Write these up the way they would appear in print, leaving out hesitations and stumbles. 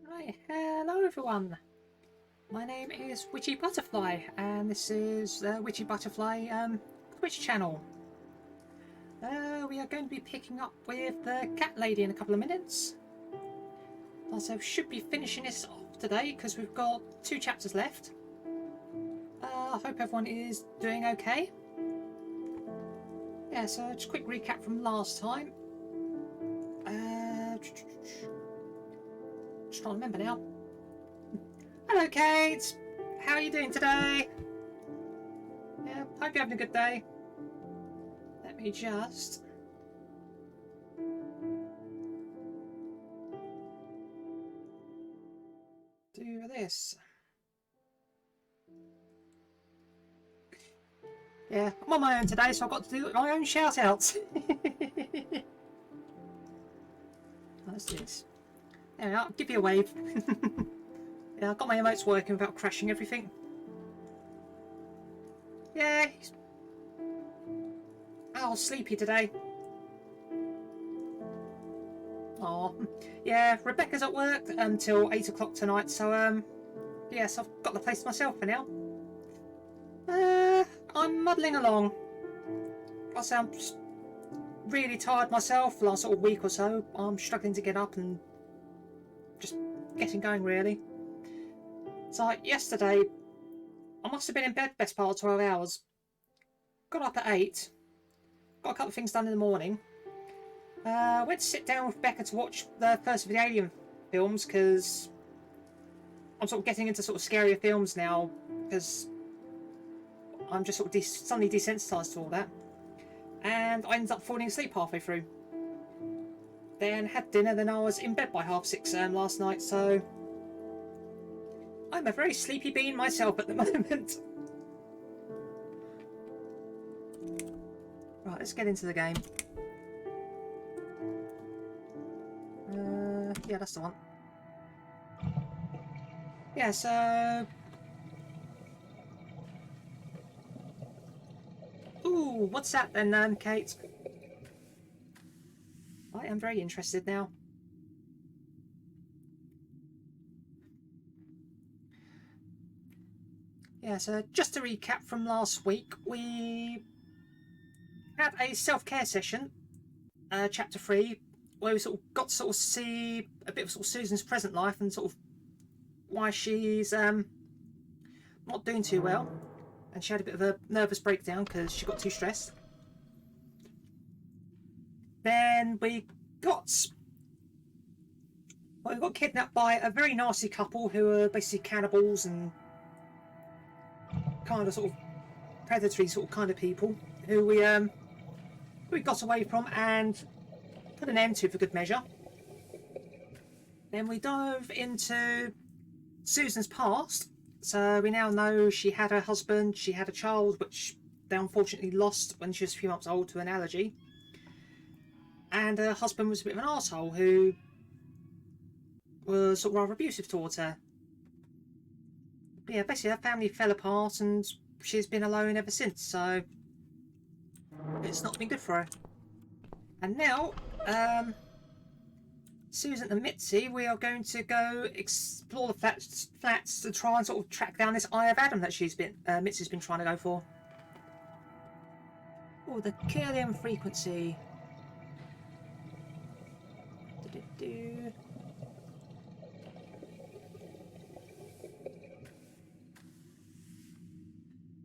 Right, hello everyone. My name is Witchy Butterfly, and this is the Witchy Butterfly Twitch channel. We are going to be picking up with the cat lady in a couple of minutes. Also, should be finishing this off today because we've got 2 chapters left. I hope everyone is doing okay. Yeah, so just a quick recap from last time. Just trying to remember now. Hello, Kate. How are you doing today? Yeah, hope you're having a good day. Let me just do this. Yeah, I'm on my own today, so I've got to do my own shout-outs. Let's do this. There we are, give you a wave. Yeah, I've got my emotes working without crashing everything. Yeah, he's... oh, sleepy today. Oh, yeah, Rebecca's at work until 8 o'clock tonight, so yes, I've got the place to myself for now. I'm muddling along. I say I'm just really tired myself the last sort of week or so. I'm struggling to get up and just getting going, really. So yesterday, I must have been in bed best part of 12 hours. Got up at 8. Got a couple of things done in the morning. Went to sit down with Rebecca to watch the first of the Alien films because I'm sort of getting into sort of scarier films now because I'm just sort of suddenly desensitized to all that. And I ended up falling asleep halfway through. Then had dinner, then I was in bed by 6:30 last night, so I'm a very sleepy bean myself at the moment. Right, let's get into the game. Yeah, that's the one. Yeah, so... ooh, what's that then, Kate? I am very interested now. Yeah, so just to recap from last week, we had a self-care session, chapter 3, where we sort of got to sort of see a bit of sort of Susan's present life and sort of why she's not doing too well, and she had a bit of a nervous breakdown because she got too stressed. Then we got kidnapped by a very nasty couple who are basically cannibals and kind of sort of predatory sort of kind of people who we got away from and put an end to for good measure. Then we dove into Susan's past. So we now know she had a husband, she had a child, which they unfortunately lost when she was a few months old to an allergy. And her husband was a bit of an arsehole who was sort of rather abusive towards her. But yeah, basically her family fell apart and she's been alone ever since, so it's not been good for her. And now, Susan and Mitzi, we are going to go explore the flats to try and sort of track down this Eye of Adam that Mitzi's been trying to go for. Oh, the Kirlian frequency.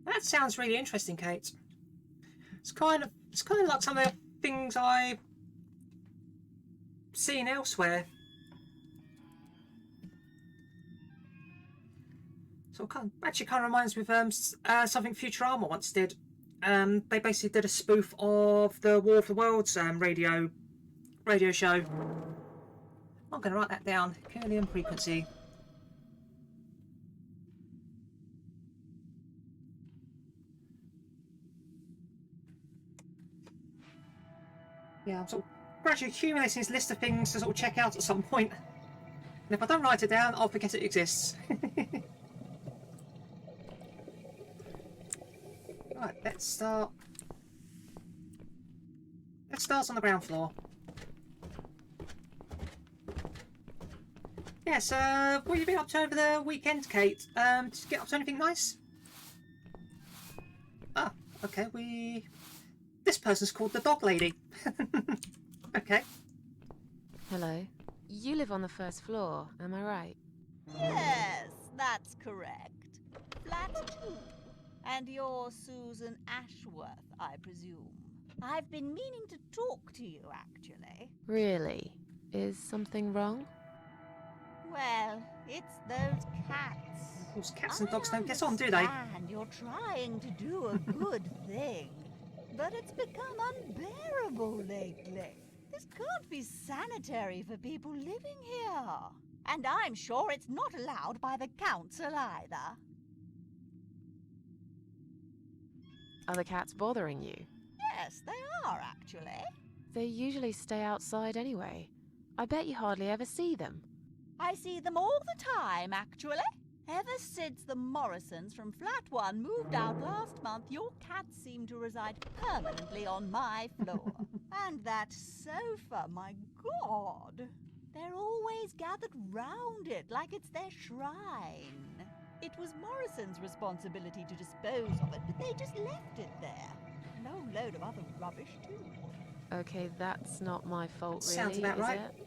That sounds really interesting, Kate. It's kind of like some of the things I've seen elsewhere. So actually kind of reminds me of something Futurama once did. They basically did a spoof of the War of the Worlds radio show. I'm going to write that down. Kirlian frequency. Yeah, I'm sort of gradually accumulating this list of things to sort of check out at some point. And if I don't write it down, I'll forget it exists. Right, let's start. Let's start on the ground floor. Yes, what have you been up to over the weekend, Kate? Did you get up to anything nice? Ah, okay, This person's called the dog lady. Okay. Hello. You live on the first floor, am I right? Yes, that's correct. Flat 2. And you're Susan Ashworth, I presume. I've been meaning to talk to you, actually. Really? Is something wrong? Well, it's those cats. Of course, cats and dogs I don't get on, do they? understand you're trying to do a good thing, but it's become unbearable lately. This can't be sanitary for people living here. And I'm sure it's not allowed by the council either. Are the cats bothering you? Yes, they are, actually. They usually stay outside anyway. I bet you hardly ever see them. I see them all the time, actually. Ever since the Morrisons from Flat 1 moved out last month, your cats seem to reside permanently on my floor. And that sofa, my God! They're always gathered round it like it's their shrine. It was Morrison's responsibility to dispose of it, but they just left it there. And a whole load of other rubbish, too. Okay, that's not my fault, really, Sounds about is right. it?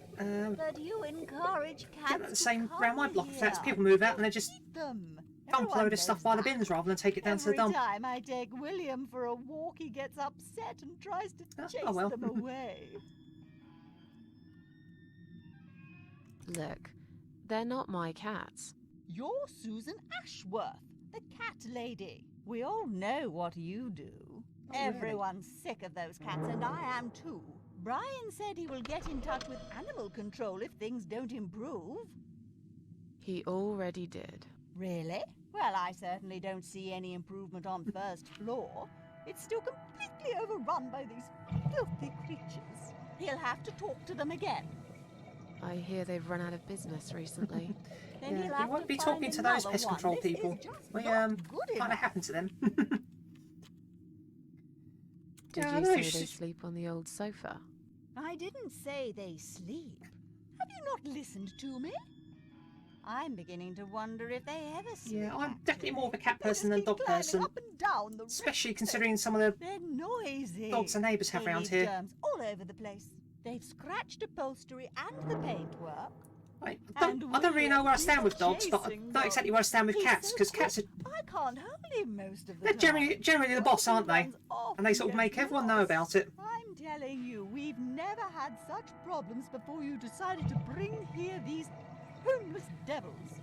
But you encourage cats The same to round my come block of flats. here. People move out and they just Eat them. dump a Everyone load of stuff knows by the that. bins rather than take it down to the Every dump. time I take William for a walk, he gets upset and tries to chase well. them away. Look, they're not my cats. You're Susan Ashworth, the cat lady. We all know what you do. really? Everyone's sick of those cats, and I am too. Brian said he will get in touch with animal control if things don't improve. He already did. Really? Well, I certainly don't see any improvement on first floor. It's still completely overrun by these filthy creatures. He'll have to talk to them again. I hear they've run out of business recently. Then Yeah, he'll you have won't to be find talking to those another pest one. control This is people. just We not good kind of enough. happened to them. Did Yeah, I you know, say she- they sleep on the old sofa? I didn't say they sleep. Have you not listened to me? I'm beginning to wonder if they ever sleep. Yeah, I'm definitely more of a actually. cat They just person than keep dog climbing person. up and down the Especially roof. considering some of the They're noisy. dogs the neighbours have They round leave here. germs all over the place. They've scratched upholstery and the paintwork. I And don't really know where I William stand with is dogs, but I chasing know exactly where I stand with He's cats, so because cats are quick, I can't hold him most of the they're time. generally the boss, aren't they? Runs off And they sort of make gets everyone know lost. about it. I'm telling you, we've never had such problems before you decided to bring here these homeless devils.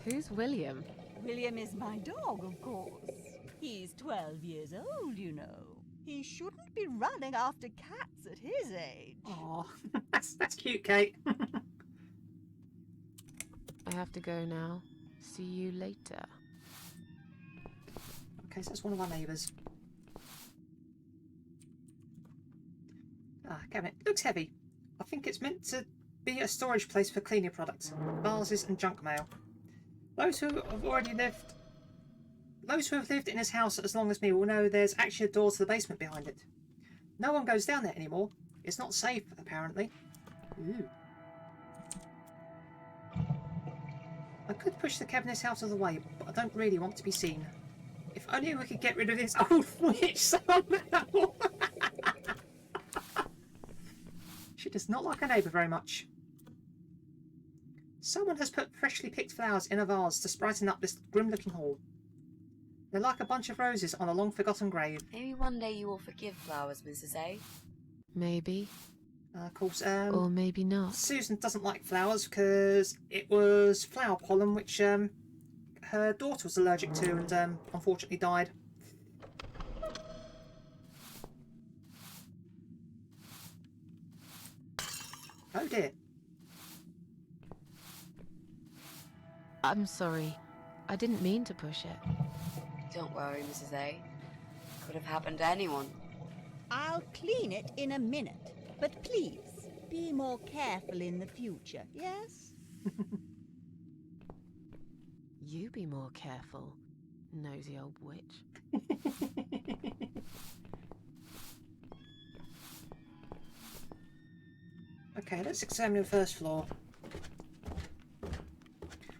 Who's William? William is my dog, of course. He's 12 years old, you know. He shouldn't be running after cats at his age. Aw, that's cute, Kate. I have to go now. See you later. Okay, so that's one of our neighbours. Ah, cabinet. Looks heavy. I think it's meant to be a storage place for cleaning products, vases and junk mail. Those who have lived in this house as long as me will know there's actually a door to the basement behind it. No one goes down there anymore. It's not safe, apparently. Ooh. I could push the cabinets out of the way, but I don't really want to be seen. If only we could get rid of this old witch somehow. She does not like her neighbour very much. Someone has put freshly picked flowers in a vase to brighten up this grim-looking hall. They're like a bunch of roses on a long-forgotten grave. Maybe one day you will forgive flowers, Mrs. A. Maybe. Of course, Or maybe not. Susan doesn't like flowers because it was flower pollen which her daughter was allergic to and unfortunately died. Oh dear. I'm sorry. I didn't mean to push it. Don't worry, Mrs. A. Could have happened to anyone. I'll clean it in a minute, but please, be more careful in the future, yes? You be more careful, nosy old witch. Okay, let's examine the first floor.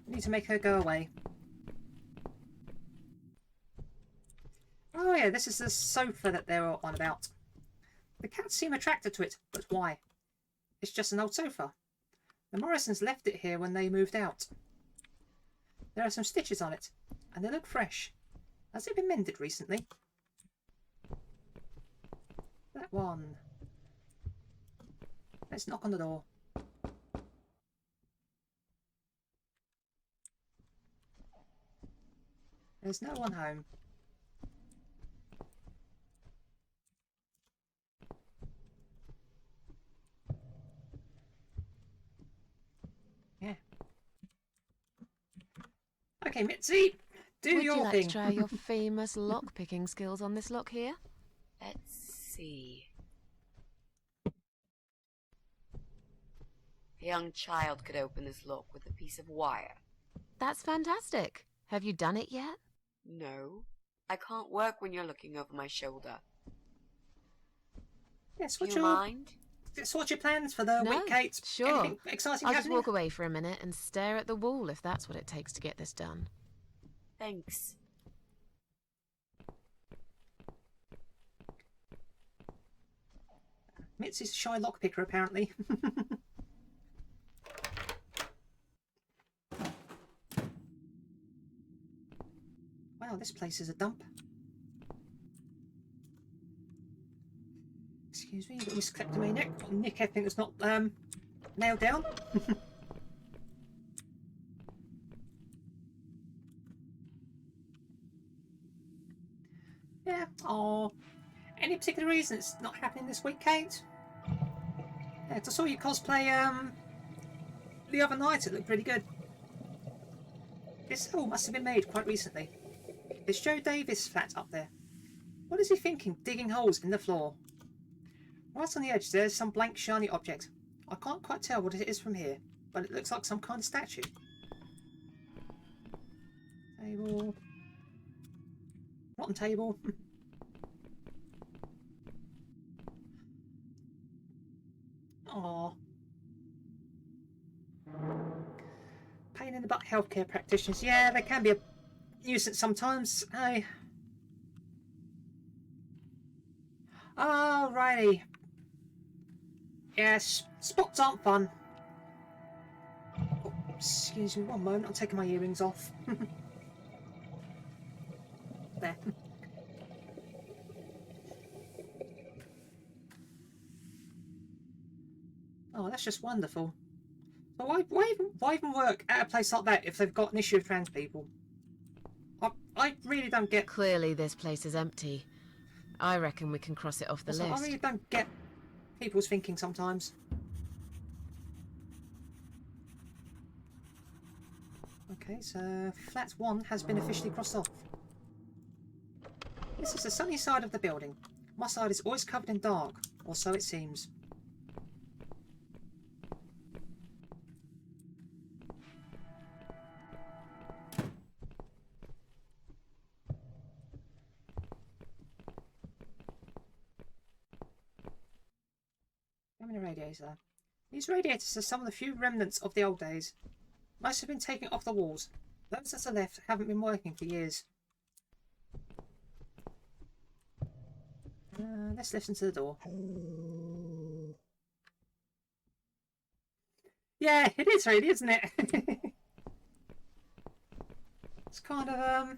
We need to make her go away. Oh yeah, this is the sofa that they were on about. The cats seem attracted to it, but why? It's just an old sofa. The Morrisons left it here when they moved out. There are some stitches on it, and they look fresh. Has it been mended recently? That one. Let's knock on the door. There's no one home. Yeah. Okay, Mitzi, do Would your you like thing. to try your famous lock-picking skills on this lock here? Let's see. A young child could open this lock with a piece of wire. That's fantastic. Have you done it yet? No, I can't work when you're looking over my shoulder. Yes, Do you mind? what's your plans for the No, week, Kate? sure. Anything exciting I'll just happening? walk away for a minute and stare at the wall if that's what it takes to get this done. Thanks. Mitzi's a shy lockpicker, apparently. Wow, this place is a dump. Excuse me, got this clipped to my neck. Nick, everything that's not nailed down. Yeah. Oh, any particular reason it's not happening this week, Kate? Yeah, I saw you cosplay the other night. It looked pretty good. This all must have been made quite recently. Is Joe Davis' flat up there? What is he thinking, digging holes in the floor? Right on the edge there's some blank shiny object. I can't quite tell what it is from here, but it looks like some kind of statue. Table. Rotten table. Aww. Pain in the butt healthcare practitioners. Yeah, they can be a nuisance sometimes. Hey. Alrighty. Yes, spots aren't fun. Oh, excuse me one moment, I'm taking my earrings off. There. Oh, that's just wonderful. So why even work at a place like that if they've got an issue with trans people? I really don't get... Clearly this place is empty. I reckon we can cross it off the I list. really don't get people's thinking sometimes. Okay, so flat 1 has been officially crossed off. This is the sunny side of the building. My side is always covered in dark, or so it seems. How many radiators are there? These radiators are some of the few remnants of the old days. Most have been taken off the walls. Those that are left haven't been working for years. Let's listen to the door. Yeah, it is really, isn't it? It's kind of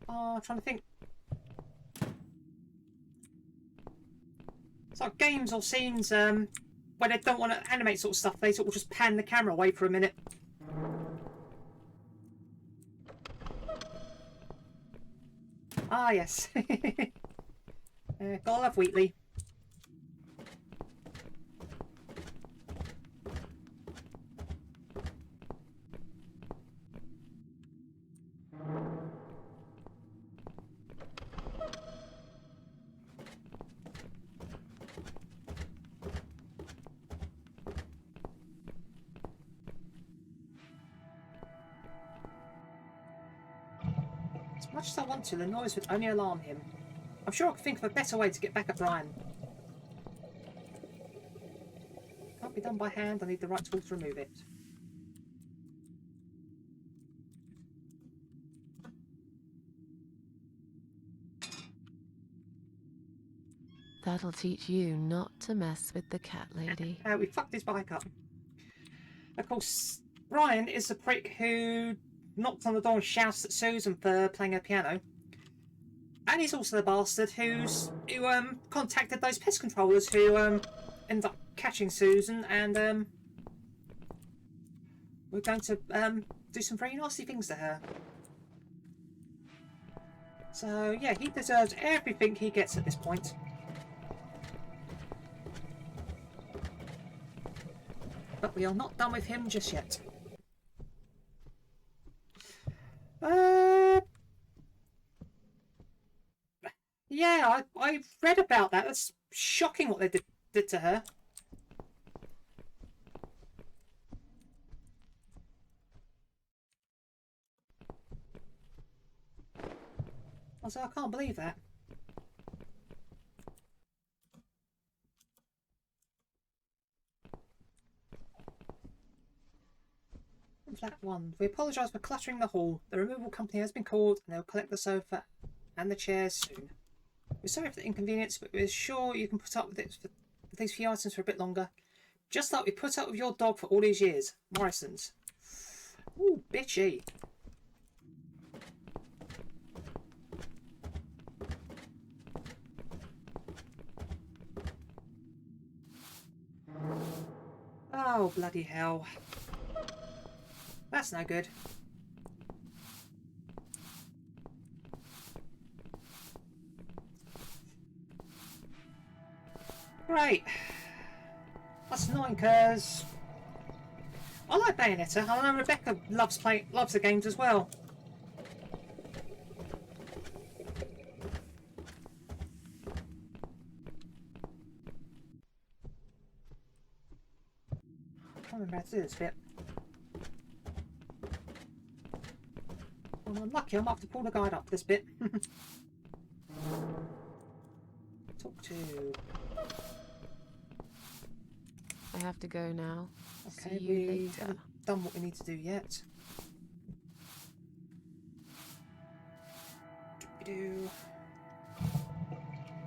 oh, I'm trying to think. It's like games or scenes where they don't want to animate sort of stuff. They sort of just pan the camera away for a minute. Ah, yes. Gotta love Wheatley. As much as I want to, the noise would only alarm him. I'm sure I could think of a better way to get back at Brian. done by hand. I need the right tool to remove it. That'll teach you not to mess with the cat lady. We fucked his bike up. Of course, Ryan is the prick who knocked on the door and shouts at Susan for playing her piano. And he's also the bastard who contacted those pest controllers who ended up catching Susan, and we're going to do some very nasty things to her. So yeah, he deserves everything he gets at this point. But we are not done with him just yet. Yeah, I read about that. That's shocking what they did to her. I can't believe that. Flat 1. We apologise for cluttering the hall. The removal company has been called and they'll collect the sofa and the chairs soon. We're sorry for the inconvenience, but we're sure you can put up with it for these few items for a bit longer. Just like we put up with your dog for all these years. Morrison's. Ooh, bitchy. Oh, bloody hell. That's no good. Great. That's annoying because I like Bayonetta. I know Rebecca loves the games as well. I can't remember how to do this bit. Well, I'm lucky. I might have to pull the guide up this bit. Talk to. I have to go now. Okay, See you we later. haven't done what we need to do yet.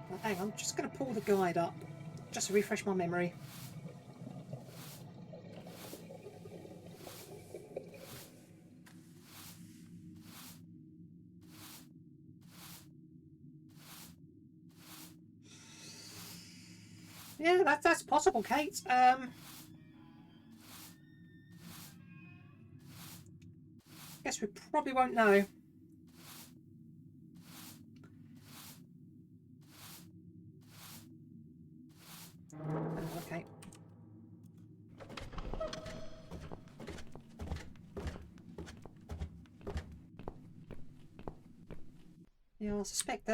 Well, hang on, I'm just going to pull the guide up just to refresh my memory. Yeah, that's possible, Kate. Guess we probably won't know. Okay. Yeah, I suspect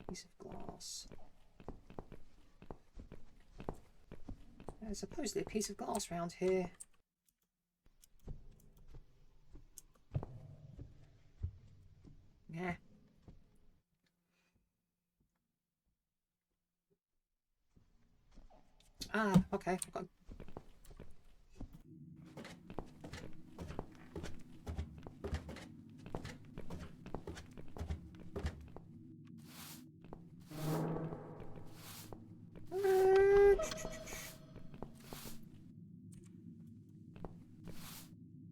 piece of glass. There's supposedly a piece of glass around here. Yeah. Ah, okay. I've got...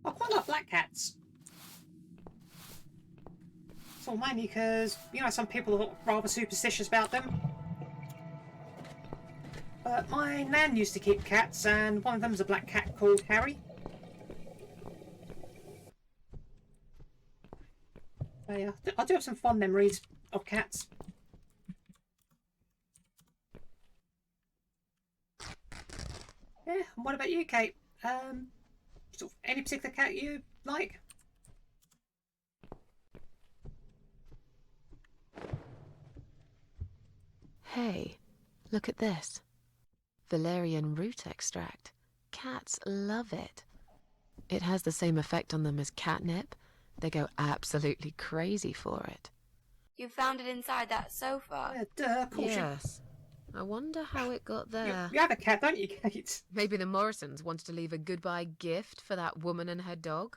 I quite like black cats. So mainly because, you know, some people are rather superstitious about them. But my nan used to keep cats, and one of them is a black cat called Harry. So yeah, I do have some fond memories of cats. Yeah, and what about you, Kate? Sort of any particular cat you like? Hey, look at this. Valerian root extract. Cats love it. It has the same effect on them as catnip. They go absolutely crazy for it. You found it inside that sofa? Yeah, duh, of course Yes. I wonder how it got there. you have a cat, don't you, Kate? Maybe the Morrisons wanted to leave a goodbye gift for that woman and her dog?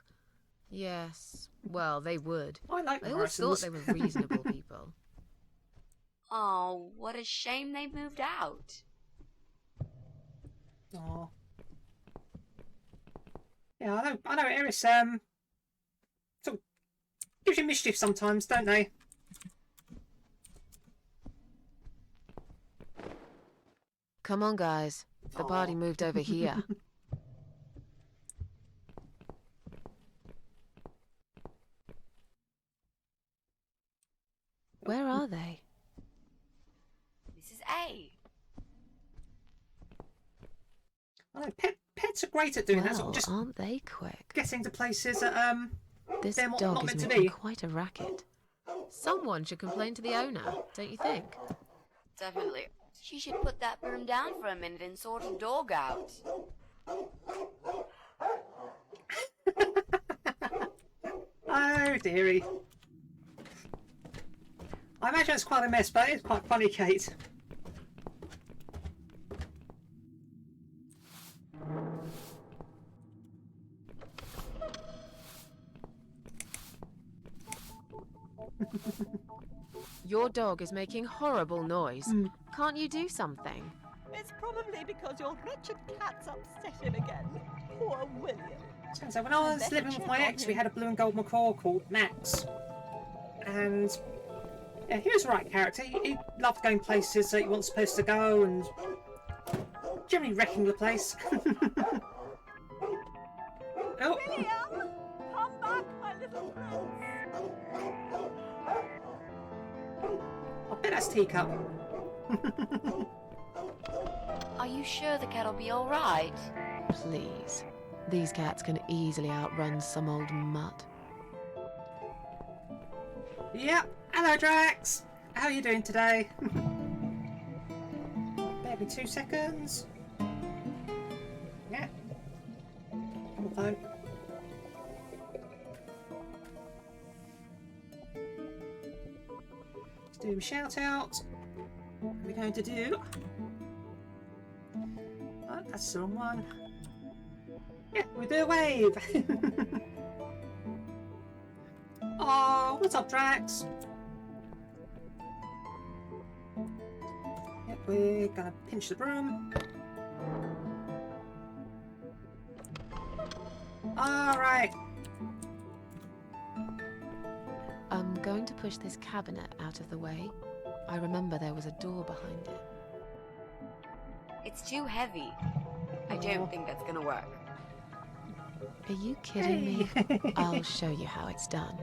Yes. Well, they would. I like the I always thought Morrisons. they were reasonable people. Oh, what a shame they moved out. Oh. Yeah, I know Eris, sort of gives you mischief sometimes, don't they? Come on, guys. The party Aw. moved over here. Where are they? Mrs. A. I know, pets are great at doing that, sort Well, of just aren't they quick? getting to places that, This they're not dog is meant to making be. quite a racket. Someone should complain to the owner, don't you think? Definitely. She should put that broom down for a minute and sort a dog out. Oh, dearie. I imagine it's quite a mess, but it's quite funny, Kate. Your dog is making horrible noise. Can't you do something? It's probably because your wretched cat's upset him again. Poor William. So when I was living with my ex, we had a blue and gold macaw called Max. And yeah, he was the right character. He loved going places that you weren't supposed to go and generally wrecking the place. Oh, William! Come back, my little prince! I bet that's Teacup. Are you sure the cat'll be all right? Please. These cats can easily outrun some old mutt. Yep. Hello, Drax. How are you doing today? Bear me 2 seconds. Yeah. Although. Let's do a shout out. What are we going to do? Oh, that's the wrong one. Yeah, we do a wave. Oh, what's up, Drax? Yep, we're gonna pinch the broom. Alright. I'm going to push this cabinet out of the way. I remember there was a door behind it. It's too heavy. I don't think that's gonna work. Are you kidding me? Hey. I'll show you how it's done.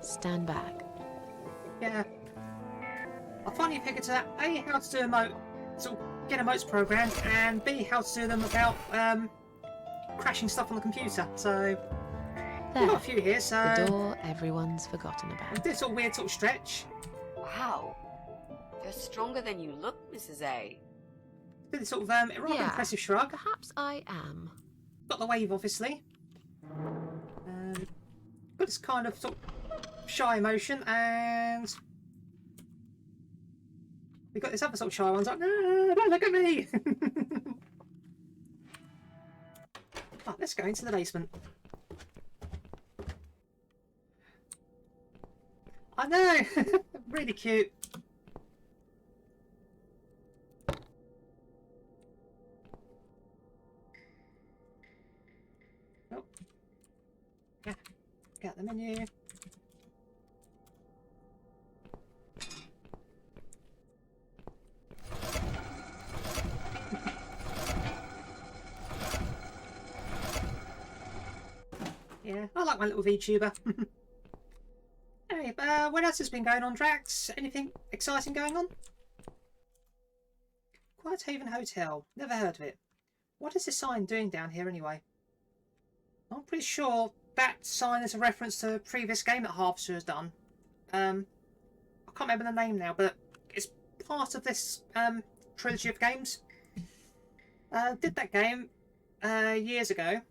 Stand back. Yeah. I finally figured out A, how to do emote, sort of get emotes programmed, and B, how to do them without crashing stuff on the computer. So we've There. got a few here, so The door everyone's forgotten we about. did sort of weird sort of stretch. Wow. You're stronger than you look, Mrs. A. Did this sort of rather impressive shrug. Perhaps I am. Got the wave, obviously. Got this kind of sort of shy motion, and we got this other sort of shy ones like, no, don't look at me. Oh, let's go into the basement. I know, really cute. Oh, yeah, get the menu. Yeah, I like my little VTuber. Hey, what else has been going on, Drax? Anything exciting going on? Quiet Haven Hotel. Never heard of it. What is this sign doing down here anyway? I'm pretty sure that sign is a reference to a previous game that Harvester has done. I can't remember the name now, but it's part of this trilogy of games. Did that game years ago.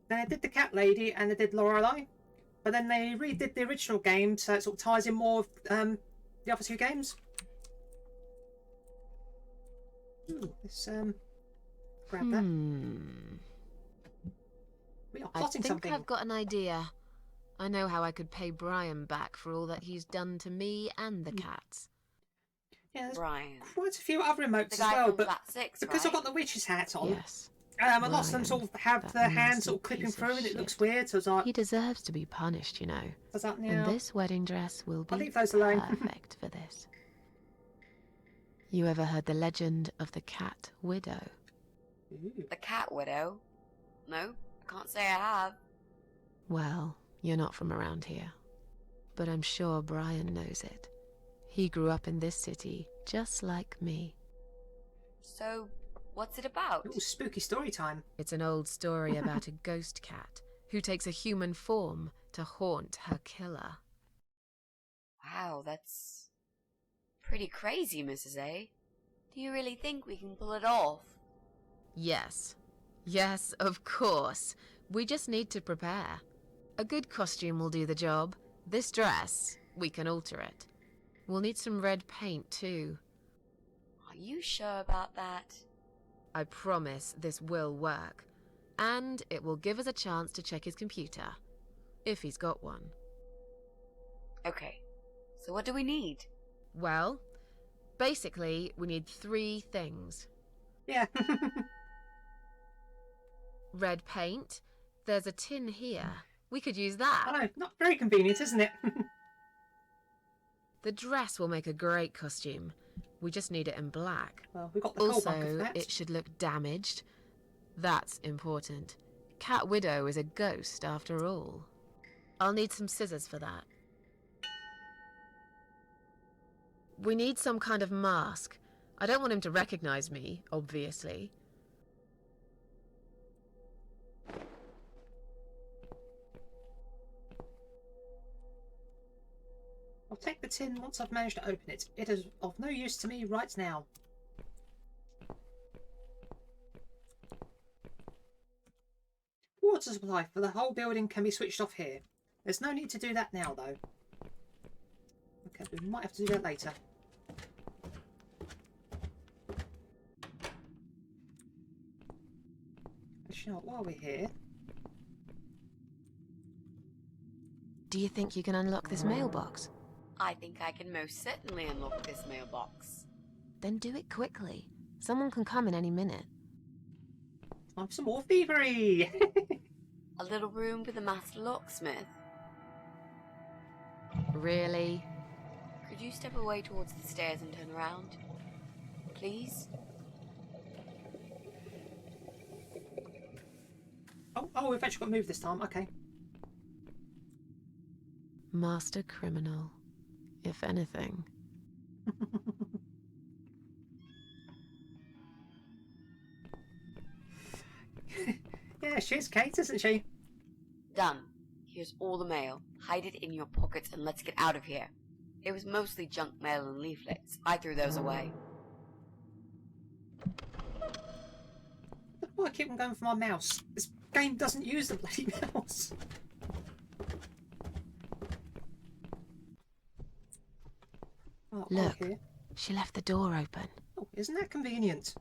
Then I did the Cat Lady and I did Lorelei. but then they redid the original game, so it sort of ties in more of the other two games. Ooh, let's grab that. We are I plotting think something. I've got an idea. I know how I could pay Brian back for all that he's done to me and the cats. Yeah, there's Brian. quite a few other emotes The as guy well, from but Flat 6, because I've right? got the witch's hat on, Yes. a lot of them sort of have Brian, the that hands nasty sort of clipping piece of through and it looks shit. weird, so I was like, He deserves to be punished, you know. does that And now? this wedding dress will I'll be leave those alone. perfect for this. You ever heard the legend of the cat widow? Ooh. The cat widow? No, I can't say I have. Well, you're not from around here. But I'm sure Brian knows it. He grew up in this city, just like me. So, what's it about? Ooh, spooky story time. It's an old story about a ghost cat who takes a human form to haunt her killer. Wow, that's pretty crazy, Mrs. A. Do you really think we can pull it off? Yes. Yes, of course. We just need to prepare. A good costume will do the job. This dress, we can alter it. We'll need some red paint too. Are you sure about that? I promise this will work. And it will give us a chance to check his computer. If he's got one. Okay, so what do we need? Well, basically, we need 3 things. Yeah. Red paint. There's a tin here. We could use that. I know, not very convenient, isn't it? The dress will make a great costume. We just need it in black. Well, we've got the coal bunker for Also, that. it should look damaged. That's important. Cat Widow is a ghost after all. I'll need some scissors for that. We need some kind of mask. I don't want him to recognize me, obviously. I'll take the tin once I've managed to open it. It is of no use to me right now. Water supply for the whole building can be switched off here. There's no need to do that now, though. Okay, we might have to do that later. Actually, not while we're here. Do you think you can unlock this mailbox? I think I can most certainly unlock this mailbox. Then do it quickly. Someone can come in any minute. Time for some more thievery! A little room with a master locksmith. Really? Could you step away towards the stairs and turn around? Please? Oh, we've actually got to move this time. Okay. Master criminal, if anything. Yeah, she's Kate, isn't she? Done. Here's all the mail. Hide it in your pockets and let's get out of here. It was mostly junk mail and leaflets. I threw those away. Why I keep on going for my mouse? This game doesn't use the bloody mouse. Oh, Look. here. She left the door open. Oh, isn't that convenient?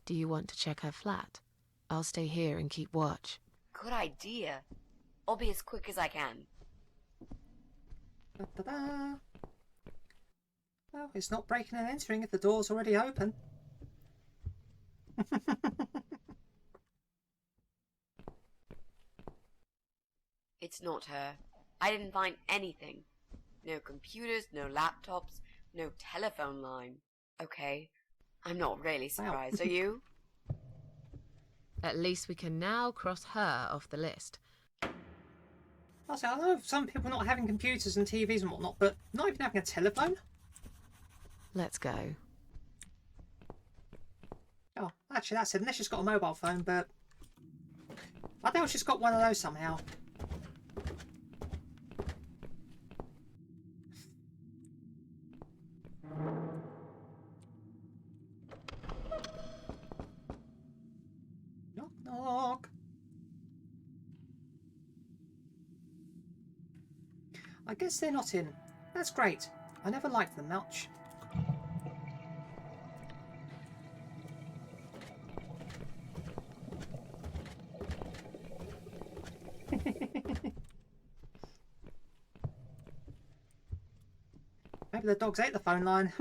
Do you want to check her flat? I'll stay here and keep watch. Good idea. I'll be as quick as I can. Da-da-da. Well, it's not breaking and entering if the door's already open. It's not her. I didn't find anything. No computers, no laptops, no telephone line. Okay, I'm not really surprised, are you? At least we can now cross her off the list. Also, I know some people not having computers and TVs and whatnot, but not even having a telephone? Let's go. Oh, actually that's it. Unless she's got a mobile phone, but I doubt she's got one of those somehow. Knock, knock. I guess they're not in. That's great. I never liked them much. Maybe the dogs ate the phone line.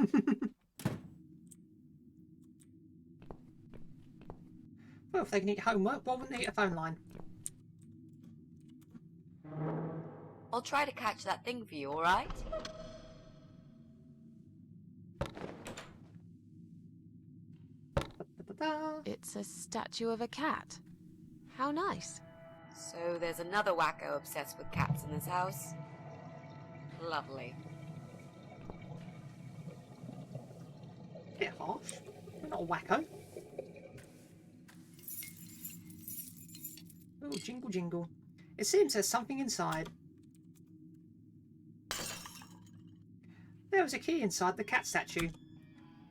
Well, if they can eat homework, why wouldn't they eat a phone line? I'll try to catch that thing for you, alright? Da-da-da. It's a statue of a cat. How nice. So there's another wacko obsessed with cats in this house. Lovely. Bit harsh. You're not a wacko. Oh, jingle jingle. It seems there's something inside. There was a key inside the cat statue.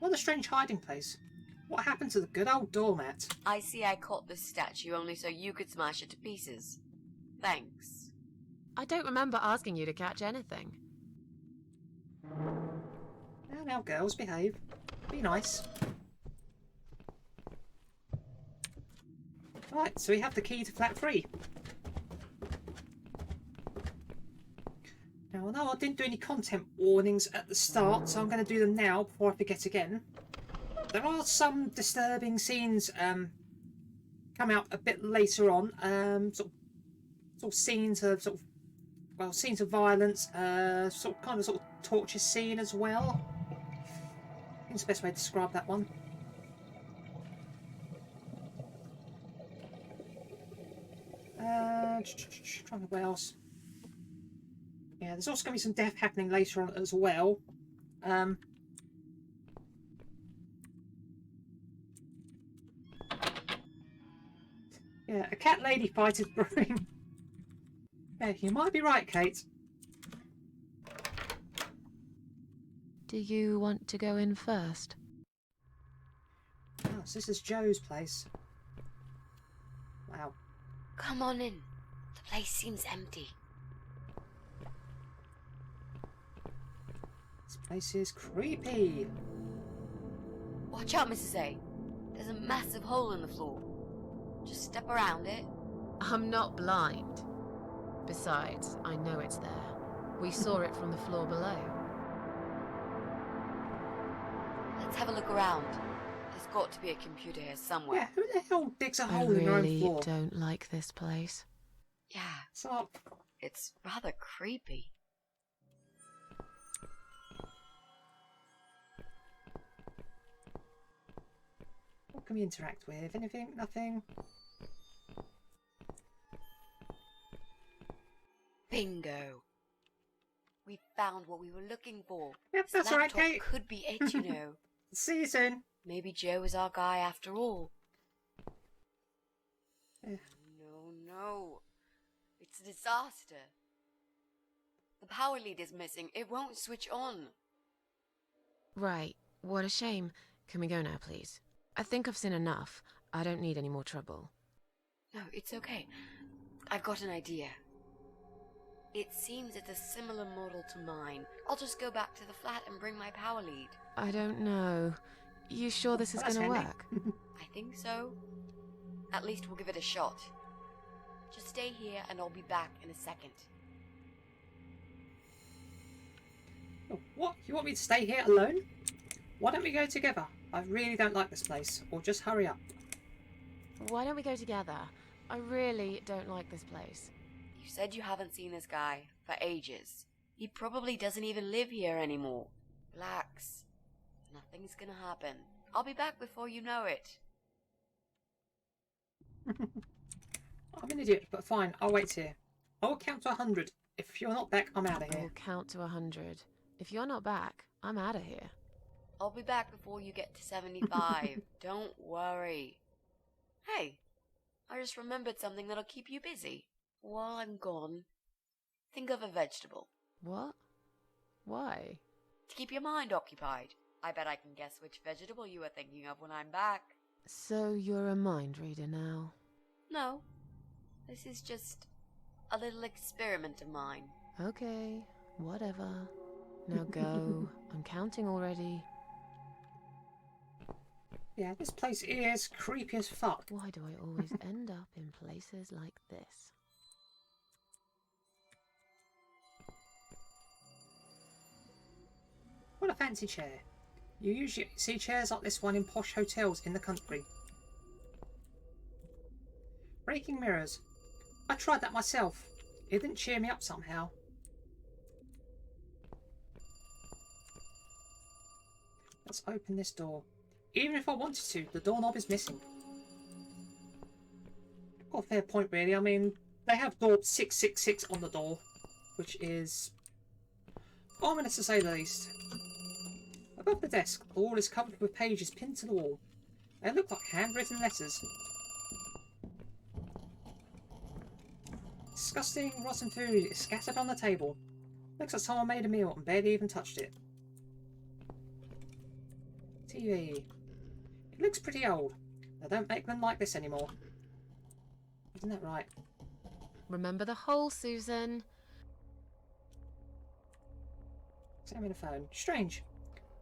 What a strange hiding place. What happened to the good old doormat? I see I caught this statue only so you could smash it to pieces. Thanks. I don't remember asking you to catch anything. Now, girls, behave. Be nice. Right, so we have the key to flat 3. Now, I know I didn't do any content warnings at the start, so I'm going to do them now before I forget again. There are some disturbing scenes come out a bit later on. Sort of scenes of scenes of violence. Sort of torture scene as well. I think it's the best way to describe that one. Trying to think what else. Yeah, there's also going to be some death happening later on as well. Yeah, a cat lady fight is brewing. Yeah, you might be right, Kate. Do you want to go in first? Oh, so this is Joe's place. Wow. Come on in. The place seems empty. This place is creepy. Watch out, Mrs. A. There's a massive hole in the floor. Just step around it. I'm not blind. Besides, I know it's there. We saw it from the floor below. Let's have a look around. There's got to be a computer here somewhere. Yeah, who the hell digs a I hole in their own really floor? don't like this place. Yeah, So, it's rather creepy. what can we interact with? Anything? Nothing? Bingo. We found what we were looking for. Yep, This that's all right, laptop Kate. could be it, you know. See you soon. Maybe Joe is our guy after all. Yeah. No. It's a disaster. The power lead is missing. It won't switch on. Right, what a shame. Can we go now, please? I think I've seen enough. I don't need any more trouble. No, it's okay. I've got an idea. It seems it's a similar model to mine. I'll just go back to the flat and bring my power lead. I don't know. You sure this is That's gonna handy. work? I think so. At least we'll give it a shot. Just stay here and I'll be back in a second. Oh, what? You want me to stay here alone? Why don't we go together? I really don't like this place. Or just hurry up. Why don't we go together? I really don't like this place. You said you haven't seen this guy for ages. He probably doesn't even live here anymore. Relax. Nothing's gonna happen. I'll be back before you know it. I'm an idiot, but fine. I'll wait here. I'll count to 100. If you're not back, I'm out of I'll here. count to 100. If you're not back, I'm out of here. I'll be back before you get to 75. Don't worry. Hey, I just remembered something that'll keep you busy. While I'm gone, think of a vegetable. What? Why? To keep your mind occupied. I bet I can guess which vegetable you were thinking of when I'm back. So you're a mind reader now? No, this is just a little experiment of mine. Okay, Whatever. Now go. I'm counting already. Yeah, this place is creepy as fuck. Why do I always end up in places like this? What a fancy chair. You usually see chairs like this one in posh hotels in the country. Breaking mirrors. I tried that myself. It didn't cheer me up somehow. Let's open this door. Even if I wanted to, the doorknob is missing. Got a fair point really. I mean, they have door 666 on the door, which is ominous to say the least. Above the desk, the wall is covered with pages pinned to the wall. They look like handwritten letters. Disgusting, rotten food is scattered on the table. Looks like someone made a meal and barely even touched it. TV. It looks pretty old. They don't make them like this anymore. Isn't that right? Remember the hole, Susan. Examine the phone. Strange.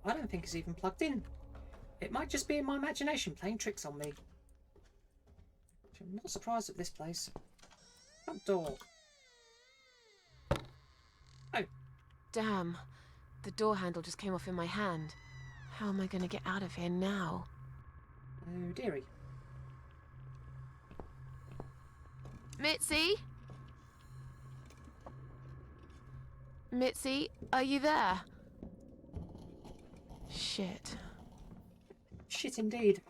I don't think it's even plugged in. It might just be in my imagination playing tricks on me. I'm not surprised at this place. Front door. Oh. Damn. The door handle just came off in my hand. How am I going to get out of here now? Oh, dearie. Mitzi? Mitzi, are you there? Shit. Shit indeed.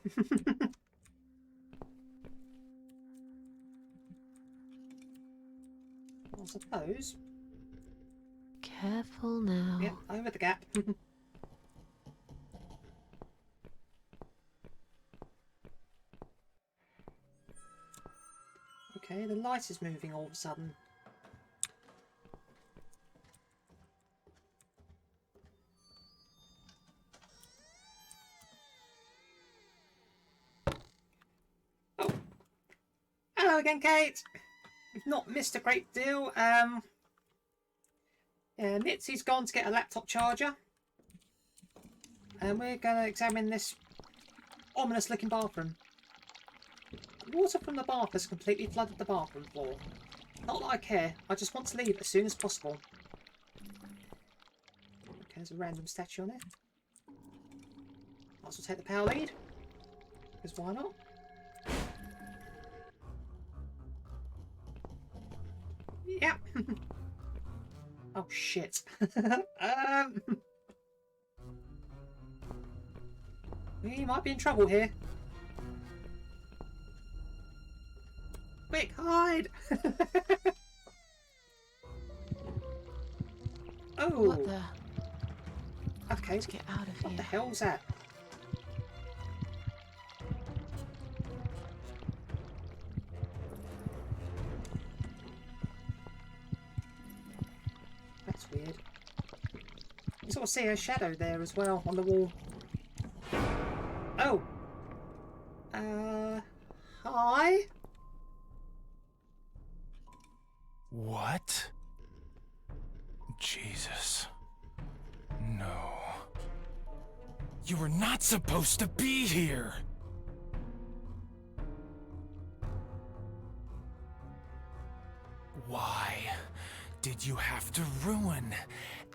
I suppose. Careful now. Yep, over the gap. Okay, the light is moving all of a sudden. Oh! Hello again, Kate! You've not missed a great deal. Mitzi's gone to get a laptop charger. And we're going to examine this ominous looking bathroom. Water from the bath has completely flooded the bathroom floor. Not that I care, I just want to leave as soon as possible. Okay, there's a random statue on it. Might as well take the power lead. Because why not? Yep. Oh shit. We might be in trouble here. Quick, hide! Oh! What the? Okay, Let's get out of what here. the hell's that? That's weird. You sort of see a shadow there as well on the wall. Oh! Hi? What? Jesus. No. You were not supposed to be here! Why did you have to ruin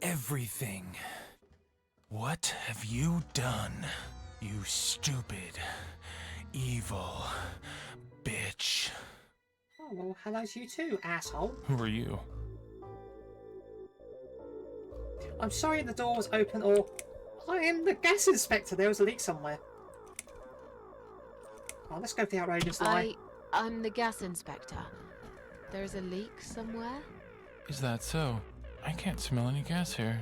everything? What have you done, you stupid, evil bitch? Oh, well, hello to you too, asshole. Who are you? I'm sorry the door was open, or I am the gas inspector. There was a leak somewhere. Oh, let's go for the outrageous lie. I'm the gas inspector. There's a leak somewhere? Is that so? I can't smell any gas here.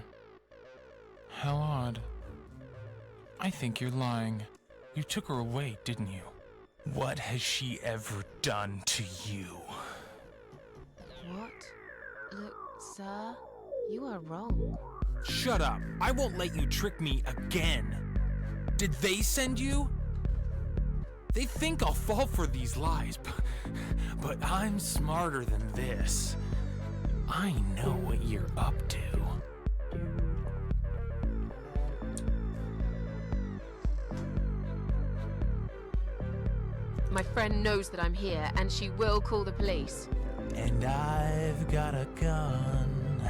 How odd. I think you're lying. You took her away, didn't you? What has she ever done to you? What? Look, sir, you are wrong. Shut up! I won't let you trick me again! Did they send you? They think I'll fall for these lies, but I'm smarter than this. I know what you're up to. My friend knows that I'm here, and she will call the police. And I've got a gun.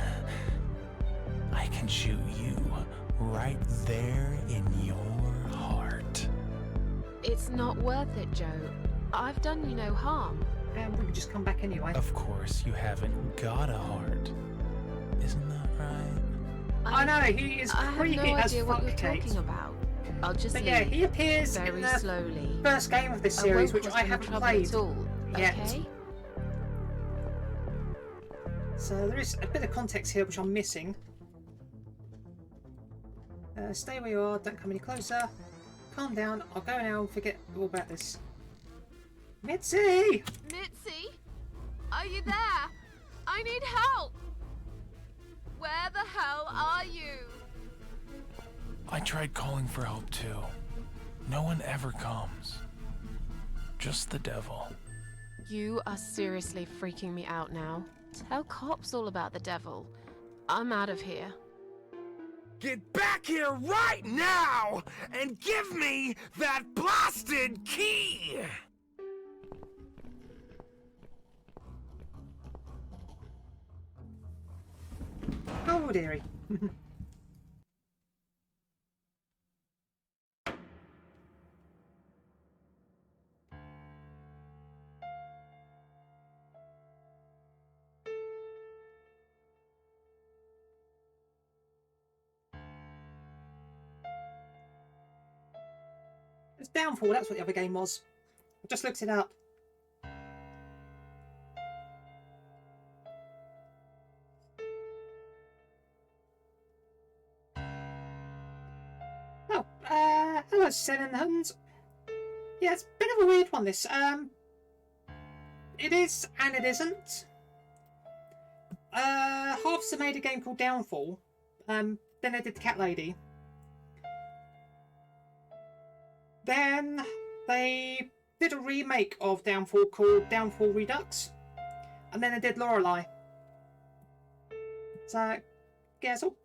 I can shoot you right there in your heart. It's not worth it, Joe. I've done you no harm. And we can just come back anyway. Of course, you haven't got a heart. Isn't that right? I know, he is creepy I have no as idea what fuck, you're Kate. talking about. I'll just But leave. yeah, he appears very in the slowly. first game of this I series, won't which cause I any haven't trouble played at all, yet. okay? So there is a bit of context here which I'm missing. Stay where you are, don't come any closer. Calm down, I'll go now and forget all about this. Mitzi! Mitzi? Are you there? I need help! Where the hell are you? I tried calling for help too. No one ever comes. Just the devil. You are seriously freaking me out now. Tell cops all about the devil. I'm out of here. Get back here right now and give me that blasted key! Oh dearie. It's Downfall, that's what the other game was. I just looked it up. Oh, hello, Senenhund. Yeah, it's a bit of a weird one, this. It is and it isn't. Halves made a game called Downfall. Then they did the Cat Lady. Then they did a remake of Downfall called Downfall Redux. And then they did Lorelei. So, yeah, so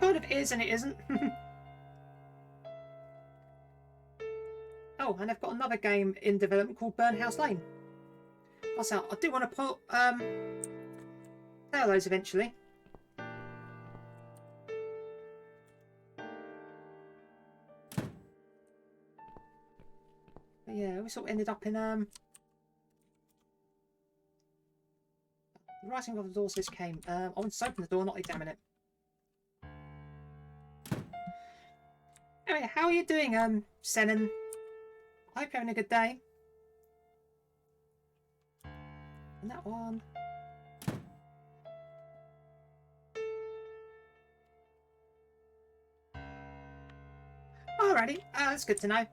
kind of is and it isn't. Oh, and I've got another game in development called Burnhouse Lane. Also, I do want to put play those eventually. But yeah, we sort of ended up in the writing of the door says came. I want to open the door, not examine it. Anyway, how are you doing, Senen? I hope you're having a good day. And that one. Alrighty, that's good to know.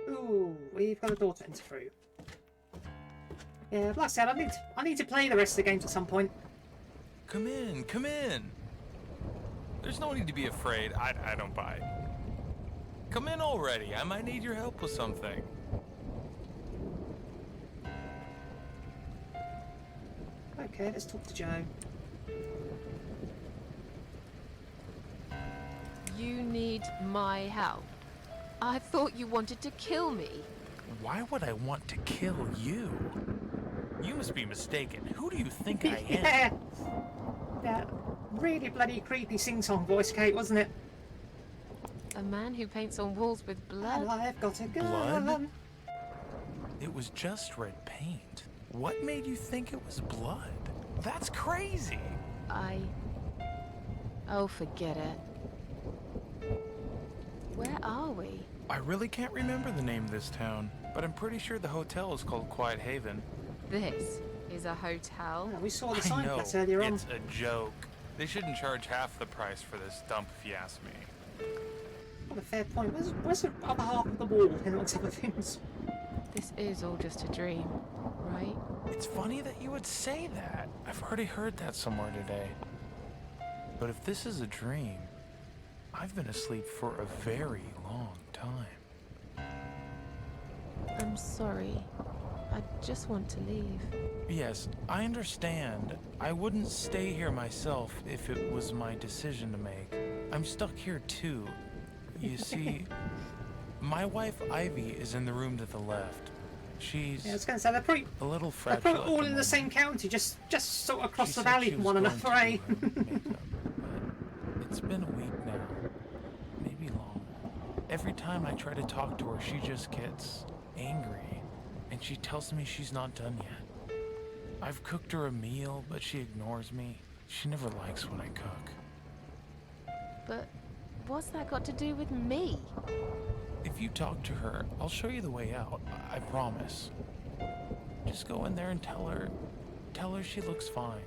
Ooh, we've got a door to enter through. Yeah, like I said, I need to play the rest of the games at some point. Come in, come in. There's no need to be afraid. I don't buy it. Come in already. I might need your help with something. Okay, let's talk to Joe. You need my help. I thought you wanted to kill me. Why would I want to kill you? You must be mistaken. Who do you think I am? Yeah, that really bloody creepy sing-song voice, Kate, wasn't it? A man who paints on walls with blood. And I've got a gun. Blood? It was just red paint. What made you think it was blood? That's crazy. Oh, forget it. Where are we? I really can't remember the name of this town, but I'm pretty sure the hotel is called Quiet Haven. This is a hotel. Yeah, we saw the I sign know, plates earlier on. it's a joke. They shouldn't charge half the price for this dump if you ask me. What a fair point. Where's the other half of the wall and all other things? This is all just a dream, right? It's funny that you would say that. I've already heard that somewhere today. But if this is a dream, I've been asleep for a very long time. I'm sorry. I just want to leave. Yes, I understand. I wouldn't stay here myself if it was my decision to make. I'm stuck here too. You see, my wife Ivy is in the room to the left. She's Yeah, I was going to say, they're probably, a little they're fragile. probably all at in the moment. same county, just sort of across She the said valley she from was one going another, to eh? do her makeup, but it's been a week now, maybe longer. Every time I try to talk to her, she just gets angry, and she tells me she's not done yet. I've cooked her a meal, but she ignores me. She never likes what I cook. But what's that got to do with me? If you talk to her, I'll show you the way out. I promise. Just go in there and tell her she looks fine.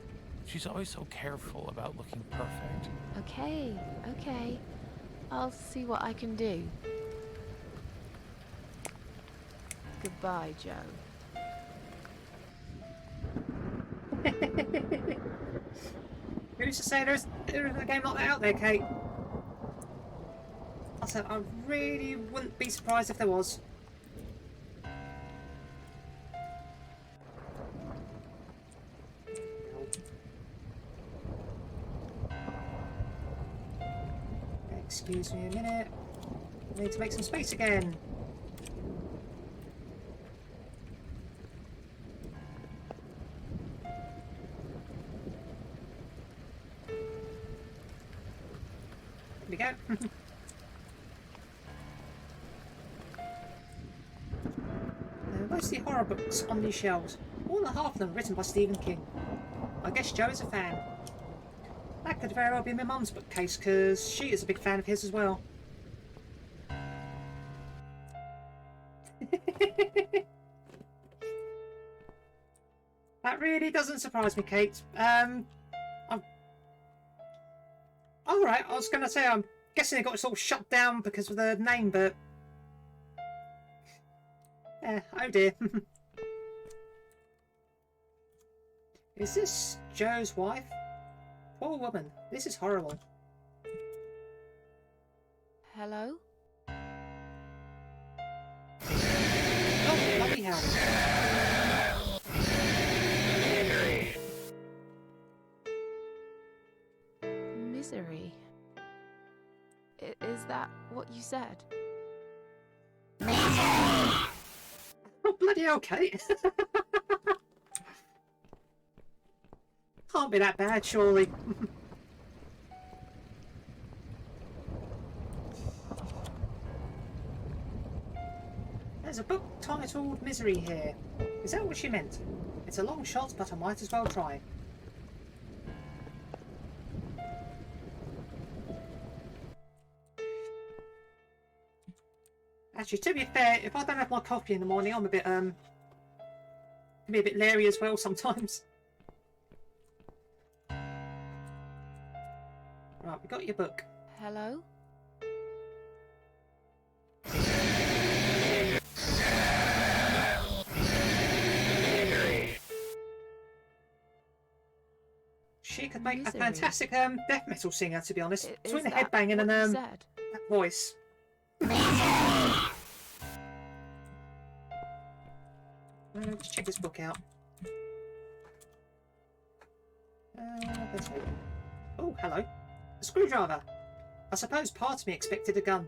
She's always so careful about looking perfect. Okay. I'll see what I can do. Goodbye, Joe. Who's to say there isn't a game like that out there, Kate? I said, I really wouldn't be surprised if there was. Excuse me a minute. I need to make some space again. There we go. Mostly horror books on these shelves. More than half of them written by Stephen King. I guess Joe is a fan. That could very well be my mum's bookcase, because she is a big fan of his as well. That really doesn't surprise me, Kate. Alright, I was going to say, I'm guessing it got sort of shut down because of the name, but... oh dear. Is this Joe's wife? Poor woman, this is horrible. Hello? Oh, bloody hell. Misery. Is that what you said? Oh, bloody hell, Kate. Can't be that bad, surely. There's a book titled Misery here. Is that what she meant? It's a long shot, but I might as well try. Actually, to be fair, if I don't have my coffee in the morning, I'm a bit, can be a bit leery as well sometimes. Right, we got your book. Hello? She could make Misery. a fantastic death metal singer, to be honest. Between the Is that headbanging and what you that said? voice. Let's check this book out. Let's see. Oh, hello. A screwdriver. I suppose part of me expected a gun.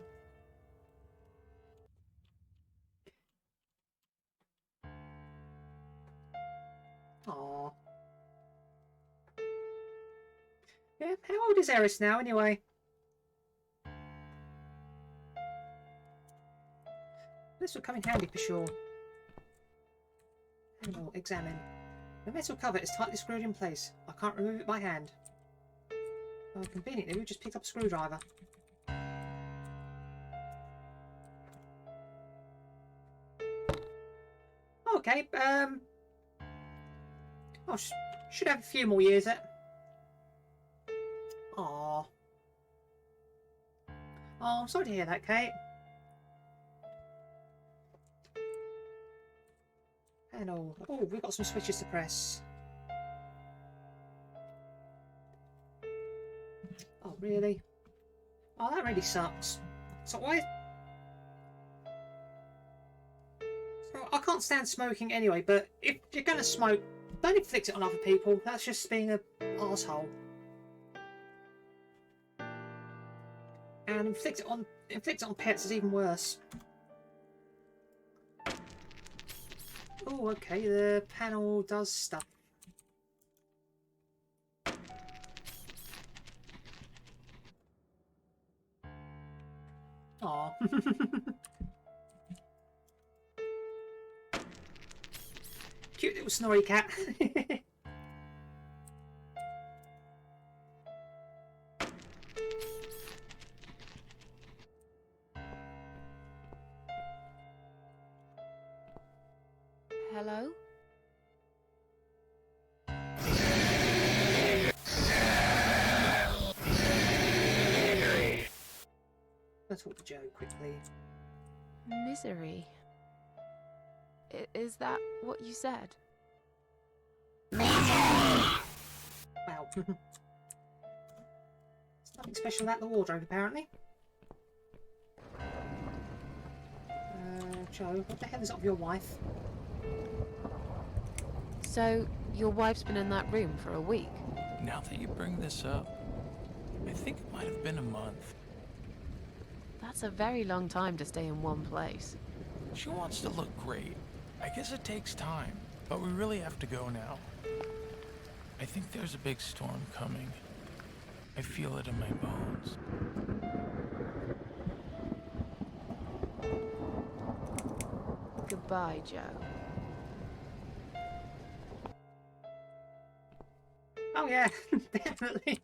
Aww. Yeah, how old is Eris now, anyway? This will come in handy for sure. Handle, examine. The metal cover is tightly screwed in place. I can't remove it by hand. Oh, conveniently, we just picked up a screwdriver. Okay, should have a few more years at. Aww. Oh, I'm sorry to hear that, Kate. And oh, we've got some switches to press. Oh, really? Oh, that really sucks. So why? So I can't can't stand smoking anyway, but if you're going to smoke, don't inflict it on other people. That's just being an arsehole. And inflict it on pets is even worse. Oh, okay, the panel does stuff. Aw. Cute little snorri cat. Hello? Let's talk to Joe quickly. Misery. Is that what you said? Wow. There's nothing special about the wardrobe, apparently. Joe, what the hell is up with your wife? So, your wife's been in that room for a week? Now that you bring this up, I think it might have been a month. That's a very long time to stay in one place. She wants to look great. I guess it takes time, but we really have to go now. I think there's a big storm coming. I feel it in my bones. Goodbye, Joe. Oh yeah, definitely.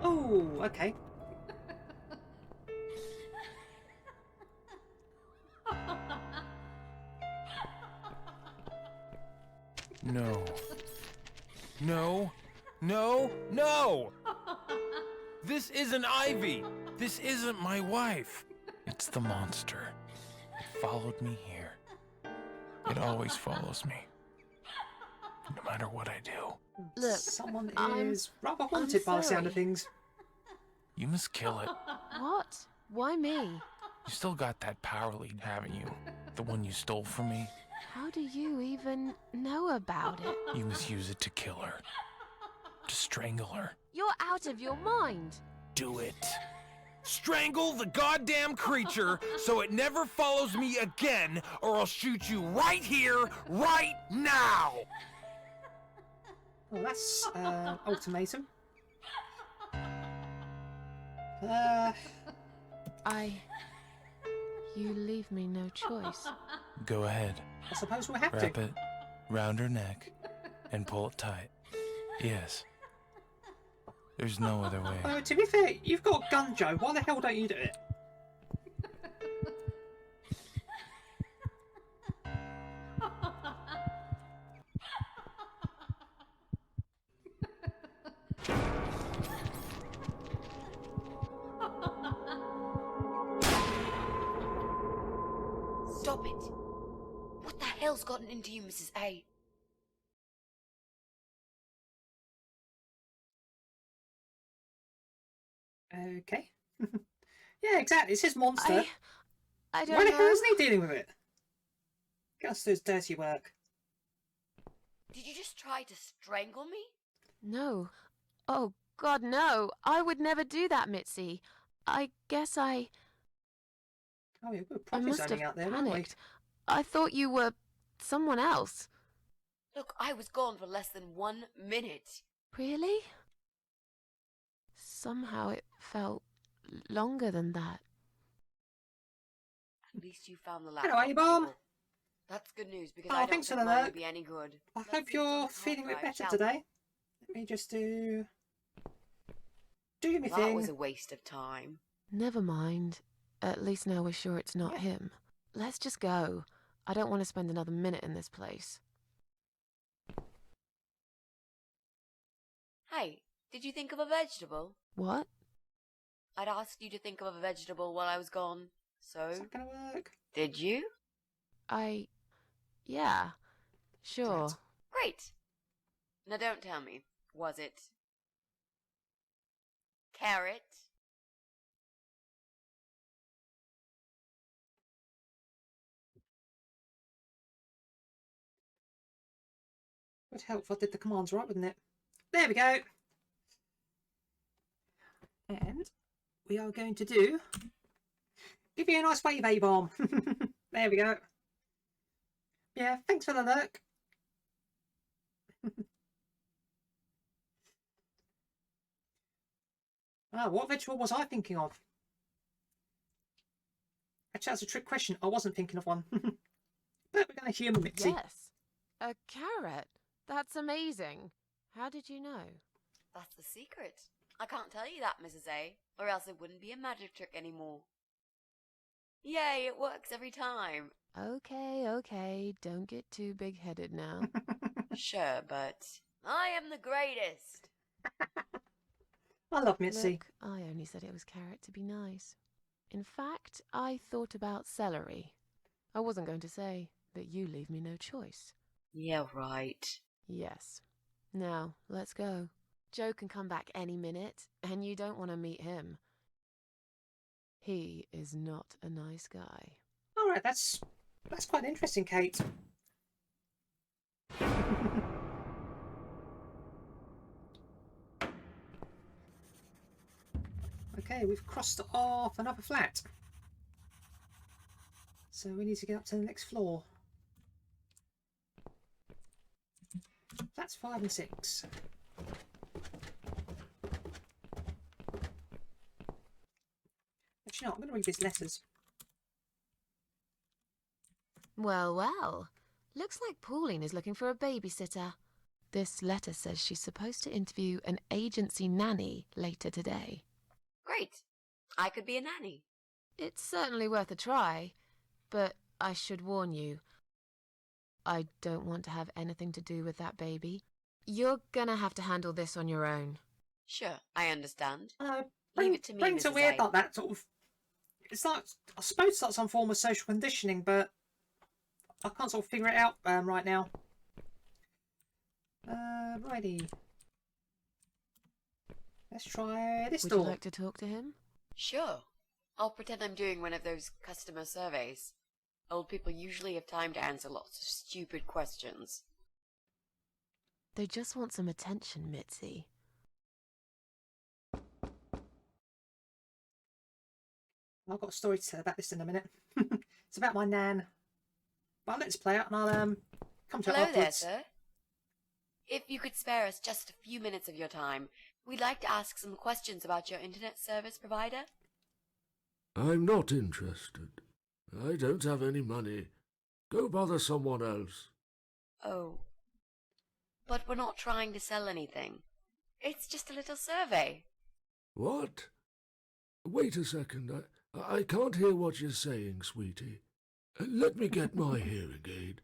Oh, okay. No. No. No. No! This isn't Ivy! This isn't my wife! It's the monster. It followed me here. It always follows me. No matter what I do. Look, Someone I'm- is rather haunted by the sound of sorry. things. You must kill it. What? Why me? You still got that power lead, haven't you? The one you stole from me? How do you even know about it? You must use it to kill her. To strangle her. You're out of your mind. Do it. Strangle the goddamn creature so it never follows me again, or I'll shoot you right here, right now! Well, that's ultimatum. You leave me no choice. Go ahead. I suppose we'll have Wrap to. it round her neck and pull it tight. Yes. There's no other way. To be fair, you've got a gun, Joe. Why the hell don't you do it? Stop it! What the hell's gotten into you, Mrs. A? Okay. Yeah, exactly. It's his monster. I don't Why the know. hell isn't he dealing with it? Gus does dirty work. Did you just try to strangle me? No. Oh, God, no. I would never do that, Mitzi. I guess I Oh, yeah, we're I probably must have zoning out there, aren't we? panicked. I thought you were someone else. Look, I was gone for less than 1 minute. Really? Somehow it felt longer than that. At least you found the Hello, laptop. A-bomb. cable. That's good news because Oh, I don't thanks think for the mine alert. would be any good. I Let's hope see what's on you're the feeling a bit hard drive, better shall today. Let me just do me we? That thing. was a waste of time. Never mind. At least now we're sure it's not Yeah. him. Let's just go. I don't want to spend another minute in this place. Hey, did you think of a vegetable? What? I'd asked you to think of a vegetable while I was gone. Is So, that gonna work? did you? Yeah, sure. Drat. Great. Now don't tell me. Was it carrot? Would help if I did the commands right, wouldn't it? There we go. And we are going to give you a nice wave A-bomb. There we go. Yeah, thanks for the look. What vegetable was I thinking of? Actually, that's a trick question. I wasn't thinking of one. But we're going to humour Mitzi. Yes. A carrot. That's amazing. How did you know? That's the secret. I can't tell you that, Mrs. A, or else it wouldn't be a magic trick anymore. Yay, it works every time. Okay. Don't get too big-headed now. Sure, but I am the greatest. I love Mitzi. Look, I only said it was carrot to be nice. In fact, I thought about celery. I wasn't going to say, but you leave me no choice. Yeah, right. Yes. Now, let's go. Joe can come back any minute, and you don't want to meet him. He is not a nice guy. All right, that's quite interesting, Kate. Okay, we've crossed off another flat. So we need to get up to the next floor. Flats 5 and 6. Actually, no, I'm going to read these letters. Well. Looks like Pauline is looking for a babysitter. This letter says she's supposed to interview an agency nanny later today. Great. I could be a nanny. It's certainly worth a try, but I should warn you, I don't want to have anything to do with that baby. You're gonna have to handle this on your own. Sure, I understand. Leave it to me, Brains are Mrs. weird A. like that, sort of. It's like, I suppose it's like some form of social conditioning, but I can't sort of figure it out right now. Righty. Let's try this Would door. you like to talk to him? Sure. I'll pretend I'm doing one of those customer surveys. Old people usually have time to answer lots of stupid questions. They just want some attention, Mitzi. I've got a story to tell about this in a minute. It's about my nan. But let's play it and I'll come to it Hello there, afterwards. sir. If you could spare us just a few minutes of your time, we'd like to ask some questions about your internet service provider. I'm not interested. I don't have any money. Go bother someone else. Oh. But we're not trying to sell anything. It's just a little survey. What? Wait a second. I can't hear what you're saying, sweetie. Let me get my hearing aid.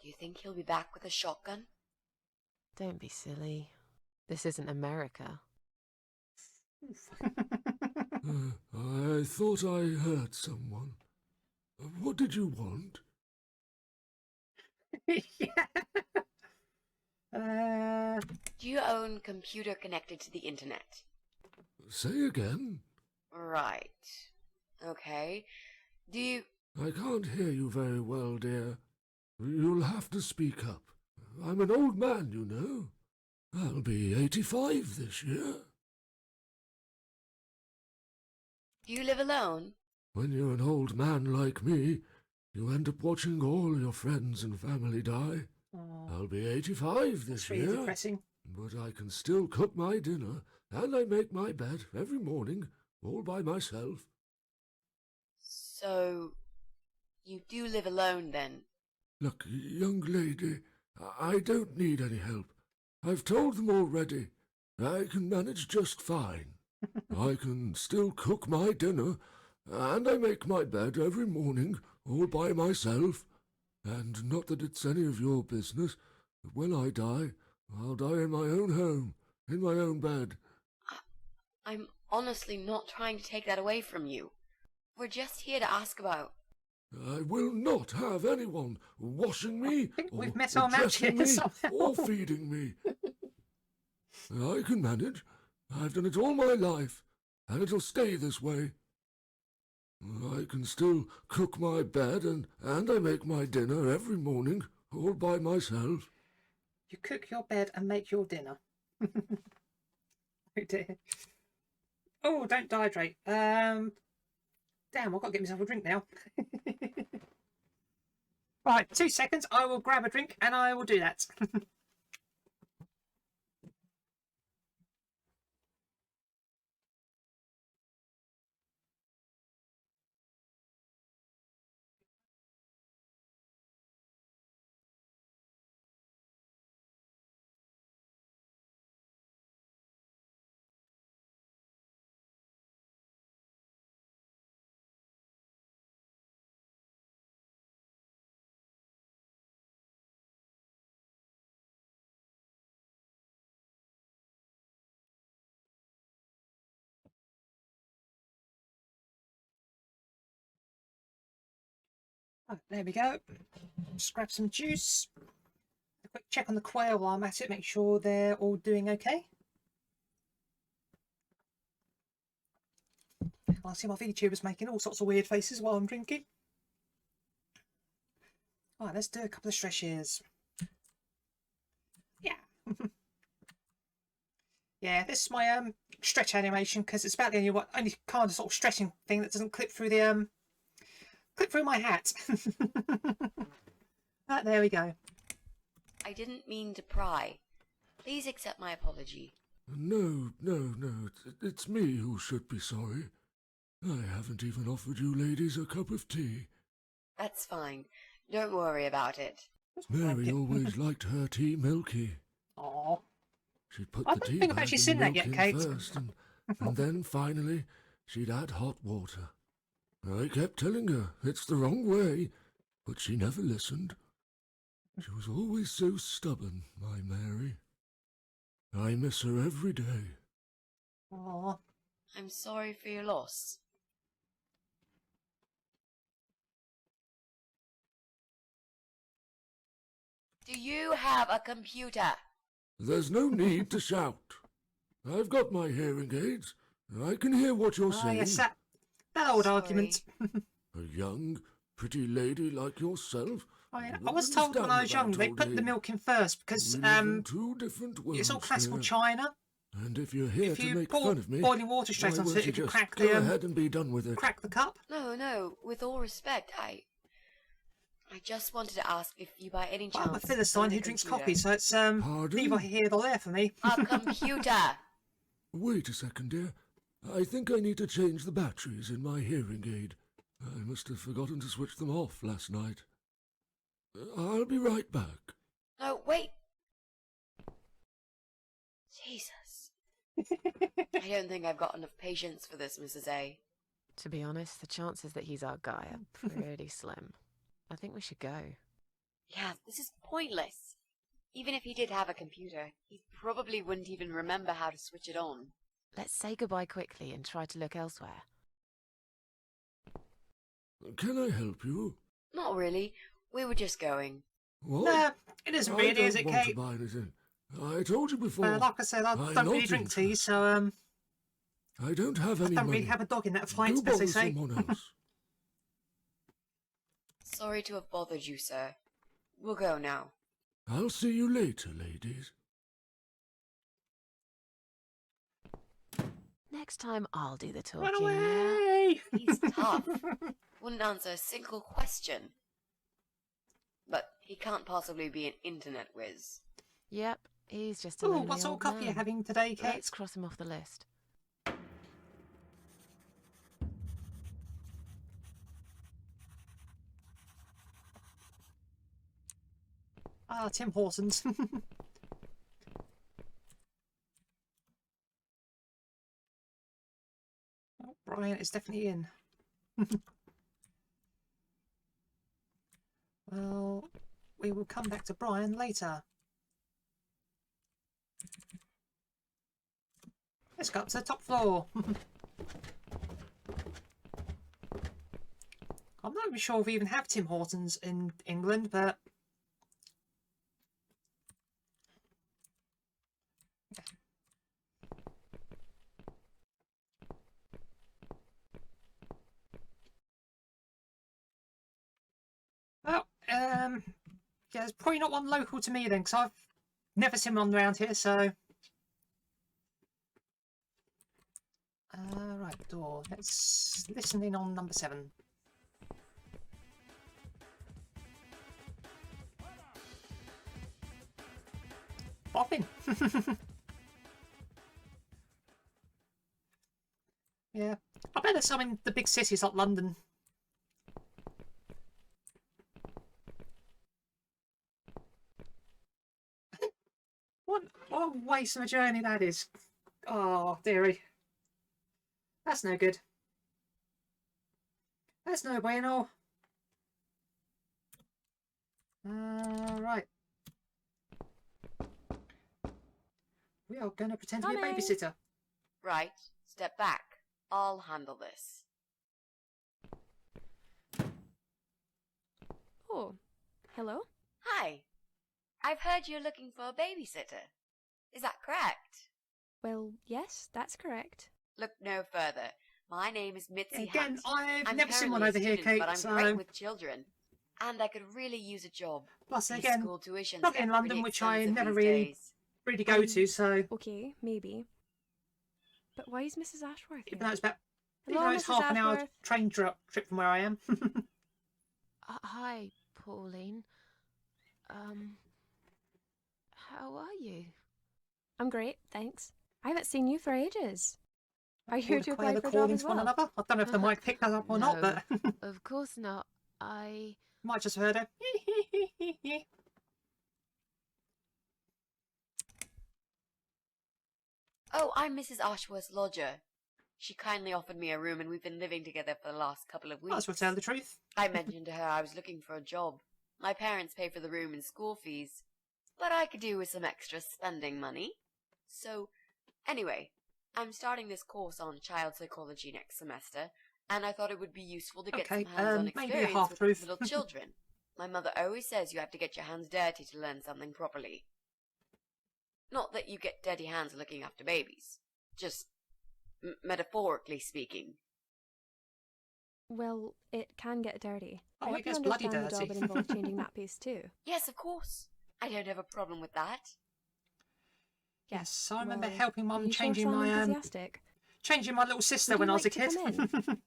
Do you think he'll be back with a shotgun? Don't be silly. This isn't America. I thought I heard someone. What did you want? Yeah. Do you own computer connected to the internet? Say again? Right. Okay. Do you... I can't hear you very well, dear. You'll have to speak up. I'm an old man, you know. I'll be 85 this year. Do you live alone? When you're an old man like me, you end up watching all your friends and family die. Oh, I'll be 85 this that's really year, depressing. but I can still cook my dinner, and I make my bed every morning, all by myself. So... you do live alone, then? Look, young lady, I don't need any help. I've told them already. I can manage just fine. I can still cook my dinner, and I make my bed every morning, all by myself. And not that it's any of your business, but when I die, I'll die in my own home, in my own bed. I'm honestly not trying to take that away from you. We're just here to ask about... I will not have anyone washing me, think or, we've met or our match dressing here me, somehow. or feeding me. I can manage. I've done it all my life, and it'll stay this way. I can still cook my bed, and I make my dinner every morning, all by myself. You cook your bed and make your dinner. Oh dear. Oh, don't dehydrate. Damn, I've got to get myself a drink now. Right, 2 seconds. I will grab a drink and I will do that. Oh, there we go. Just grab some juice. A quick check on the quail while I'm at it, make sure they're all doing okay. I see my VTubers making all sorts of weird faces while I'm drinking. Alright, let's do a couple of stretches. Yeah. Yeah, this is my stretch animation because it's about the only kind of sort of stretching thing that doesn't clip through the clip through my hat. Ah, there we go. I didn't mean to pry. Please accept my apology. No, it's me who should be sorry. I haven't even offered you ladies a cup of tea. That's fine. Don't worry about it. Mary always liked her tea milky. Aww. She'd put I the don't tea think I've bag actually and seen the that milk yet, in Kate. first, and then finally she'd add hot water. I kept telling her it's the wrong way, but she never listened. She was always so stubborn, my Mary. I miss her every day. Aww. I'm sorry for your loss. Do you have a computer? There's no need to shout. I've got my hearing aids. I can hear what you're Ah, saying. yes, that old Sorry. argument. A young, pretty lady like yourself. I wouldn't was told when I was understand young they about put old the age. milk in first because We live in two different worlds, it's all classical dear. China. And if you're here If to you make pour fun of me, boiling water why straight onto won't it, you it can just crack go the ahead and be done with it? crack the cup. No, with all respect, I just wanted to ask if you by any chance... I'm a Philistine own a who drinks computer. coffee, so it's Pardon? neither here nor there for me. A computer! Wait a second, dear. I think I need to change the batteries in my hearing aid. I must have forgotten to switch them off last night. I'll be right back. No, wait! Jesus. I don't think I've got enough patience for this, Mrs. A. To be honest, the chances that he's our guy are pretty slim. I think we should go. Yeah, this is pointless. Even if he did have a computer, he probably wouldn't even remember how to switch it on. Let's say goodbye quickly and try to look elsewhere. Can I help you? Not really. We were just going. What? Nah, it isn't really, is I it, don't want Kate? to buy anything. I told you before. Like I said, I I'm don't really not drink tea, interested. so I don't have I any don't money. really have a dog in that Do fight, as bother they say. someone else. Sorry to have bothered you, sir. We'll go now. I'll see you later, ladies. Next time I'll do the Run talking. Yeah? away! He's tough. Wouldn't answer a single question. But he can't possibly be an internet whiz. Yep, he's just a Oh, lonely what sort of old coffee are you man. having today, Kate? Let's cross him off the list. Ah, Tim Hortons. Oh, Brian is definitely in. Well, we will come back to Brian later. Let's go up to the top floor. I'm not even sure if we even have Tim Hortons in England, but... Well, yeah, there's probably not one local to me then, because I've never seen one around here, so... Right, door. Let's listen in on number 7. Pop in. Yeah, I bet there's some in the big cities like London. What a waste of a journey that is. Oh, dearie. That's no good. That's no bueno. Right. We are going to pretend to be a Coming. babysitter. Right, step back. I'll handle this. Oh, hello? Hi. I've heard you're looking for a babysitter. Is that correct? Well, yes, that's correct. Look no further. My name is Mitzi Again, Hunt. I've I'm never seen one currently over a here, student, Kate, but I'm so... great with children. And I could really use a job. Plus, These again, school tuitions not get in London, pretty which I expensive never these really days. go to, so... Okay, maybe. But why is Mrs. Ashworth Even here? though it's about... Hello, even though it's Mrs. half an hour Ashworth. train trip from where I am. Hi, Pauline. How are you? I'm great, thanks. I haven't seen you for ages. Are you here All to the apply the for a job calling as to one well? another. I don't know if the mic picked that up or not, No. but... Of course not. I... might just have heard it. Oh, I'm Mrs. Ashworth's lodger. She kindly offered me a room and we've been living together for the last couple of weeks. Might as well tell the truth. I mentioned to her I was looking for a job. My parents pay for the room and school fees, but I could do with some extra spending money. So, anyway, I'm starting this course on child psychology next semester, and I thought it would be useful to get Okay, some hands-on maybe a experience half-truth. with little children. My mother always says you have to get your hands dirty to learn something properly. Not that you get dirty hands looking after babies. Just metaphorically speaking. Well, it can get dirty. Oh, I it hope you gets bloody understand the job dirty. would involve changing nappies too. Yes, of course. I don't have a problem with that. Yes, I remember Well, helping are Mum you sure changing so my enthusiastic? changing my little sister Would when you I was a like to kid. come in?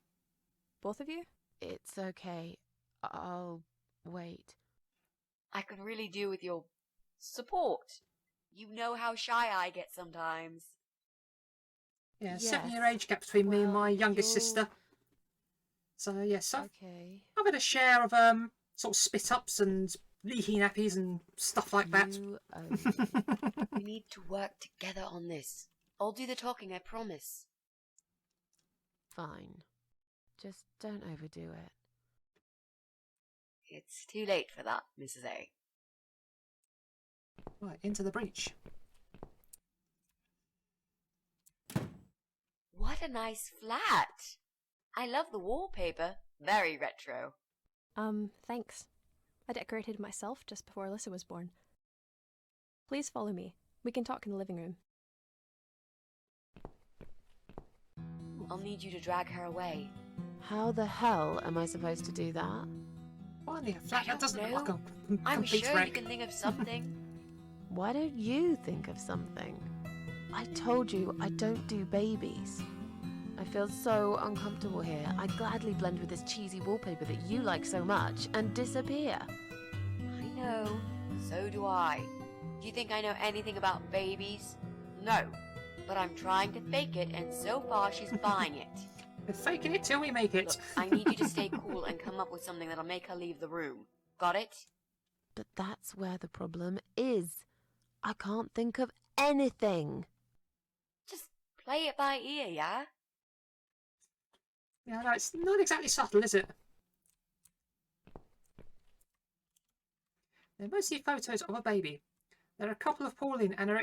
Both of you? It's okay. I'll wait. I could really do with your support. You know how shy I get sometimes. Yeah, Yes. 7-year age gap between me and my Well, youngest you'll- sister. So yes, Okay. I've had a share of sort of spit ups and leaky nappies and stuff like that. You own it. We need to work together on this. I'll do the talking, I promise. Fine. Just don't overdo it. It's too late for that, Mrs. A. Right, into the breach. What a nice flat! I love the wallpaper. Very retro. Thanks. I decorated myself just before Alyssa was born. Please follow me. We can talk in the living room. I'll need you to drag her away. How the hell am I supposed to do that? Finally, a flat I that doesn't don't look like a I'm complete sure wreck. you can think of something. Why don't you think of something? I told you I don't do babies. I feel so uncomfortable here. I gladly blend with this cheesy wallpaper that you like so much and disappear. I know. So do I. Do you think I know anything about babies? No. But I'm trying to fake it, and so far she's buying it. We're faking it till we make it. Look, I need you to stay cool and come up with something that'll make her leave the room. Got it? But that's where the problem is. I can't think of anything. Just play it by ear, yeah? Yeah, no, it's not exactly subtle, is it? They're mostly photos of a baby. There are a couple of Pauline and her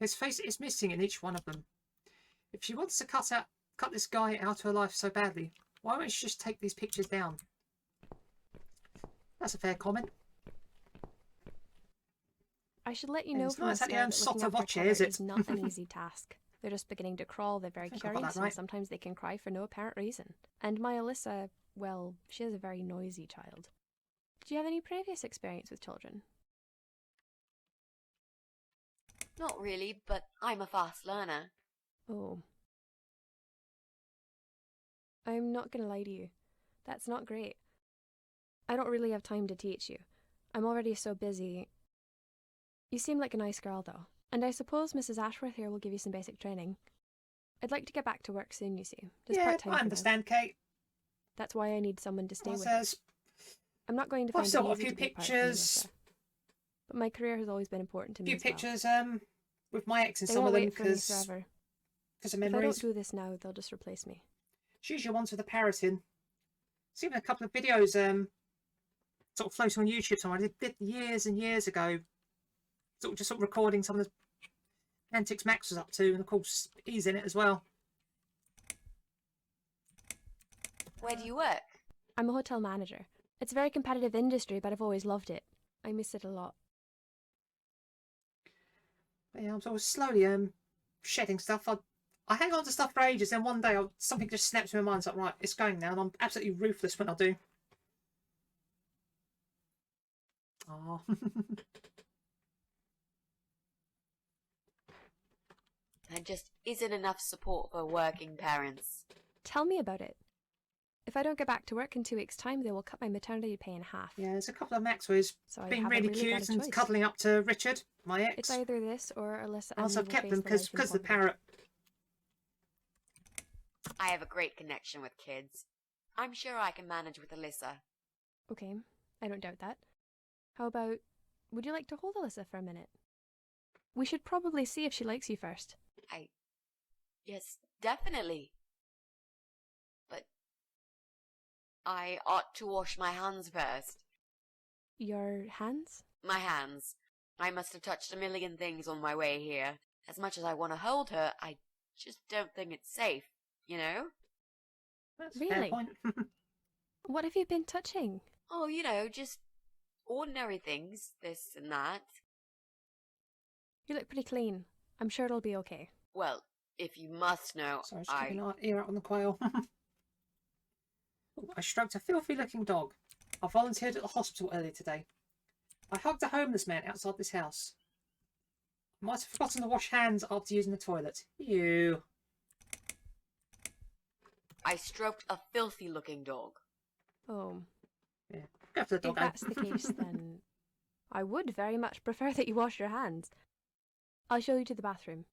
His face is missing in each one of them. If she wants to cut this guy out of her life so badly, why won't she just take these pictures down? That's a fair comment. I should let you Yeah, know it's from not the exactly start that sort looking of after watch a it, is toddler it? is not an easy task. They're just beginning to crawl, they're very think I got curious, that right. and sometimes they can cry for no apparent reason. And my Alyssa, well, she is a very noisy child. Do you have any previous experience with children? Not really, but I'm a fast learner. Oh. I'm not gonna lie to you. That's not great. I don't really have time to teach you. I'm already so busy. You seem like a nice girl, though, and I suppose Mrs. Ashworth here will give you some basic training. I'd like to get back to work soon, you see. Just Yeah, part-time I for now. understand, Kate. That's why I need someone to stay I with. says, I'm not going to I've find still it got a easy few to be apart from pictures. Alyssa. But my career has always been important to me as well. Pictures with my ex in They some won't of them wait for me because forever. of If I don't memories. do this now, they'll just replace me. It's usually ones with a parrot in. There's even a couple of videos sort of floating on YouTube somewhere. I did years and years ago. Sort of recording some of the antics Max was up to, and of course he's in it as well. Where do you work? I'm a hotel manager. It's a very competitive industry, but I've always loved it. I miss it a lot. But yeah, I'm sort of slowly shedding stuff. I hang on to stuff for ages, then one day something just snaps in my mind. It's like, right, it's going now, and I'm absolutely ruthless when I do. Oh. There just isn't enough support for working parents. Tell me about it. If I don't get back to work in 2 weeks' time, they will cut my maternity pay in half. Yeah, there's a couple of Max where he's So I being haven't really really got cute a and choice. cuddling up to Richard, my ex. It's either this or Alyssa and Also, we I've will kept face them the life because of the in poverty. parrot. I have a great connection with kids. I'm sure I can manage with Alyssa. Okay, I don't doubt that. How about, would you like to hold Alyssa for a minute? We should probably see if she likes you first. Yes, definitely. But I ought to wash my hands first. Your hands? My hands. I must have touched a million things on my way here. As much as I want to hold her, I just don't think it's safe, you know? That's a fair Really? point. What have you been touching? Oh, just ordinary things, this and that. You look pretty clean. I'm sure it'll be okay. Well, if you must know, Sorry, just keeping an ear out on the quail. Oh, I stroked a filthy-looking dog. I volunteered at the hospital earlier today. I hugged a homeless man outside this house. I might have forgotten to wash hands after using the toilet. Ew. I stroked a filthy-looking dog. Oh, Yeah, go for the if doggo. that's the case, then I would very much prefer that you wash your hands. I'll show you to the bathroom.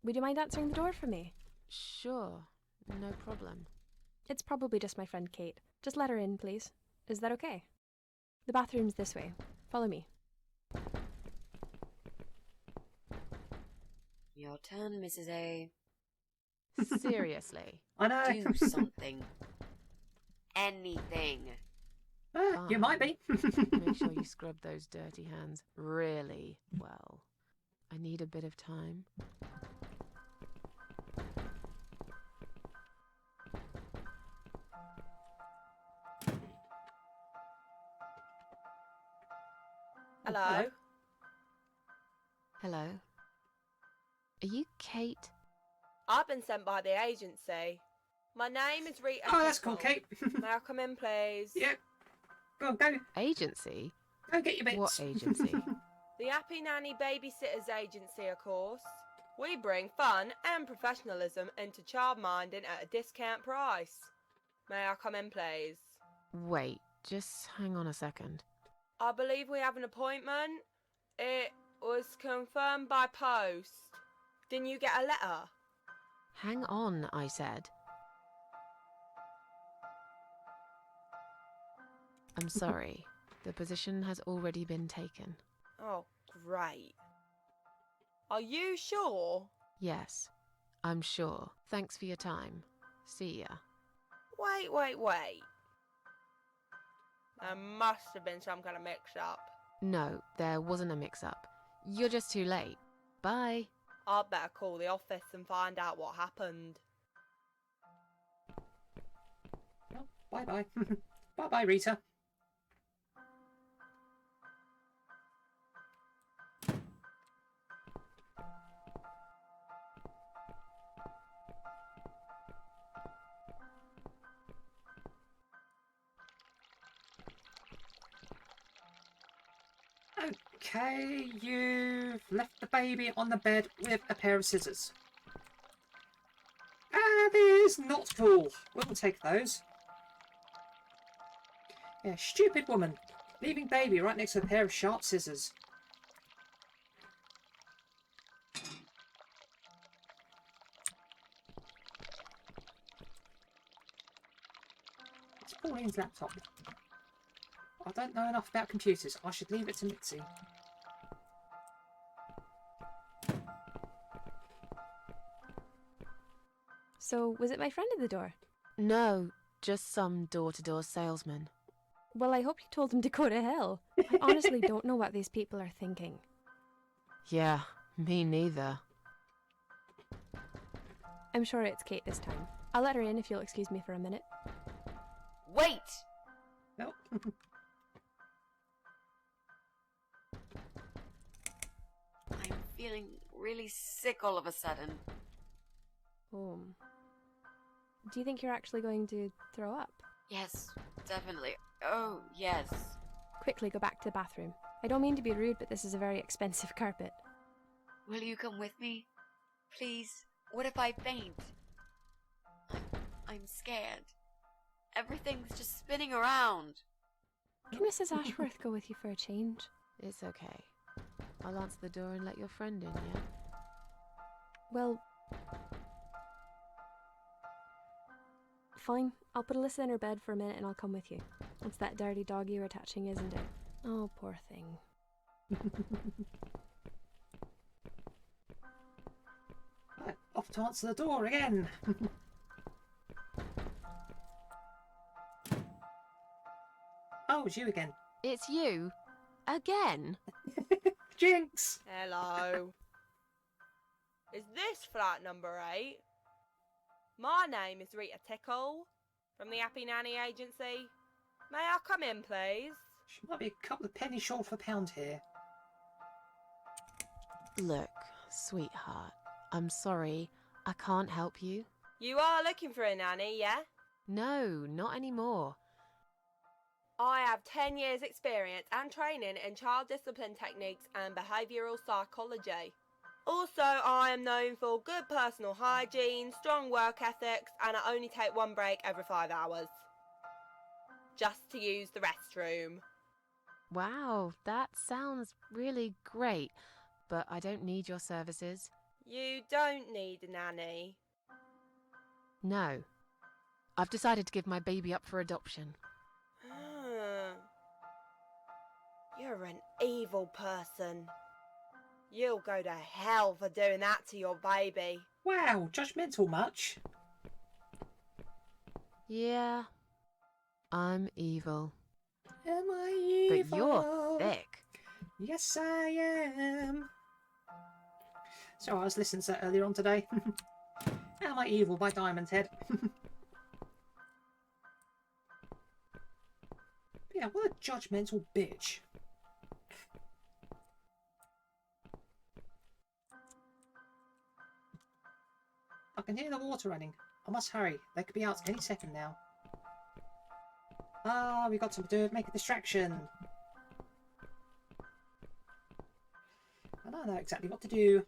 Would you mind answering the door for me? Sure, no problem. It's probably just my friend Kate. Just let her in, please. Is that okay? The bathroom's this way. Follow me. Your turn, Mrs. A. Seriously. I know. Do something. Anything. You might be. Make sure you scrub those dirty hands really well. I need a bit of time. Hello? Hello. Are you Kate? I've been sent by the agency. My name is Rita. Oh, that's cool, Pickle. Kate. May I come in, please? Yeah. Go on, go. Agency? Go get your bits. What agency? The Happy Nanny Babysitters Agency, of course. We bring fun and professionalism into childminding at a discount price. May I come in, please? Wait, just hang on a second. I believe we have an appointment. It was confirmed by post. Didn't you get a letter? Hang on, I said. I'm sorry. The position has already been taken. Oh, great. Are you sure? Yes, I'm sure. Thanks for your time. See ya. Wait. There must have been some kind of mix-up. No, there wasn't a mix-up. You're just too late. Bye. I'd better call the office and find out what happened. Oh, bye-bye. Bye-bye, Rita. Okay, you've left the baby on the bed with a pair of scissors. That is not cool. We'll take those. Yeah, stupid woman. Leaving baby right next to a pair of sharp scissors. It's Pauline's laptop. I don't know enough about computers. I should leave it to Mitzi. So, was it my friend at the door? No, just some door-to-door salesman. Well, I hope you told him to go to hell. I honestly don't know what these people are thinking. Yeah, me neither. I'm sure it's Kate this time. I'll let her in if you'll excuse me for a minute. Wait! No. I'm feeling really sick all of a sudden. Oh. Do you think you're actually going to throw up? Yes, definitely. Oh, yes. Quickly go back to the bathroom. I don't mean to be rude, but this is a very expensive carpet. Will you come with me? Please? What if I faint? I'm scared. Everything's just spinning around. Can Mrs. Ashworth go with you for a change? It's okay. I'll answer the door and let your friend in, yeah? Well... Fine. I'll put Alyssa in her bed for a minute and I'll come with you. It's that dirty dog you were touching, isn't it? Oh, poor thing. Right, off to answer the door again. Oh, it's you again. It's you? Again? Jinx! Hello. Is this flat number 8? My name is Rita Tickle, from the Happy Nanny Agency. May I come in, please? She might be a couple of pennies short of a pound here. Look, sweetheart, I'm sorry. I can't help you. You are looking for a nanny, yeah? No, not anymore. I have 10 years experience and training in child discipline techniques and behavioural psychology. Also, I am known for good personal hygiene, strong work ethics, and I only take one break every 5 hours. Just to use the restroom. Wow, that sounds really great, but I don't need your services. You don't need a nanny. No. I've decided to give my baby up for adoption. You're an evil person. You'll go to hell for doing that to your baby. Wow, judgmental much? Yeah, I'm evil. Am I evil? But you're thick. Yes, I am. So I was listening to that earlier on today. Am I Evil by Diamond Head. Yeah, what a judgmental bitch. I can hear the water running. I must hurry. They could be out any second now. Ah, we got to do make a distraction. I don't know exactly what to do.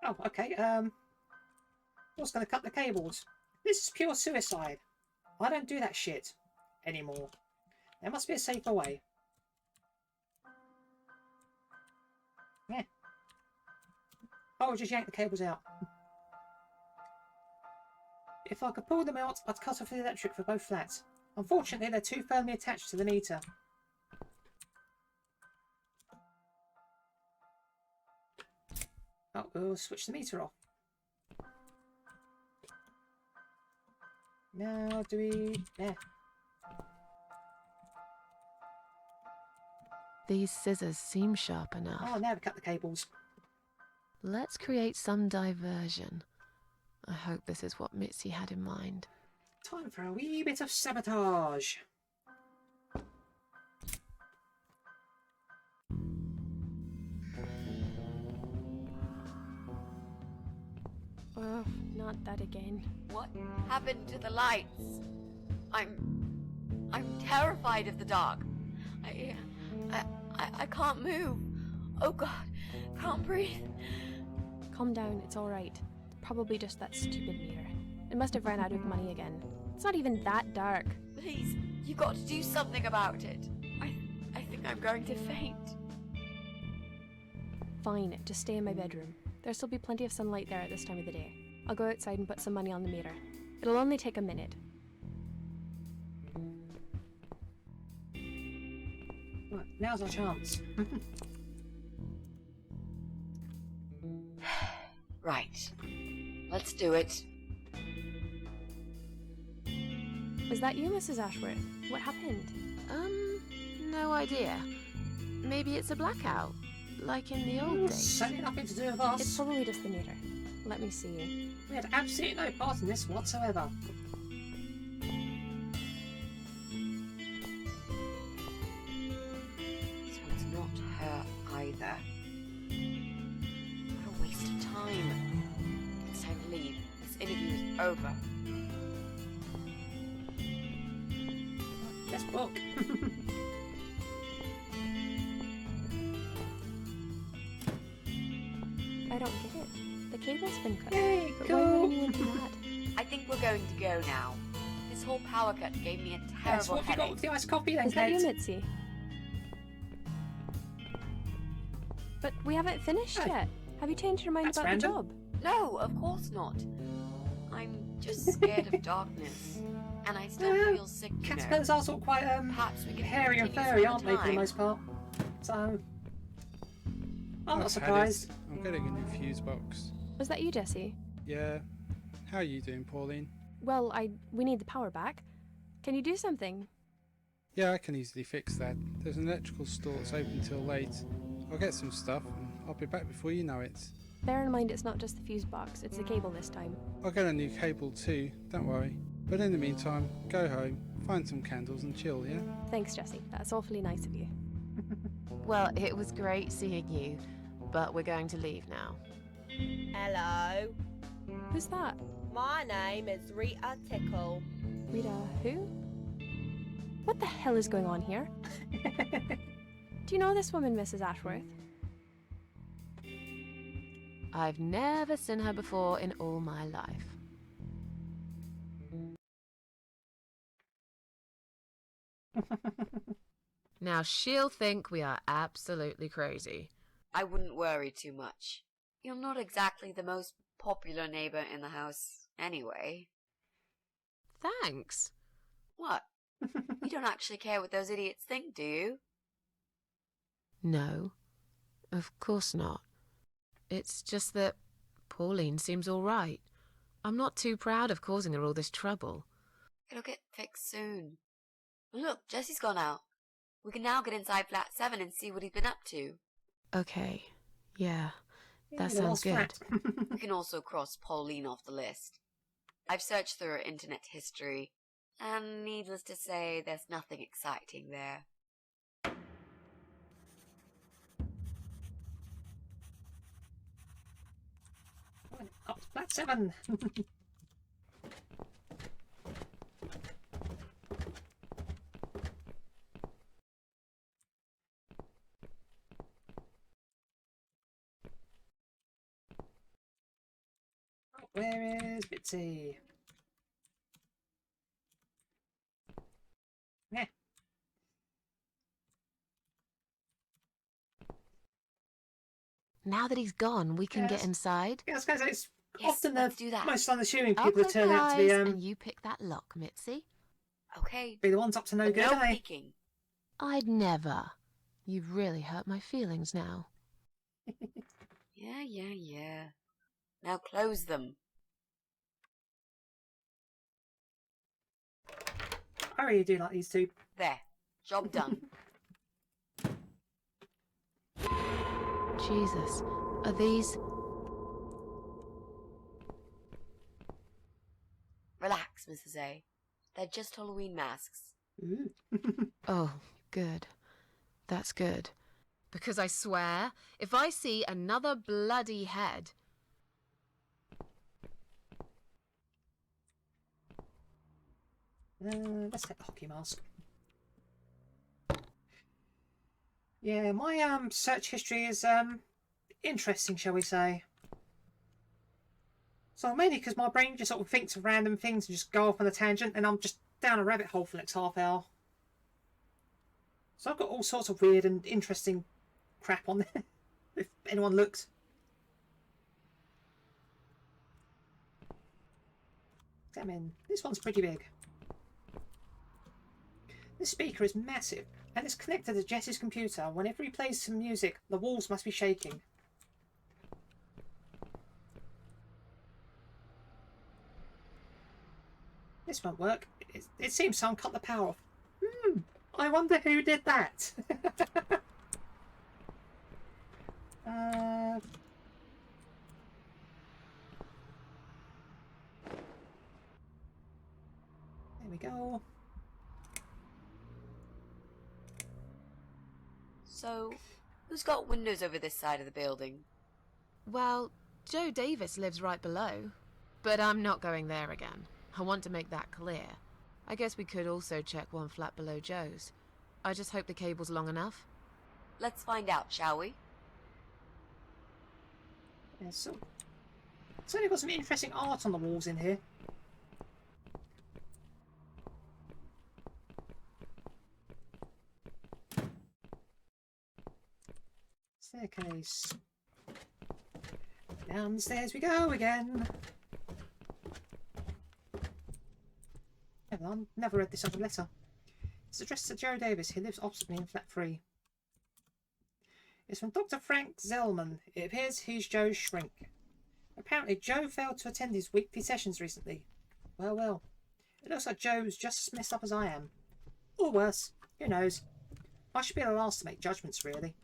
Oh, okay, what's gonna cut the cables? This is pure suicide. I don't do that shit anymore. There must be a safer way. Yeah. Oh, just yank the cables out. If I could pull them out, I'd cut off the electric for both flats. Unfortunately, they're too firmly attached to the meter. Oh, we'll switch the meter off. Now, do we... There. These scissors seem sharp enough. Oh, now we cut the cables. Let's create some diversion. I hope this is what Mitzi had in mind. Time for a wee bit of sabotage. Oh, not that again. What happened to the lights? I'm terrified of the dark. I can't move. Oh God, can't breathe. Calm down, it's alright. Probably just that stupid meter. It must have run out of money again. It's not even that dark. Please, you got to do something about it. I think I'm going to faint. Fine, just stay in my bedroom. There'll still be plenty of sunlight there at this time of the day. I'll go outside and put some money on the meter. It'll only take a minute. Right, now's our chance. Right. Let's do it. Was that you, Mrs. Ashworth? What happened? No idea. Maybe it's a blackout, like in the old days. Certainly nothing to do with It's us. probably just the meter. Let me see. We had absolutely no part in this whatsoever. So it's not her either. What a waste of time. It's time to leave. This interview is over. Let's book. I don't get it. The cable's been cut. Yay, But cool. why would anyone do that? I think we're going to go now. This whole power cut gave me a Yes, terrible what have you got headache. with the iced coffee then, Is that you, Kate? Mitzi? But we haven't finished Oh. yet. Have you changed your mind That's about random. the job? No, of course not. I'm just scared of darkness. And I still Yeah, feel sick, you know. Caterpillars are sort of quite Perhaps we can hairy and continue furry, some aren't other they, for the time. most part? So, I'm I've not had surprised. it. I'm getting a new fuse box. Was that you, Jesse? Yeah. How are you doing, Pauline? Well, we need the power back. Can you do something? Yeah, I can easily fix that. There's an electrical store that's open till late. I'll get some stuff and I'll be back before you know it. Bear in mind it's not just the fuse box, it's the cable this time. I'll get a new cable too, don't worry. But in the meantime, go home, find some candles and chill, yeah? Thanks, Jesse. That's awfully nice of you. Well, it was great seeing you, but we're going to leave now. Hello. Who's that? My name is Rita Tickle. Rita who? What the hell is going on here? Do you know this woman, Mrs. Ashworth? I've never seen her before in all my life. Now she'll think we are absolutely crazy. I wouldn't worry too much. You're not exactly the most popular neighbor in the house, anyway. Thanks. What? You don't actually care what those idiots think, do you? No, of course not. It's just that Pauline seems all right. I'm not too proud of causing her all this trouble. It'll get fixed soon. Look, Jesse's gone out. We can now get inside flat 7 and see what he's been up to. Okay, yeah, that Yeah, sounds good. flat. We can also cross Pauline off the list. I've searched through her internet history, and needless to say, there's nothing exciting there. Up to flat 7. Where is Bitsy? Yeah. Now that he's gone, we can Yes. get inside. Yeah, I was going to say, it's Yes, often let's the do that. most unassuming I'll people that close turn my out to be, eyes and you pick that lock, Mitzi. Okay, be the ones up to no but good, no are they? peeking. I'd never. You've really hurt my feelings now. Yeah. Now close them. I really do like these two. There. Job done. Jesus, are these... Relax, Mrs. A. They're just Halloween masks. Ooh. Oh, good. That's good. Because I swear, if I see another bloody head... Let's take the hockey mask. Yeah, my search history is interesting, shall we say. So mainly because my brain just sort of thinks of random things and just go off on a tangent, and I'm just down a rabbit hole for the next half hour. So I've got all sorts of weird and interesting crap on there, if anyone looks. Examine. This one's pretty big. This speaker is massive, and it's connected to Jesse's computer. Whenever he plays some music, the walls must be shaking. This won't work. It seems someone cut the power off. I wonder who did that. There we go. So, who's got windows over this side of the building? Well, Joe Davis lives right below. But I'm not going there again. I want to make that clear. I guess we could also check one flat below Joe's. I just hope the cable's long enough. Let's find out, shall we? Yeah, so certainly got some interesting art on the walls in here. Staircase. Down the stairs we go again. I've never read this other letter. It's addressed to Joe Davis. He lives opposite me in flat 3. It's from Dr. Frank Zellman. It appears he's Joe's shrink. Apparently Joe failed to attend his weekly sessions recently. Well. It looks like Joe's just as messed up as I am. Or worse. Who knows? I should be the last to make judgments, really.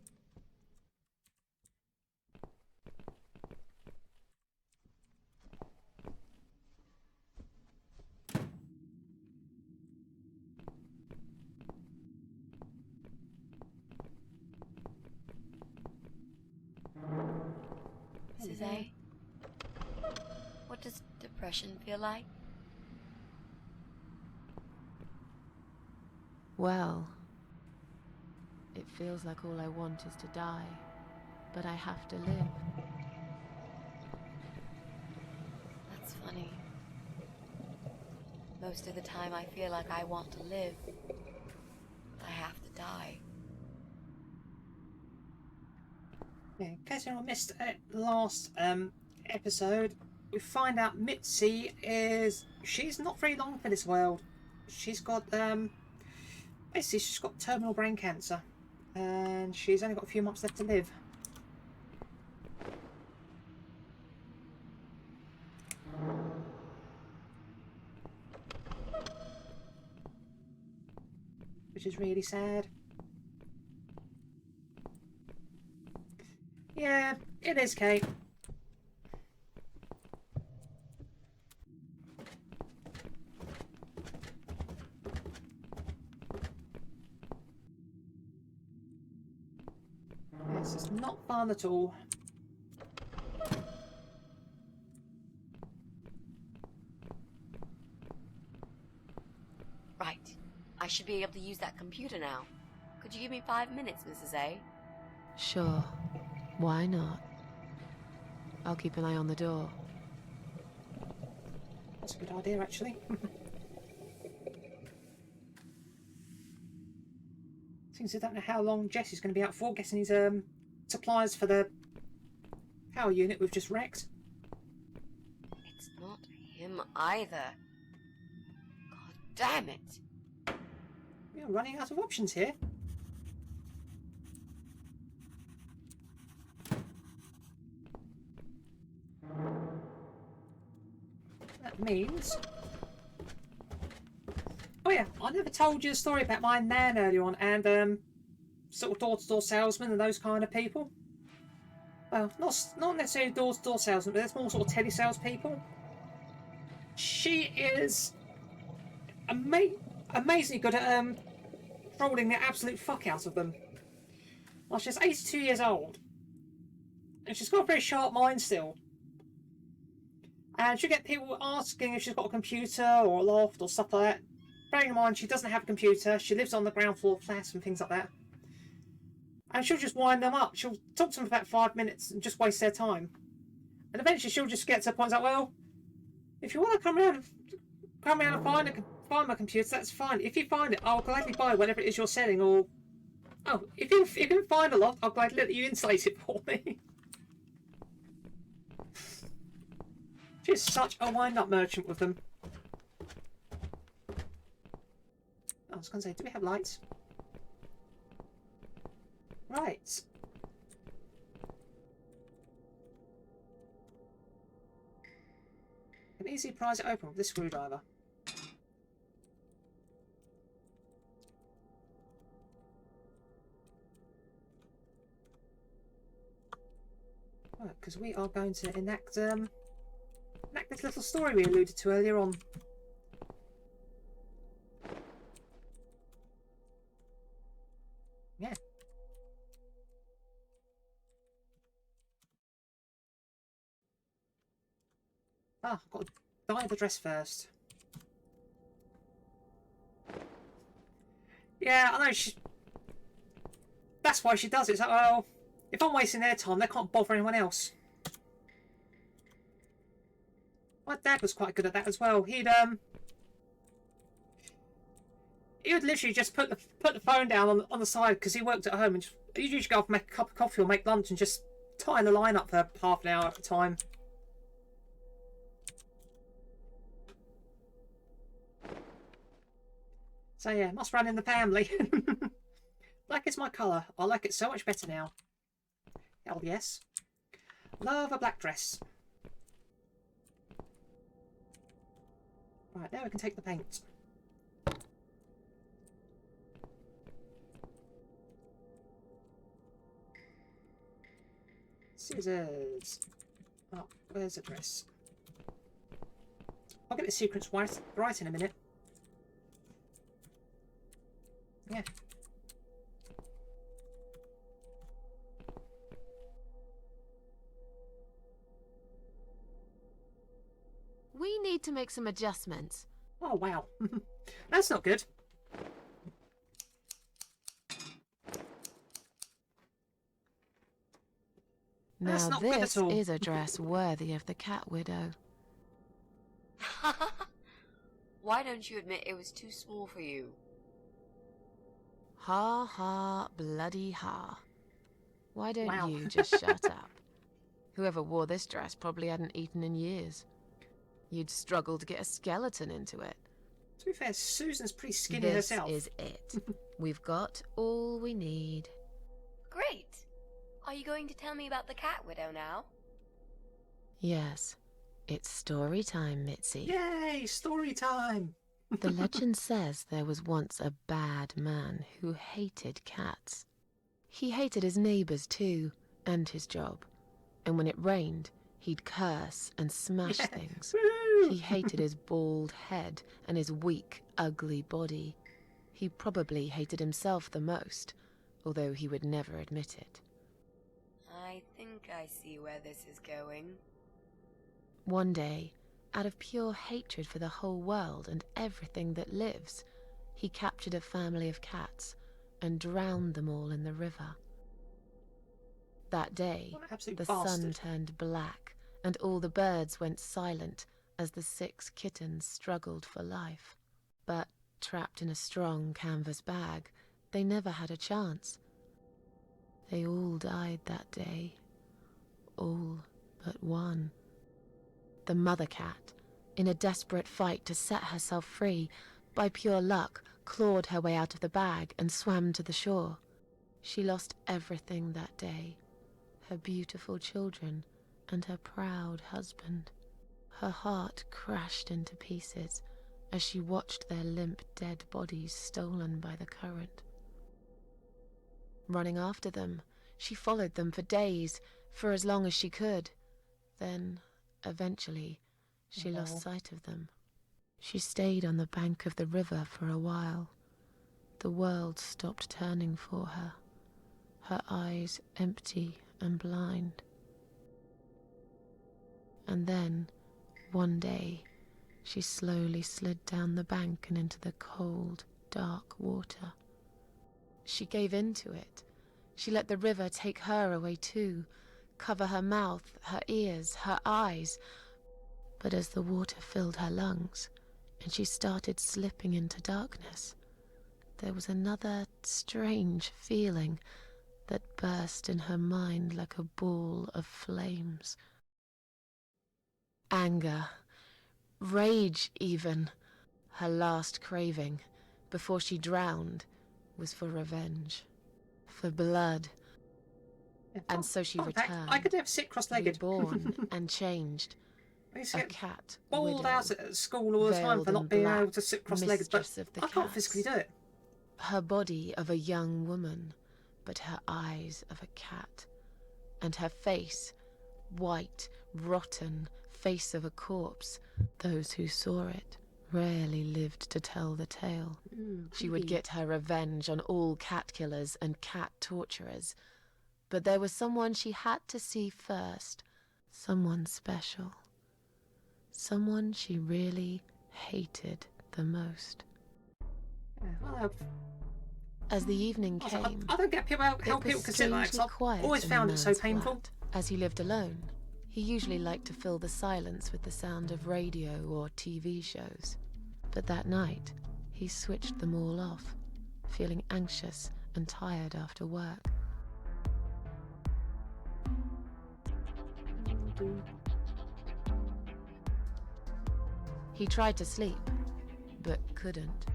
Mrs. A? What does depression feel like? Well, it feels like all I want is to die, but I have to live. That's funny. Most of the time I feel like I want to live, but I have to die. Yeah, in case anyone missed last episode, we find out Mitzi she's not very long for this world. She's got basically she's got terminal brain cancer, and she's only got a few months left to live. Which is really sad. Yeah, it is, Kate. This is not fun at all. Right. I should be able to use that computer now. Could you give me 5 minutes, Mrs. A? Sure. Why not? I'll keep an eye on the door. That's a good idea, actually. Seems I don't know how long Jesse's going to be out for, getting his supplies for the power unit we've just wrecked. It's not him either. God damn it. We are running out of options here. That means... Oh yeah, I never told you the story about my nan earlier on, and sort of door-to-door salesman and those kind of people. Well, not necessarily door-to-door salesman, but there's more sort of telesales people. She is amazingly good at trolling the absolute fuck out of them. Well, she's 82 years old, and she's got a very sharp mind still. And she'll get people asking if she's got a computer or a loft or stuff like that. Bearing in mind, she doesn't have a computer, she lives on the ground floor flat and things like that. And she'll just wind them up. She'll talk to them for about 5 minutes and just waste their time. And eventually she'll just get to a point like, well, if you want to come around and find my computer, that's fine. If you find it, I'll gladly buy whatever it is you're selling. Or, oh, if you can find a lot, I'll gladly let you insulate it for me. She's such a wind-up merchant with them. I was going to say, do we have lights? Right. Can easily prise it open with this screwdriver. Right, because we are going to enact this little story we alluded to earlier on. Yeah. Ah, I've got to dye the dress first. Yeah, I know. That's why she does it. It's like, well, if I'm wasting their time, they can't bother anyone else. My dad was quite good at that as well. He would literally just put the phone down on the side because he worked at home, and he'd usually go off and make a cup of coffee or make lunch and just tie the line up for half an hour at a time. So yeah, must run in the family. Black is my colour. I like it so much better now. Hell yes. Love a black dress. Right, now we can take the paint. Scissors. Oh, where's the dress? I'll get the sequence right in a minute. Yeah. We need to make some adjustments. Oh, wow. That's not good. That's Now not good this at all. is a dress worthy of the cat widow. Why don't you admit it was too small for you? Ha ha, bloody ha. Why don't Wow. you just shut up? Whoever wore this dress probably hadn't eaten in years. You'd struggle to get a skeleton into it. To be fair, Susan's pretty skinny This herself. is it. We've got all we need. Great! Are you going to tell me about the cat widow now? Yes, it's story time, Mitzi. Yay, story time! The legend says there was once a bad man who hated cats. He hated his neighbours too, and his job. And when it rained, he'd curse and smash things. Woo! He hated his bald head and his weak, ugly body. He probably hated himself the most, although he would never admit it. I think I see where this is going. One day, out of pure hatred for the whole world and everything that lives, he captured a family of cats and drowned them all in the river. That day, What an absolute the bastard. sun turned black and all the birds went silent as the 6 kittens struggled for life. But trapped in a strong canvas bag, they never had a chance. They all died that day. All but one. The mother cat, in a desperate fight to set herself free, by pure luck, clawed her way out of the bag and swam to the shore. She lost everything that day. Her beautiful children and her proud husband. Her heart crashed into pieces as she watched their limp, dead bodies stolen by the current. Running after them, she followed them for days, for as long as she could. Then, eventually, she lost sight of them. She stayed on the bank of the river for a while. The world stopped turning for her, her eyes empty and blind. And then, one day, she slowly slid down the bank and into the cold, dark water. She gave in to it. She let the river take her away too, cover her mouth, her ears, her eyes. But as the water filled her lungs, and she started slipping into darkness, there was another strange feeling that burst in her mind like a ball of flames. Anger, rage even. Her last craving, before she drowned, was for revenge, for blood. And so she returned, I could never sit cross-legged. reborn and changed. I used to A get cat bawled widow, out at school all the time veiled for in not being able black, to sit cross-legged, but mistress of the I can't cats. physically do it. Her body of a young woman, but her eyes of a cat. And her face, white, rotten, face of a corpse. Those who saw it rarely lived to tell the tale. She would get her revenge on all cat killers and cat torturers. But there was someone she had to see first. Someone special. Someone she really hated the most. As the evening came, I don't get how people can sit like that. I've always found it so painful. As he lived alone, he usually liked to fill the silence with the sound of radio or TV shows. But that night, he switched them all off, feeling anxious and tired after work. He tried to sleep, but couldn't.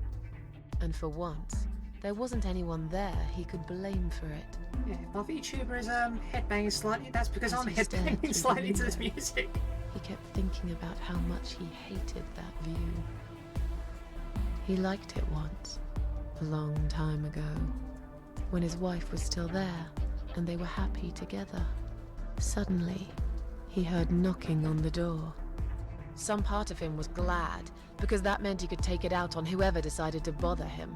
And for once, there wasn't anyone there he could blame for it. Yeah, if my VTuber is headbanging slightly, that's because As I'm he stared headbanging through the slightly to window, this music. He kept thinking about how much he hated that view. He liked it once, a long time ago, when his wife was still there and they were happy together. Suddenly, he heard knocking on the door. Some part of him was glad, because that meant he could take it out on whoever decided to bother him.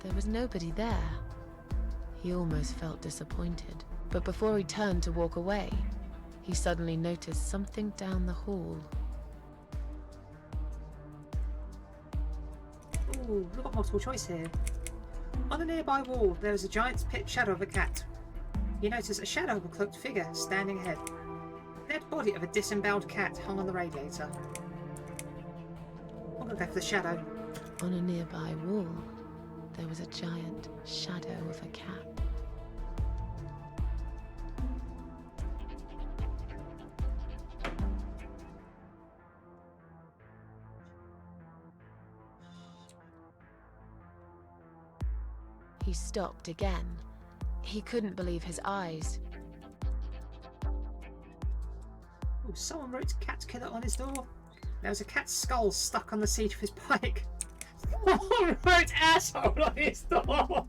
There was nobody there. He almost felt disappointed, but before he turned to walk away, he suddenly noticed something down the hall. Ooh, we've got multiple choice here. On a nearby wall, there was a giant pit shadow of a cat. You notice a shadow of a cloaked figure standing ahead. The dead body of a disemboweled cat hung on the radiator. I'm gonna go for the shadow. On a nearby wall, there was a giant shadow of a cat. He stopped again. He couldn't believe his eyes. Ooh, someone wrote "cat killer" on his door. There was a cat's skull stuck on the seat of his bike. Someone wrote "asshole" on his door.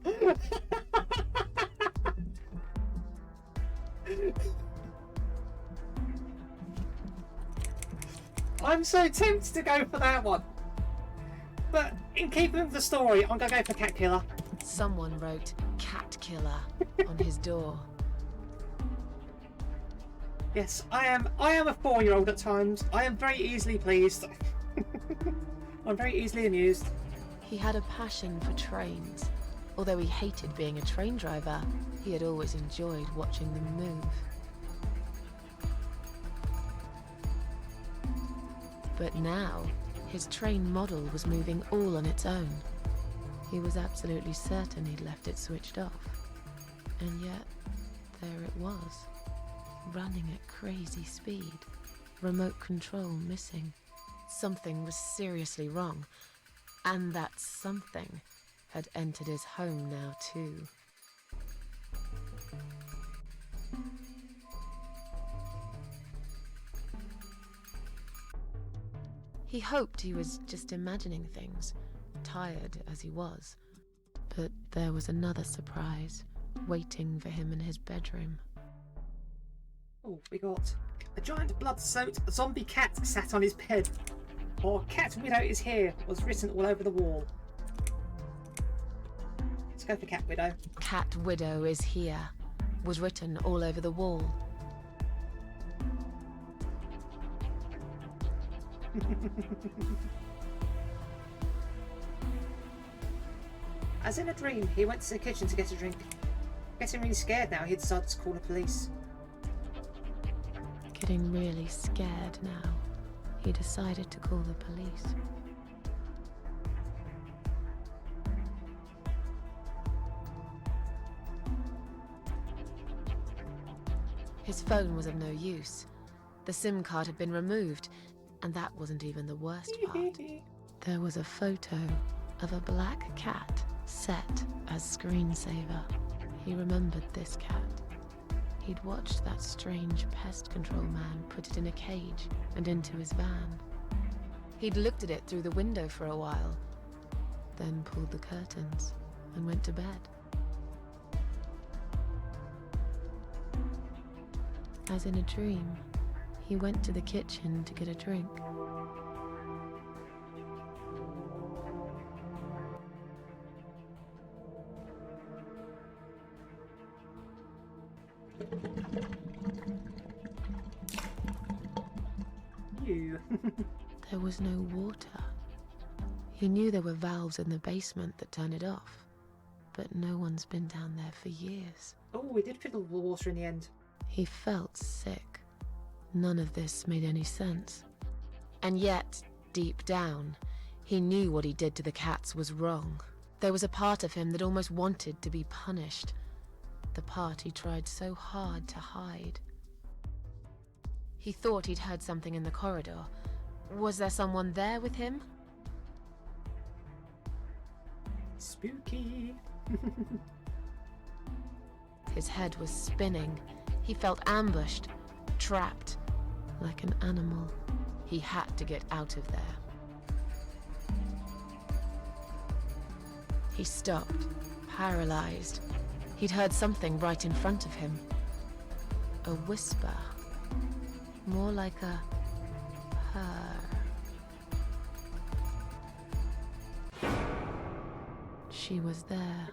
I'm so tempted to go for that one. But in keeping with the story, I'm going to go for cat killer. Someone wrote "cat killer" on his door. Yes, I am a 4-year-old at times. I am very easily pleased. I'm very easily amused. He had a passion for trains. Although he hated being a train driver, he had always enjoyed watching them move. But now, his train model was moving all on its own. He was absolutely certain he'd left it switched off. And yet, there it was, running at crazy speed. remote control missing. Something was seriously wrong, and that something had entered his home now too. He hoped he was just imagining things, tired as he was. But there was another surprise waiting for him in his bedroom. Oh, we got a giant blood-soaked zombie cat sat on his bed. Or Cat Widow is here was written all over the wall. Let's go for Cat Widow. Cat Widow is here was written all over the wall. As in a dream, he went to the kitchen to get a drink. Getting really scared now, he decided to call the police. Getting really scared now, he decided to call the police. His phone was of no use. The SIM card had been removed, and that wasn't even the worst part. There was a photo of a black cat set as screensaver. He remembered this cat. He'd watched that strange pest control man put it in a cage and into his van. He'd looked at it through the window for a while, then pulled the curtains and went to bed. As in a dream, he went to the kitchen to get a drink. You. There was no water. He knew there were valves in the basement that turned it off, but no one's been down there for years. Oh, we did fiddle with the water in the end. He felt sick. None of this made any sense. And yet, deep down, he knew what he did to the cats was wrong. There was a part of him that almost wanted to be punished. The part he tried so hard to hide. He thought he'd heard something in the corridor. Was there someone there with him? Spooky. His head was spinning. He felt ambushed, trapped, like an animal. He had to get out of there. He stopped, paralyzed. He'd heard something right in front of him. A whisper. More like a purr. She was there,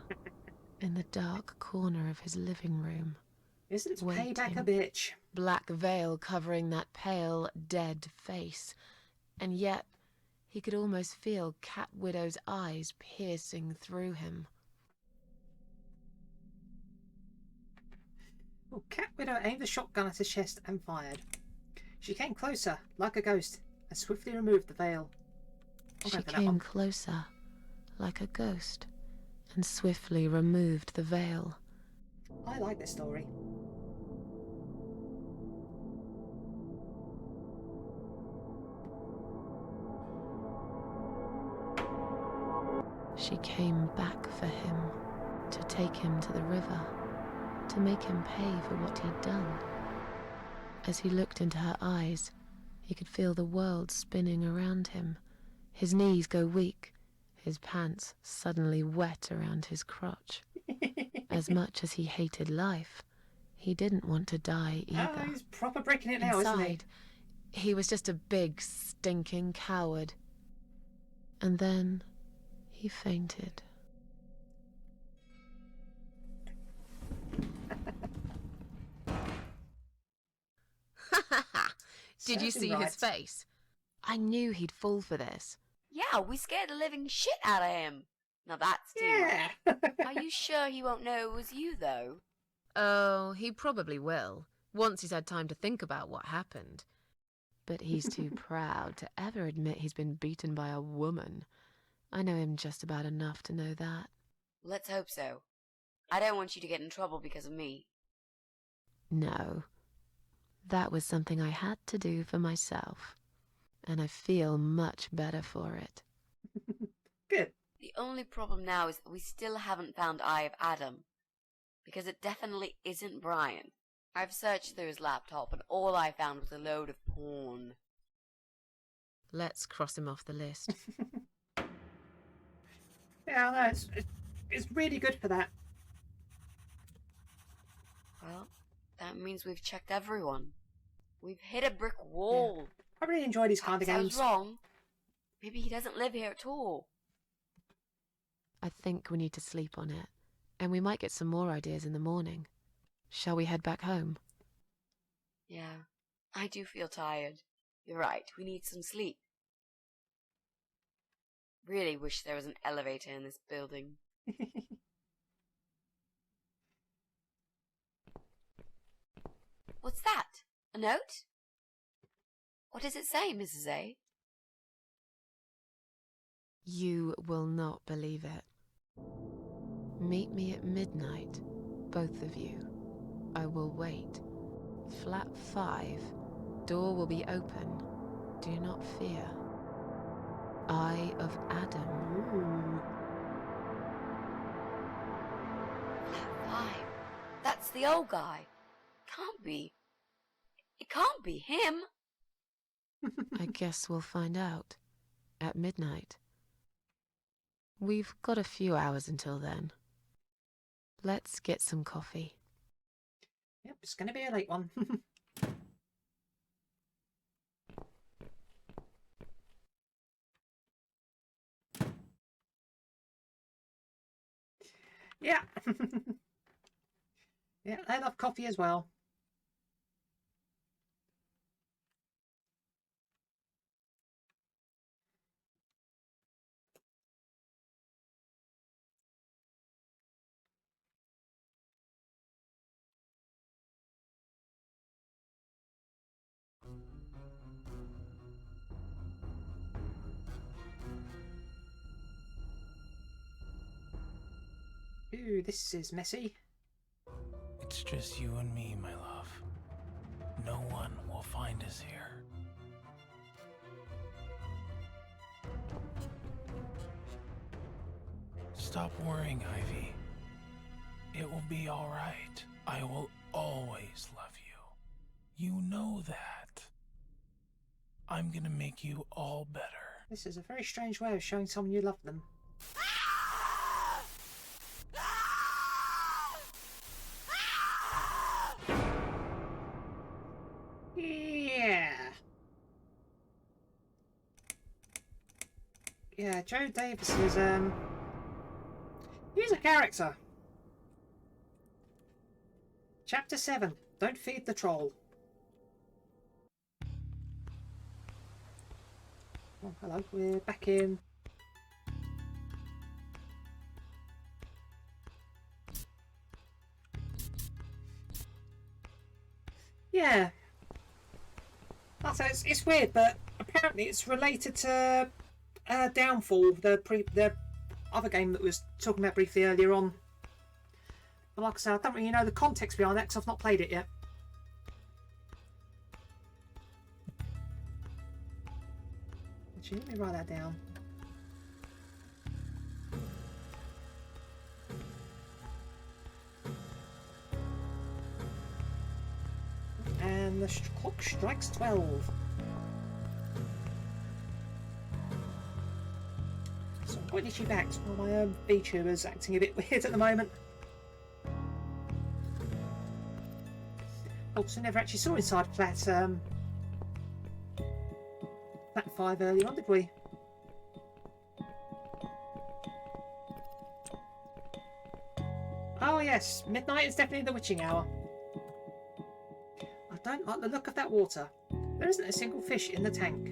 in the dark corner of his living room. Isn't waiting. payback a bitch? Black veil covering that pale, dead face. And yet, he could almost feel Cat Widow's eyes piercing through him. Oh, Cat Widow aimed a shotgun at his chest and fired. She came closer, like a ghost, and swiftly removed the veil. She came closer, like a ghost, and swiftly removed the veil. I like this story. She came back for him, to take him to the river, to make him pay for what he'd done. As he looked into her eyes, he could feel the world spinning around him, his knees go weak, his pants suddenly wet around his crotch. As much as he hated life, he didn't want to die either. Oh, he's proper breaking it now, isn't he? Inside, he was just a big, stinking coward. And then he fainted. Did you see his face? I knew he'd fall for this. Yeah, we scared the living shit out of him. Now that's too much. Are you sure he won't know it was you, though? Oh, he probably will, once he's had time to think about what happened. But he's too proud to ever admit he's been beaten by a woman. I know him just about enough to know that. Let's hope so. I don't want you to get in trouble because of me. No. That was something I had to do for myself, and I feel much better for it. Good. The only problem now is that we still haven't found Eye of Adam. Because it definitely isn't Brian. I've searched through his laptop and all I found was a load of porn. Let's cross him off the list. Yeah, no, it's really good for that. Well, that means we've checked everyone. We've hit a brick wall. Yeah. I really enjoy these kind of Perhaps games. I was wrong. Maybe he doesn't live here at all. I think we need to sleep on it, and we might get some more ideas in the morning. Shall we head back home? Yeah, I do feel tired. You're right, we need some sleep. Really wish there was an elevator in this building. What's that? A note? What does it say, Mrs. A? You will not believe it. Meet me at midnight, both of you. I will wait. Flat 5. Door will be open. Do not fear. Eye of Adam. Ooh. Flat 5. That's the old guy. Can't be. It can't be him. I guess we'll find out. At midnight. We've got a few hours until then. Let's get some coffee. Yep, it's going to be a late one. Yeah. Yeah, I love coffee as well. Ooh, this is messy. It's just you and me, my love. No one will find us here. Stop worrying, Ivy. It will be all right. I will always love you. You know that. I'm gonna make you all better. This is a very strange way of showing someone you love them. Yeah. Yeah, Joe Davis is, he's a character. Chapter 7. Don't feed the troll. Oh, hello. We're back in. Yeah. I'll say it's weird, but apparently it's related to Downfall, the other game that was talking about briefly earlier on. But like I said, I don't really know the context behind that because I've not played it yet. Actually, let me write that down. And the clock strikes 12. So I'm quite literally back to my VTuber's acting a bit weird at the moment. Also, never actually saw inside Flat 5 earlier on, did we? Oh yes, midnight is definitely the witching hour. I don't like the look of that water. There isn't a single fish in the tank.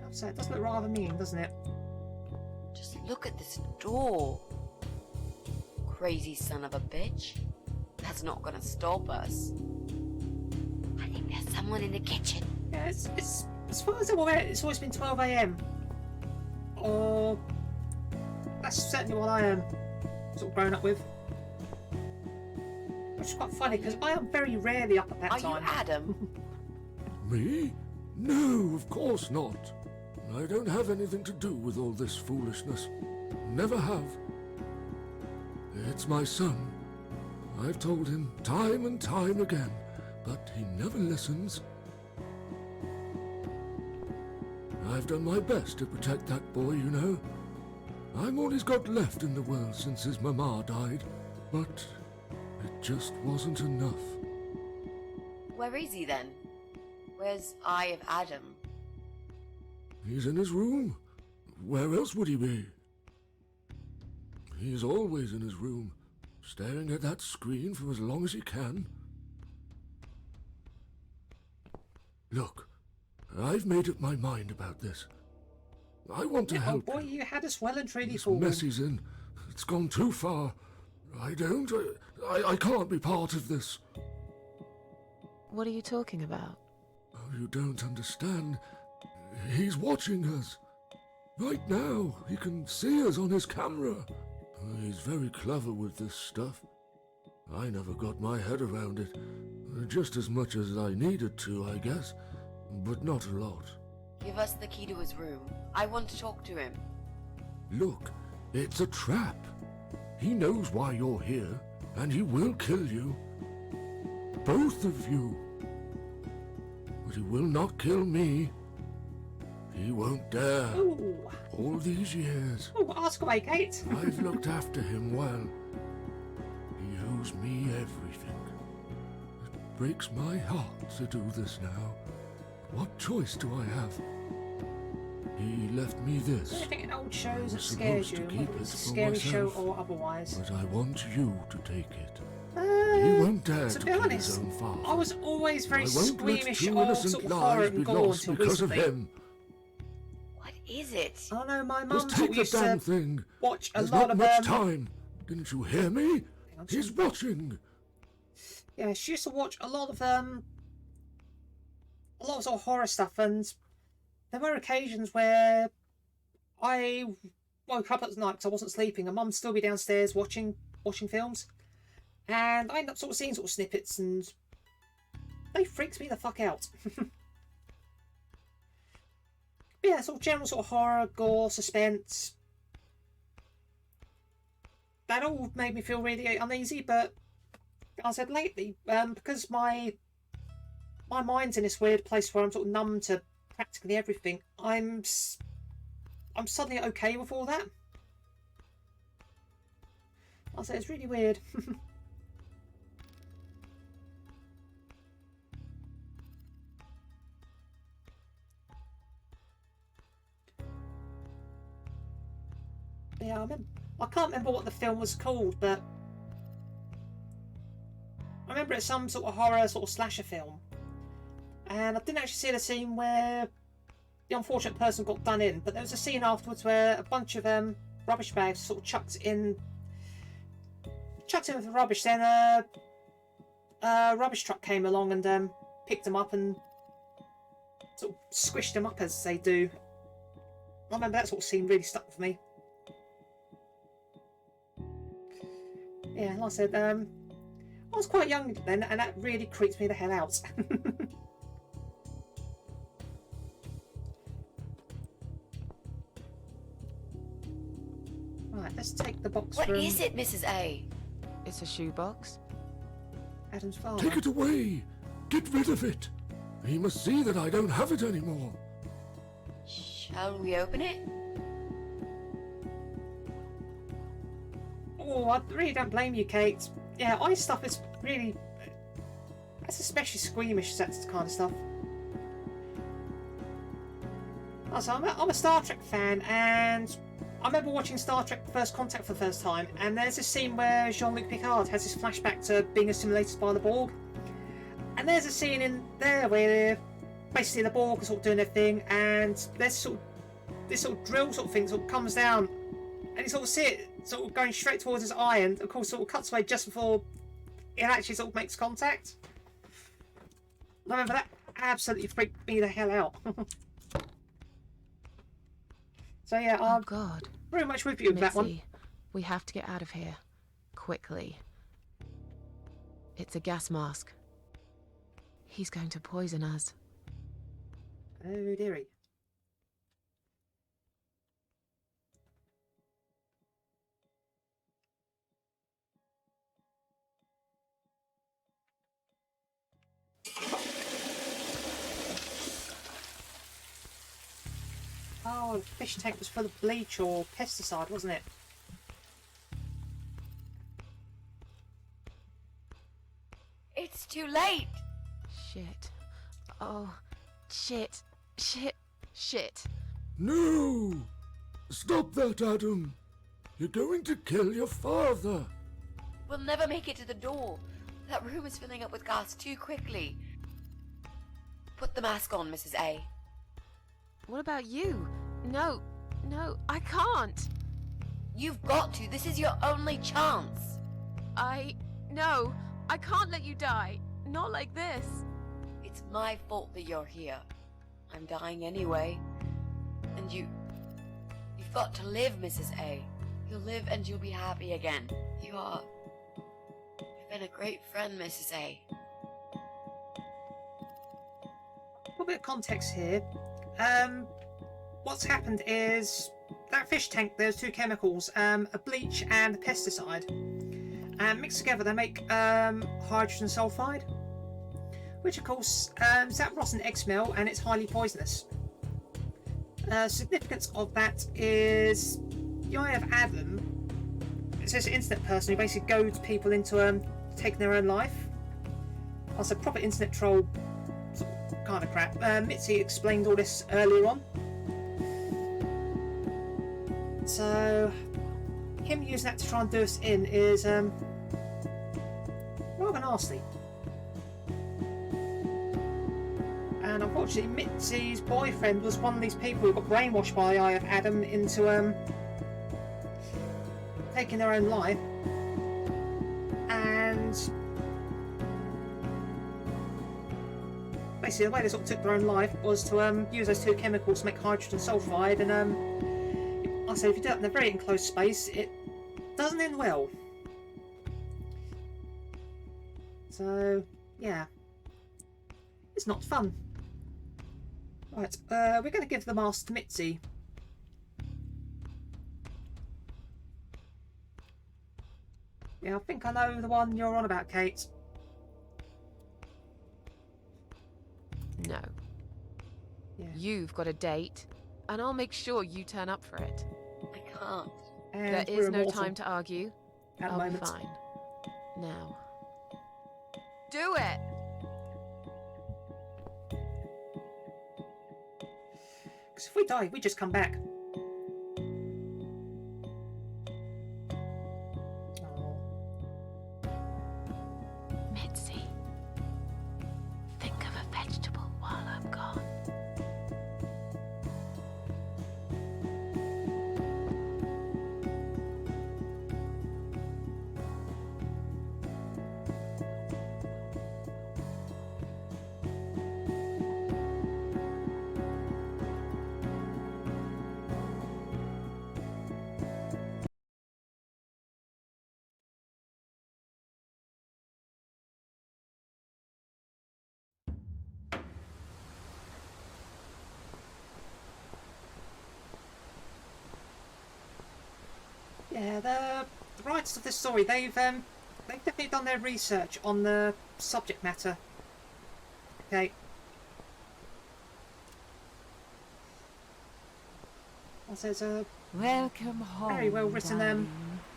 I'll say it does look rather mean, doesn't it? Just look at this door. Crazy son of a bitch. That's not gonna stop us. I think there's someone in the kitchen. Yeah, it's as far as I'm aware, it's always been 12 AM. Or that's certainly what I am sort of grown up with. Which is quite funny because I am very rarely up at that Are you time. Adam? Me? No, of course not. I don't have anything to do with all this foolishness. Never have. It's my son. I've told him time and time again, but he never listens. I've done my best to protect that boy, you know. I'm all he's got left in the world since his mama died, but it just wasn't enough. Where is he then? Where's Eye of Adam? He's in his room. Where else would he be? He's always in his room, staring at that screen for as long as he can. Look, I've made up my mind about this. I want to Oh help boy, you. you had us well and truly This fooled. mess he's in, it's gone too far. I can't be part of this. What are you talking about? Oh, you don't understand. He's watching us. Right now, he can see us on his camera. He's very clever with this stuff. I never got my head around it. Just as much as I needed to, I guess. But not a lot. Give us the key to his room. I want to talk to him. Look, it's a trap. He knows why you're here, and he will kill you. Both of you. But he will not kill me. He won't dare. Ooh. All these years, Oh, ask away, Kate. I've looked after him well. He owes me everything. It breaks my heart to do this now. What choice do I have? He left me this. Anything in old shows I that was scares supposed you, to keep whether it it's a for scary show myself, or otherwise? but I want you to take it. He won't dare to to be kill honest, his own father. I was always very I won't let squeamish two of innocent sort of horror lives be and gore lost until because of recently. him. What is it? I know my mum Just take the used damn to thing. watch a There's lot not of much time. Didn't you hear me? on, He's sorry. watching. Yeah, she used to watch a lot of sort of horror stuff, and there were occasions where I woke up at night because I wasn't sleeping, and Mum'd still be downstairs watching films, and I end up sort of seeing sort of snippets, and they freaks me the fuck out. But yeah, sort of general sort of horror, gore, suspense. That all made me feel really uneasy, but I said lately, because my mind's in this weird place where I'm sort of numb to practically everything, I'm suddenly okay with all that. I said it's really weird. Yeah, I can't remember what the film was called, but I remember it's some sort of horror, sort of slasher film. And I didn't actually see the scene where the unfortunate person got done in, but there was a scene afterwards where a bunch of rubbish bags sort of chucked in with the rubbish. Then a rubbish truck came along and picked them up and sort of squished them up as they do. I remember that sort of scene really stuck with me. Yeah, like I said, I was quite young then, and that really creeps me the hell out. Right, let's take the box What from is it, Mrs. A? It's a shoebox. Adam's father. Take it away. Get rid of it. He must see that I don't have it anymore. Shall we open it? Oh, I really don't blame you, Kate. Yeah, eye stuff is really... That's especially squeamish, that kind of stuff. Also, I'm a Star Trek fan, and I remember watching Star Trek First Contact for the first time, and there's this scene where Jean-Luc Picard has this flashback to being assimilated by the Borg. And there's a scene in there where basically the Borg are sort of doing their thing, and there's this sort of drill sort of thing sort of comes down, and you sort of see it sort of going straight towards his eye, and of course sort of cuts away just before it actually sort of makes contact. I remember that absolutely freaked me the hell out. So yeah, Oh I'm God. very much with you with that one. Mitzi, we have to get out of here. Quickly. It's a gas mask. He's going to poison us. Oh dearie. Oh, the fish tank was full of bleach or pesticide, wasn't it? It's too late. Shit. Oh, shit. Shit. Shit. No! Stop that, Adam! You're going to kill your father! We'll never make it to the door. That room is filling up with gas too quickly. Put the mask on, Mrs. A. What about you? No, I can't. You've got to. This is your only chance. No, I can't let you die. Not like this. It's my fault that you're here. I'm dying anyway. And you've got to live, Mrs. A. You'll live and you'll be happy again. You've been a great friend, Mrs. A. A little bit of context here. What's happened is that fish tank, there's two chemicals, a bleach and a pesticide. And mixed together they make hydrogen sulfide, which of course is that rotten egg smell and it's highly poisonous. Significance of that is the eye of Adam. It's this internet person who basically goads people into taking their own life. That's a proper internet troll kind of crap. Mitzi explained all this earlier on. So him using that to try and do us in is rather nasty. And unfortunately Mitzi's boyfriend was one of these people who got brainwashed by the eye of Adam into taking their own life. And basically the way they sort of took their own life was to use those two chemicals to make hydrogen sulfide, and I say if you do that in a very enclosed space, it doesn't end well. So yeah, it's not fun. Right, we're going to give the mask to Mitzi. Yeah, I think I know the one you're on about, Kate. No. Yeah. You've got a date, and I'll make sure you turn up for it. I can't. And There we're is no immortal time to argue. at the I'll be moment. fine. Now. Do it! Because if we die, we just come back. Oh. Mitzi, think of a vegetable while I'm gone. Yeah, the writers of this story, they've definitely done their research on the subject matter. Okay. Also, it's a Welcome home, very well written darling.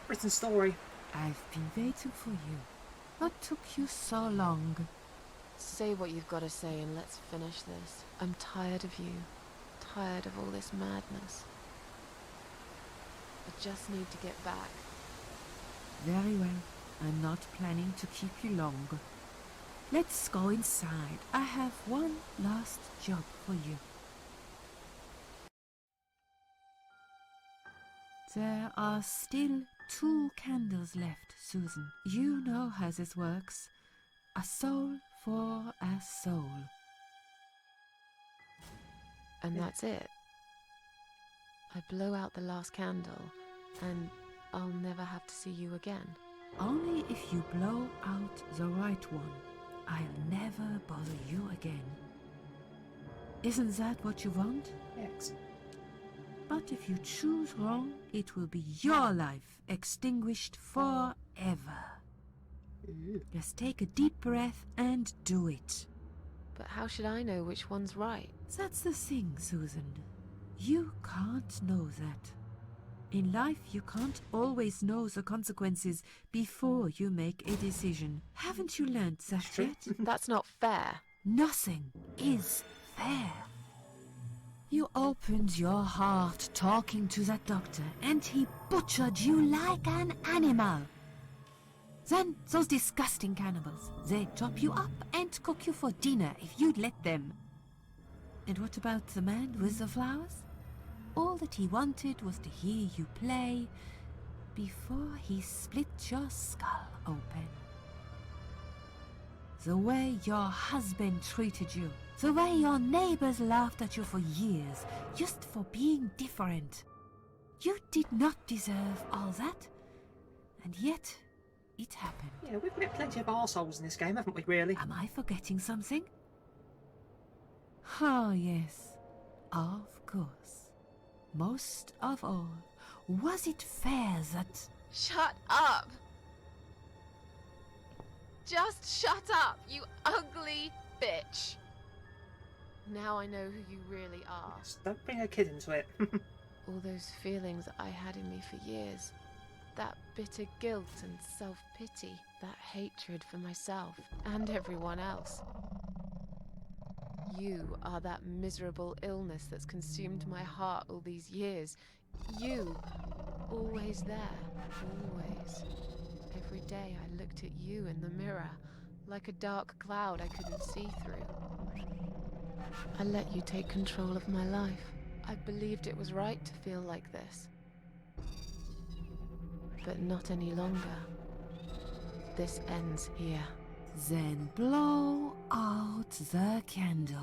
written story. I've been waiting for you. What took you so long? Say what you've got to say and let's finish this. I'm tired of you. Tired of all this madness. I just need to get back. Very well. I'm not planning to keep you long. Let's go inside. I have one last job for you. There are still 2 candles left, Susan. You know how this works. A soul for a soul. And that's it. I blow out the last candle, and I'll never have to see you again. Only if you blow out the right one, I'll never bother you again. Isn't that what you want? Yes. But if you choose wrong, it will be your life extinguished forever. Just take a deep breath and do it. But how should I know which one's right? That's the thing, Susan. You can't know that. In life, you can't always know the consequences before you make a decision. Haven't you learned that yet? That's not fair. Nothing is fair. You opened your heart talking to that doctor, and he butchered you like an animal. Then those disgusting cannibals, they chop you up and cook you for dinner if you'd let them. And what about the man with the flowers? All that he wanted was to hear you play before he split your skull open. The way your husband treated you, the way your neighbors laughed at you for years, just for being different. You did not deserve all that, and yet it happened. Yeah, we've met plenty of arseholes in this game, haven't we, really? Am I forgetting something? Oh, yes, of course. Most of all, was it fair that... Shut up! Just shut up, you ugly bitch! Now I know who you really are. Yes, don't bring a kid into it. All those feelings I had in me for years. That bitter guilt and self-pity. That hatred for myself and everyone else. You are that miserable illness that's consumed my heart all these years. You, always there, always. Every day I looked at you in the mirror, like a dark cloud I couldn't see through. I let you take control of my life. I believed it was right to feel like this. But not any longer. This ends here. Then blow out the candle.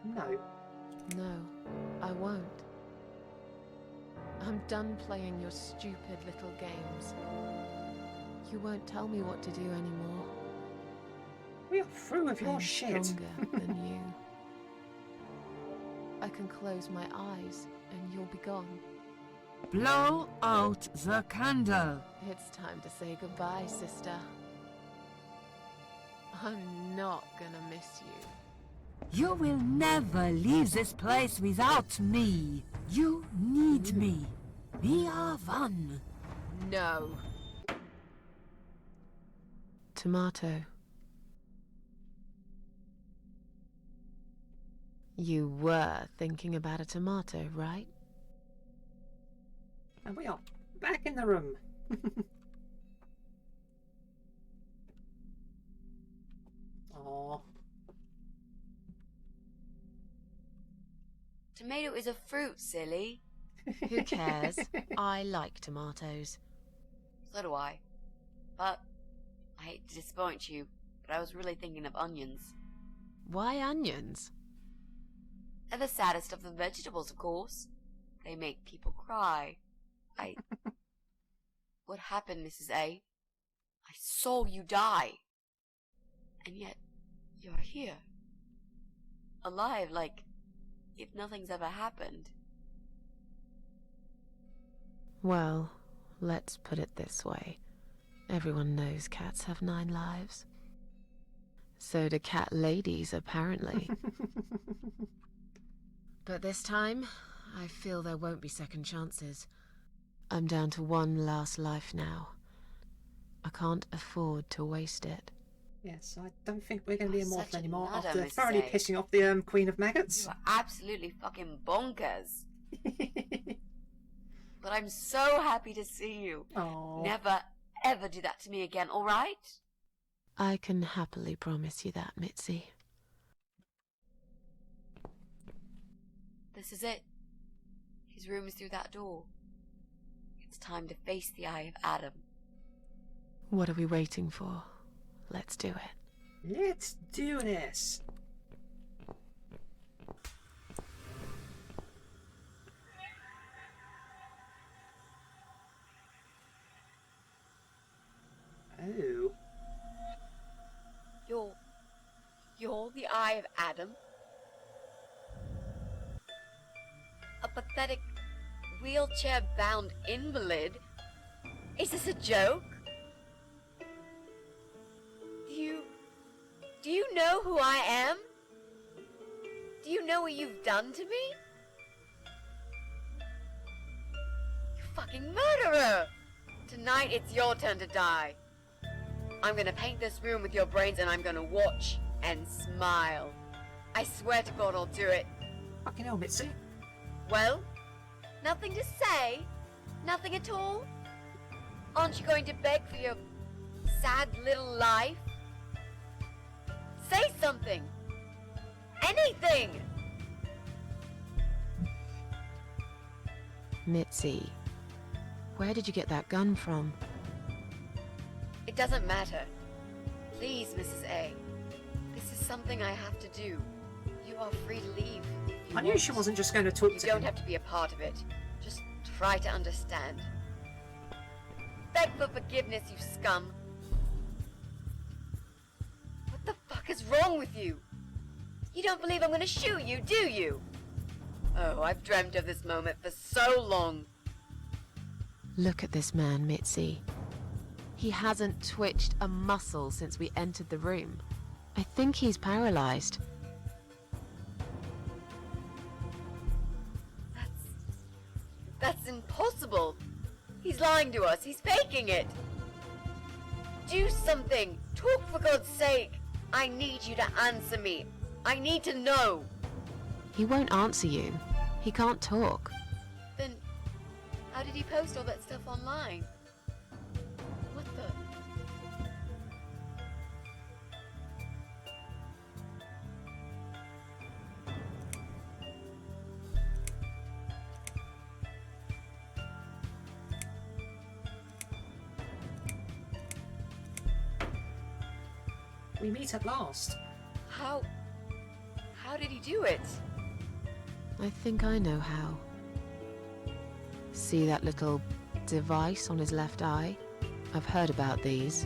No. No, I won't. I'm done playing your stupid little games. You won't tell me what to do anymore. We are through with your I'm shit. stronger than you. I can close my eyes and you'll be gone. Blow out the candle. It's time to say goodbye, sister. I'm not gonna miss you. You will never leave this place without me. You need me. We are one. No. Tomato. You were thinking about a tomato, right? And we are back in the room. Aww. Tomato is a fruit, silly. Who cares? I like tomatoes. So do I. But I hate to disappoint you, but I was really thinking of onions. Why onions? They're the saddest of the vegetables, of course. They make people cry. What happened, Mrs. A? I saw you die. And yet, you're here. Alive, like if nothing's ever happened. Well, let's put it this way. Everyone knows cats have 9 lives. So do cat ladies, apparently. But this time, I feel there won't be second chances. I'm down to 1 last life now. I can't afford to waste it. Yes, I don't think we're going to be immortal Such a anymore nutter, after Mrs. thoroughly A. pissing off the Queen of Maggots. You are absolutely fucking bonkers. But I'm so happy to see you. Aww. Never, ever do that to me again, alright? I can happily promise you that, Mitzi. This is it. His room is through that door. It's time to face the eye of Adam. What are we waiting for? Let's do it. Let's do this. You're the Eye of Adam? A pathetic, wheelchair-bound invalid? Is this a joke? Do you know who I am? Do you know what you've done to me? You fucking murderer! Tonight it's your turn to die. I'm gonna paint this room with your brains and I'm gonna watch and smile. I swear to God I'll do it. Fucking hell, Mitzi. Well, nothing to say? Nothing at all? Aren't you going to beg for your sad little life? Say something! Anything! Mitzi, where did you get that gun from? It doesn't matter. Please, Mrs. A. This is something I have to do. You are free to leave. if you I knew want. she wasn't just going to talk You to don't him. have to be a part of it. Just try to understand. Beg for forgiveness, you scum. What the fuck is wrong with you? You don't believe I'm gonna shoot you, do you? Oh, I've dreamt of this moment for so long. Look at this man, Mitzi. He hasn't twitched a muscle since we entered the room. I think he's paralyzed. That's impossible. He's lying to us. He's faking it. Do something. Talk for God's sake. I need you to answer me. I need to know. He won't answer you. He can't talk. Then, how did he post all that stuff online? What the? We meet at last. How did he do it? I think I know how. See that little device on his left eye? I've heard about these.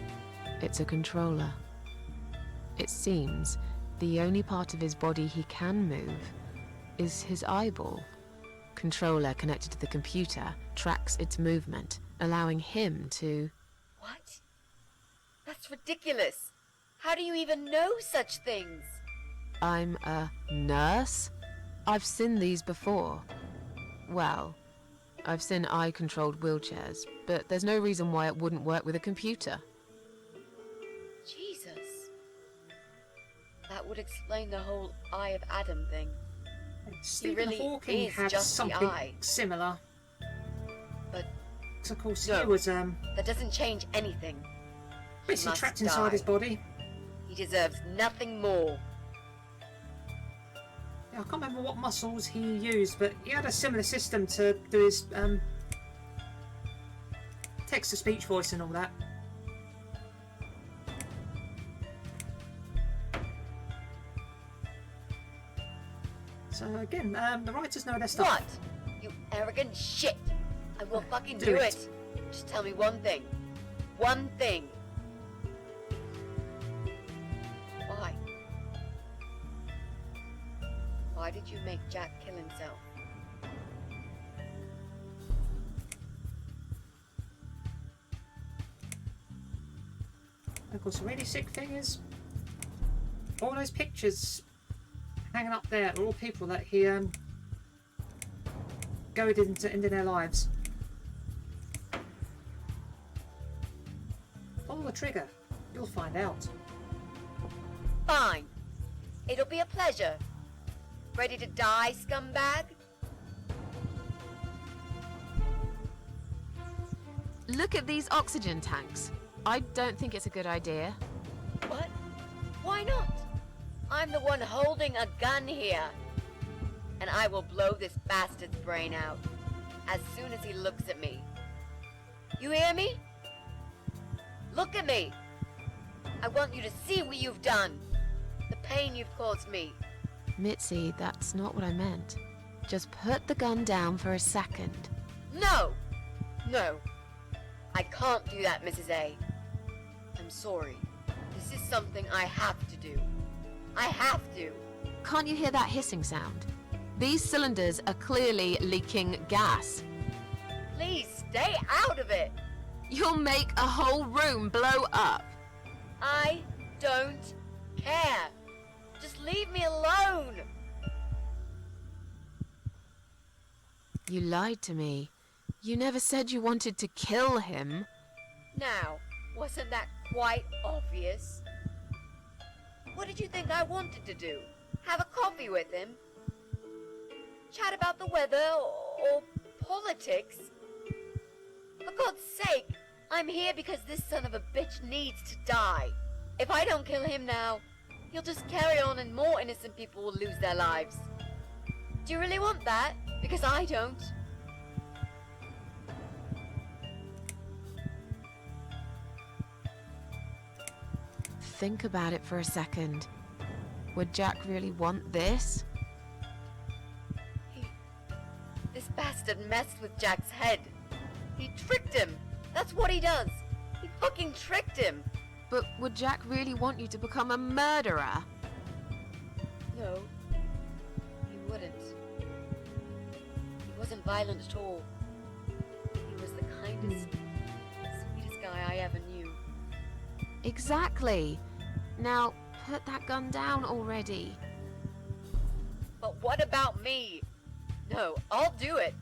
It's a controller. It seems the only part of his body he can move is his eyeball. Controller connected to the computer tracks its movement, allowing him to... What? That's ridiculous. How do you even know such things? I'm a nurse? I've seen these before. Well, I've seen eye-controlled wheelchairs, but there's no reason why it wouldn't work with a computer. Jesus. That would explain the whole Eye of Adam thing. Stephen really Hawking is had just the something eye. similar. But 'Cause of course no, he was that doesn't change anything. He basically must trapped die. inside his body. He deserves nothing more. Yeah, I can't remember what muscles he used, but he had a similar system to do his text-to-speech voice and all that. So again, the writers know their stuff. What? You arrogant shit! I will fucking Do do it. it. Just tell me one thing. One thing. Why? Why did you make Jack kill himself? Of course, the really sick thing is, all those pictures hanging up there are all people that he goaded into their lives. Pull the trigger, you'll find out. Fine. It'll be a pleasure. Ready to die, scumbag? Look at these oxygen tanks. I don't think it's a good idea. What? Why not? I'm the one holding a gun here. And I will blow this bastard's brain out as soon as he looks at me. You hear me? Look at me. I want you to see what you've done. The pain you've caused me. Mitzi, that's not what I meant. Just put the gun down for a second. No! No. I can't do that, Mrs. A. I'm sorry. This is something I have to do. I have to. Can't you hear that hissing sound? These cylinders are clearly leaking gas. Please stay out of it. You'll make a whole room blow up. I don't care. Just leave me alone. You lied to me. You never said you wanted to kill him. Now, wasn't that quite obvious? What did you think I wanted to do? Have a coffee with him? Chat about the weather or politics? For God's sake, I'm here because this son of a bitch needs to die. If I don't kill him now, he'll just carry on and more innocent people will lose their lives. Do you really want that? Because I don't. Think about it for a second. Would Jack really want this? This bastard messed with Jack's head. He tricked him. That's what he does. He fucking tricked him. But would Jack really want you to become a murderer? No, he wouldn't. He wasn't violent at all. He was the kindest, sweetest guy I ever knew. Exactly. Now, put that gun down already. But what about me? No, I'll do it.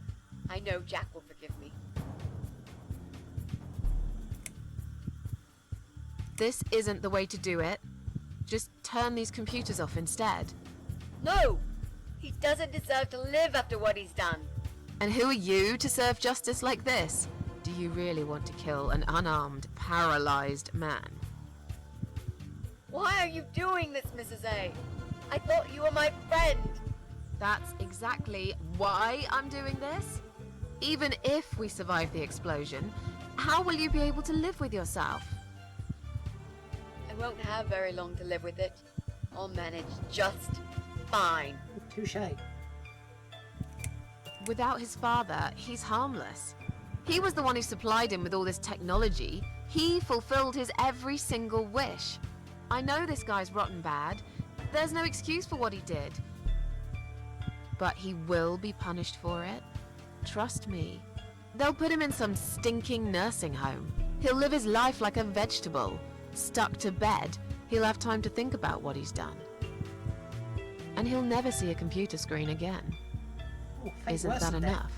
I know Jack will forgive me. This isn't the way to do it. Just turn these computers off instead. No! He doesn't deserve to live after what he's done. And who are you to serve justice like this? Do you really want to kill an unarmed, paralyzed man? Why are you doing this, Mrs. A? I thought you were my friend. That's exactly why I'm doing this. Even if we survive the explosion, how will you be able to live with yourself? I won't have very long to live with it. I'll manage just fine. Touché. Without his father, he's harmless. He was the one who supplied him with all this technology. He fulfilled his every single wish. I know this guy's rotten bad. There's no excuse for what he did. But he will be punished for it. Trust me. They'll put him in some stinking nursing home. He'll live his life like a vegetable. Stuck to bed, he'll have time to think about what he's done. And he'll never see a computer screen again. Oh, Isn't that enough?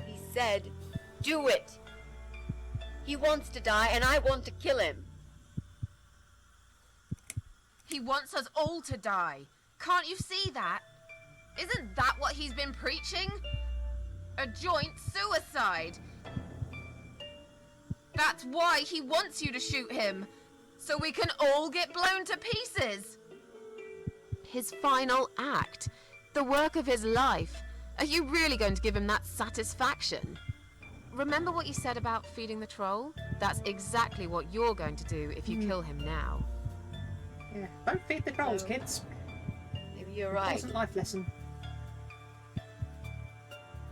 He said, do it. He wants to die and I want to kill him. He wants us all to die. Can't you see that? Isn't that what he's been preaching? A joint suicide. That's why he wants you to shoot him. So we can all get blown to pieces. His final act. The work of his life. Are you really going to give him that satisfaction? Remember what you said about feeding the troll? That's exactly what you're going to do if you kill him now. Yeah, don't feed the trolls, kids. Maybe you're right. It wasn't life lesson.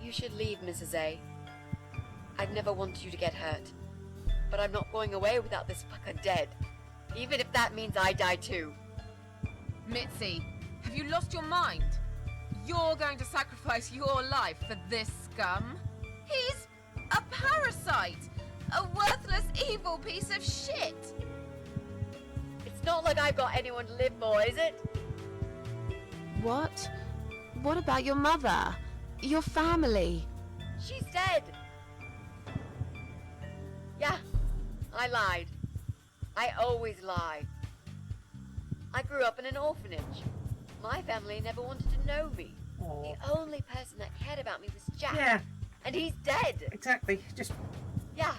You should leave, Mrs. A. I'd never want you to get hurt. But I'm not going away without this fucker dead. Even if that means I die too. Mitzi, have you lost your mind? You're going to sacrifice your life for this scum? He's a parasite! A worthless, evil piece of shit! It's not like I've got anyone to live for, is it? What? What about your mother? Your family? She's dead. Yeah, I lied. I always lie. I grew up in an orphanage. My family never wanted to know me. Aww. The only person that cared about me was Jack. Yeah. And he's dead. Exactly. Just Yeah.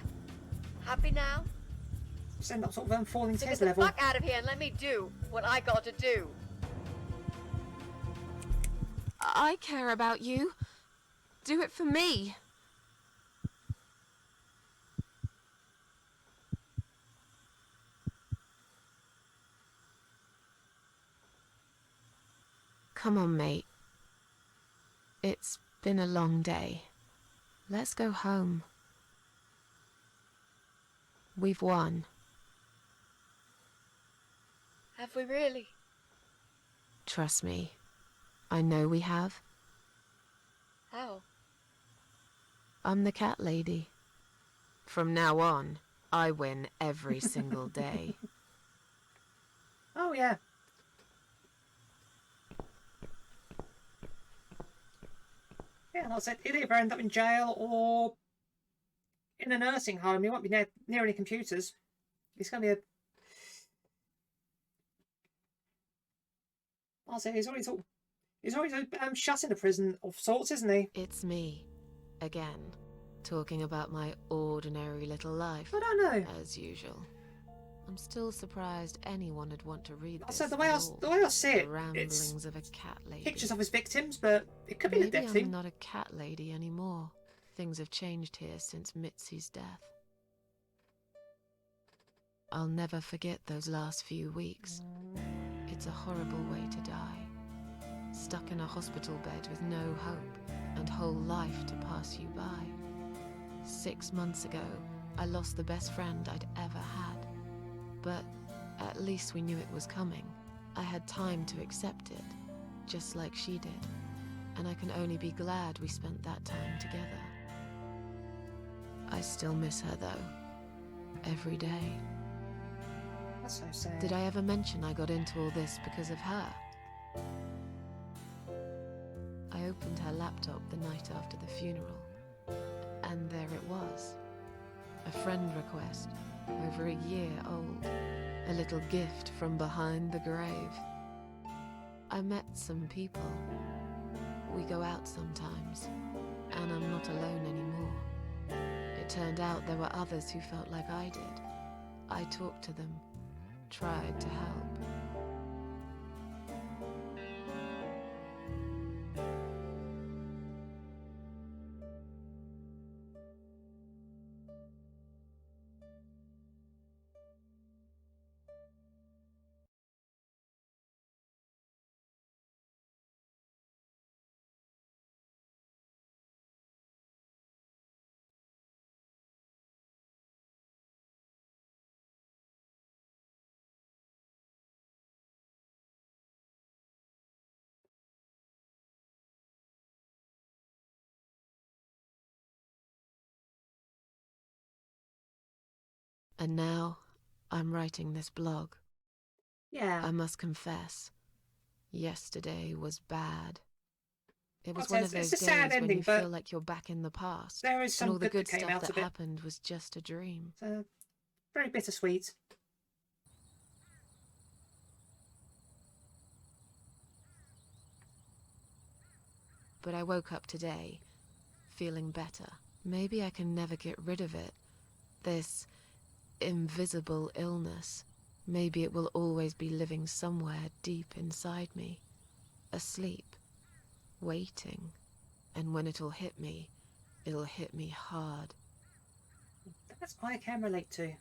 Happy now? send that sort of falling So tears get the level. fuck out of here and let me do what I got to do. I care about you. Do it for me. Come on, mate. It's been a long day. Let's go home. We've won. Have we really? Trust me, I know we have. How? I'm the cat lady. From now on, I win every single day. Oh, yeah. Yeah, like I said, he'll either end up in jail or in a nursing home. He won't be near any computers. He's going to be I'll say he's already shut in a prison of sorts, isn't he? It's me, again, talking about my ordinary little life. I don't know. As usual. I'm still surprised anyone would want to read this. So the way I see it, the ramblings it's of a cat lady. pictures of his victims, but it could be Maybe the death I'm thing. not a cat lady anymore. Things have changed here since Mitzi's death. I'll never forget those last few weeks. It's a horrible way to die. Stuck in a hospital bed with no hope and whole life to pass you by. 6 months ago, I lost the best friend I'd ever had. But at least we knew it was coming. I had time to accept it, just like she did. And I can only be glad we spent that time together. I still miss her though. Every day. That's so sad. Did I ever mention I got into all this because of her? I opened her laptop the night after the funeral, and there it was. A friend request, over a year old. A little gift from behind the grave. I met some people. We go out sometimes, and I'm not alone anymore. It turned out there were others who felt like I did. I talked to them, tried to help. And now, I'm writing this blog. Yeah. I must confess, yesterday was bad. It was one of those it's a sad days when you ending, but feel like you're back in the past. there is some and all the good good that came stuff out that of it. happened was just a dream. So, very bittersweet. But I woke up today, feeling better. Maybe I can never get rid of it. This invisible illness. Maybe it will always be living somewhere deep inside me. Asleep. Waiting. And when it'll hit me hard. That's I can relate to.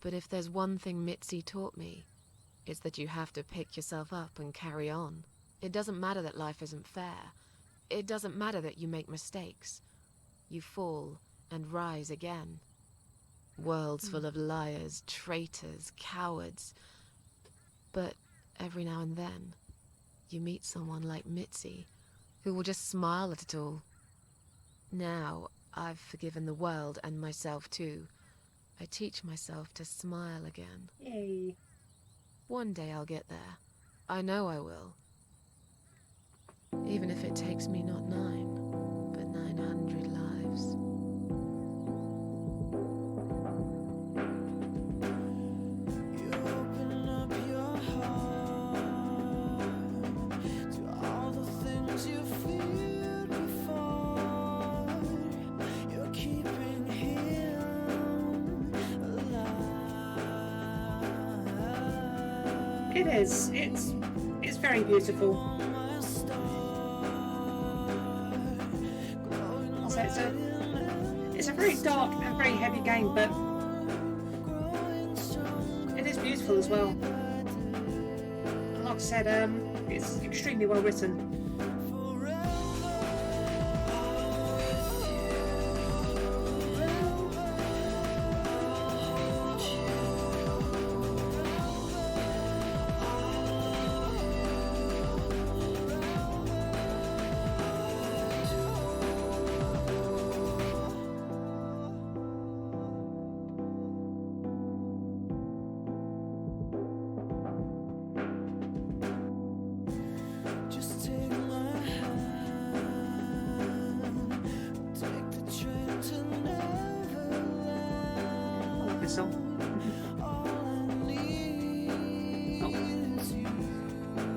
But if there's one thing Mitzi taught me, it's that you have to pick yourself up and carry on. It doesn't matter that life isn't fair. It doesn't matter that you make mistakes. You fall and rise again. Worlds full of liars, traitors, cowards. But every now and then, you meet someone like Mitzi, who will just smile at it all. Now, I've forgiven the world and myself too. I teach myself to smile again. Yay. One day I'll get there. I know I will. Even if it takes me not 9, but 900 lives. It is. It's very beautiful. So it's a very dark and very heavy game, but it is beautiful as well. And like I said, it's extremely well written.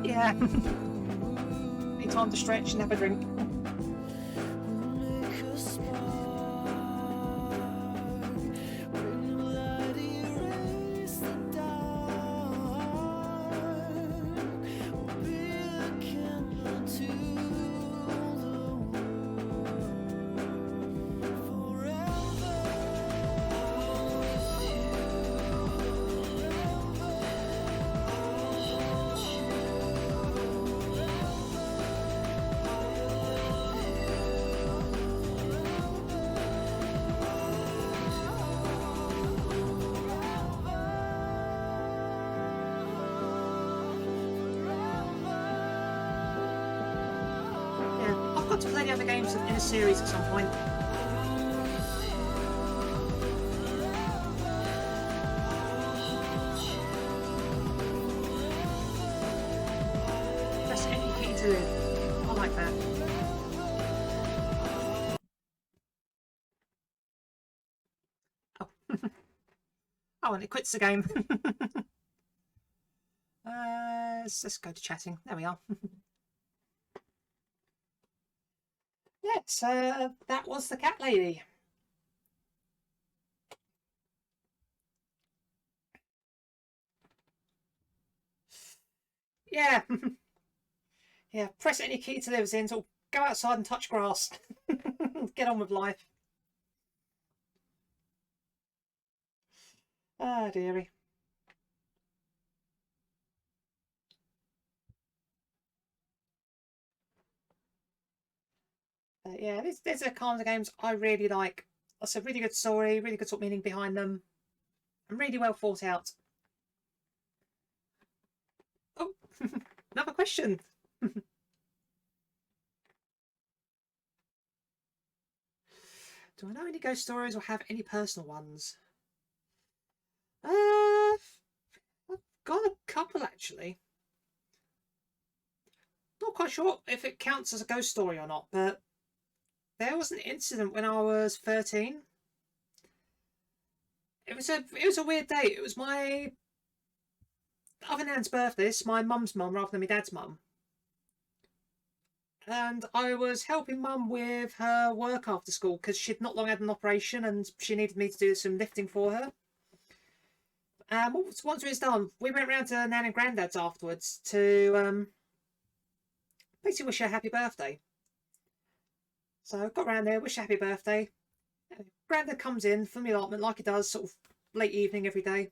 Yeah. Need time to stretch and have a drink. To play the other games in a series at some point. Press any key to live. I like that. Oh. Oh, and it quits the game. Let's go to chatting. There we are. Yes, that was the cat lady. Yeah. Yeah, press any key to live in, so go outside and touch grass. Get on with life. Ah, dearie. Yeah, these are the kinds of games I really like. That's a really good story, really good sort of meaning behind them, and really well thought out. Oh, another question. Do I know any ghost stories or have any personal ones? I've got a couple actually. Not quite sure if it counts as a ghost story or not, but there was an incident when I was 13. It was a weird day. It was my other nan's birthday. It's my mum's mum rather than my dad's mum. And I was helping mum with her work after school because she'd not long had an operation and she needed me to do some lifting for her. And once it was done, we went round to Nan and Grandad's afterwards to basically wish her a happy birthday. So I got round there, wish her a happy birthday. Grandad comes in from the allotment like he does, sort of late evening every day.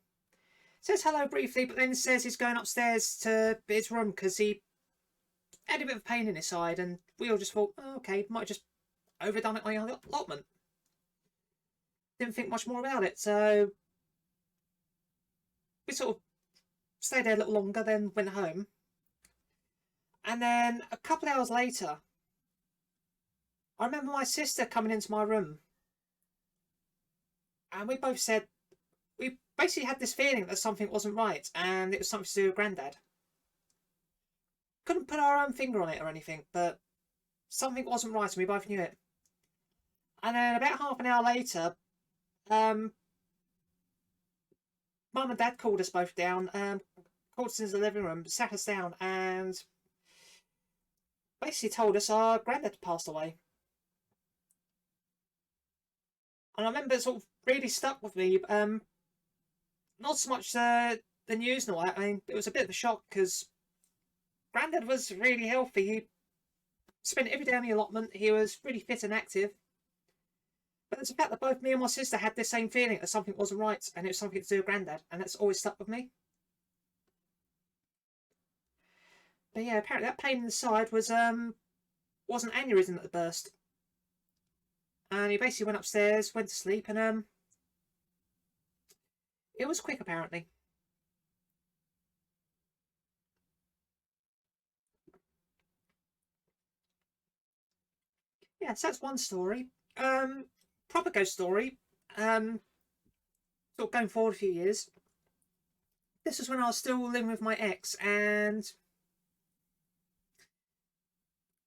Says hello briefly, but then says he's going upstairs to his room because he had a bit of pain in his side, and we all just thought, oh, okay, might have just overdone it on the allotment. Didn't think much more about it, so we sort of stayed there a little longer, then went home. And then a couple of hours later, I remember my sister coming into my room, and we both said, we basically had this feeling that something wasn't right, and it was something to do with Grandad. Couldn't put our own finger on it or anything, but something wasn't right, and we both knew it. And then about half an hour later, Mum and Dad called us both down, called us into the living room, sat us down, and basically told us our Grandad passed away. And I remember it sort of really stuck with me. Not so much the news and all that. I mean, it was a bit of a shock because Grandad was really healthy. He spent every day on the allotment. He was really fit and active. But it's the fact that both me and my sister had this same feeling that something wasn't right, and it was something to do with Grandad, and that's always stuck with me. But yeah, apparently that pain in the side was an aneurysm that had burst. And he basically went upstairs, went to sleep, and it was quick apparently. Yeah, so that's one story. Proper ghost story. Sort of going forward a few years. This was when I was still living with my ex, and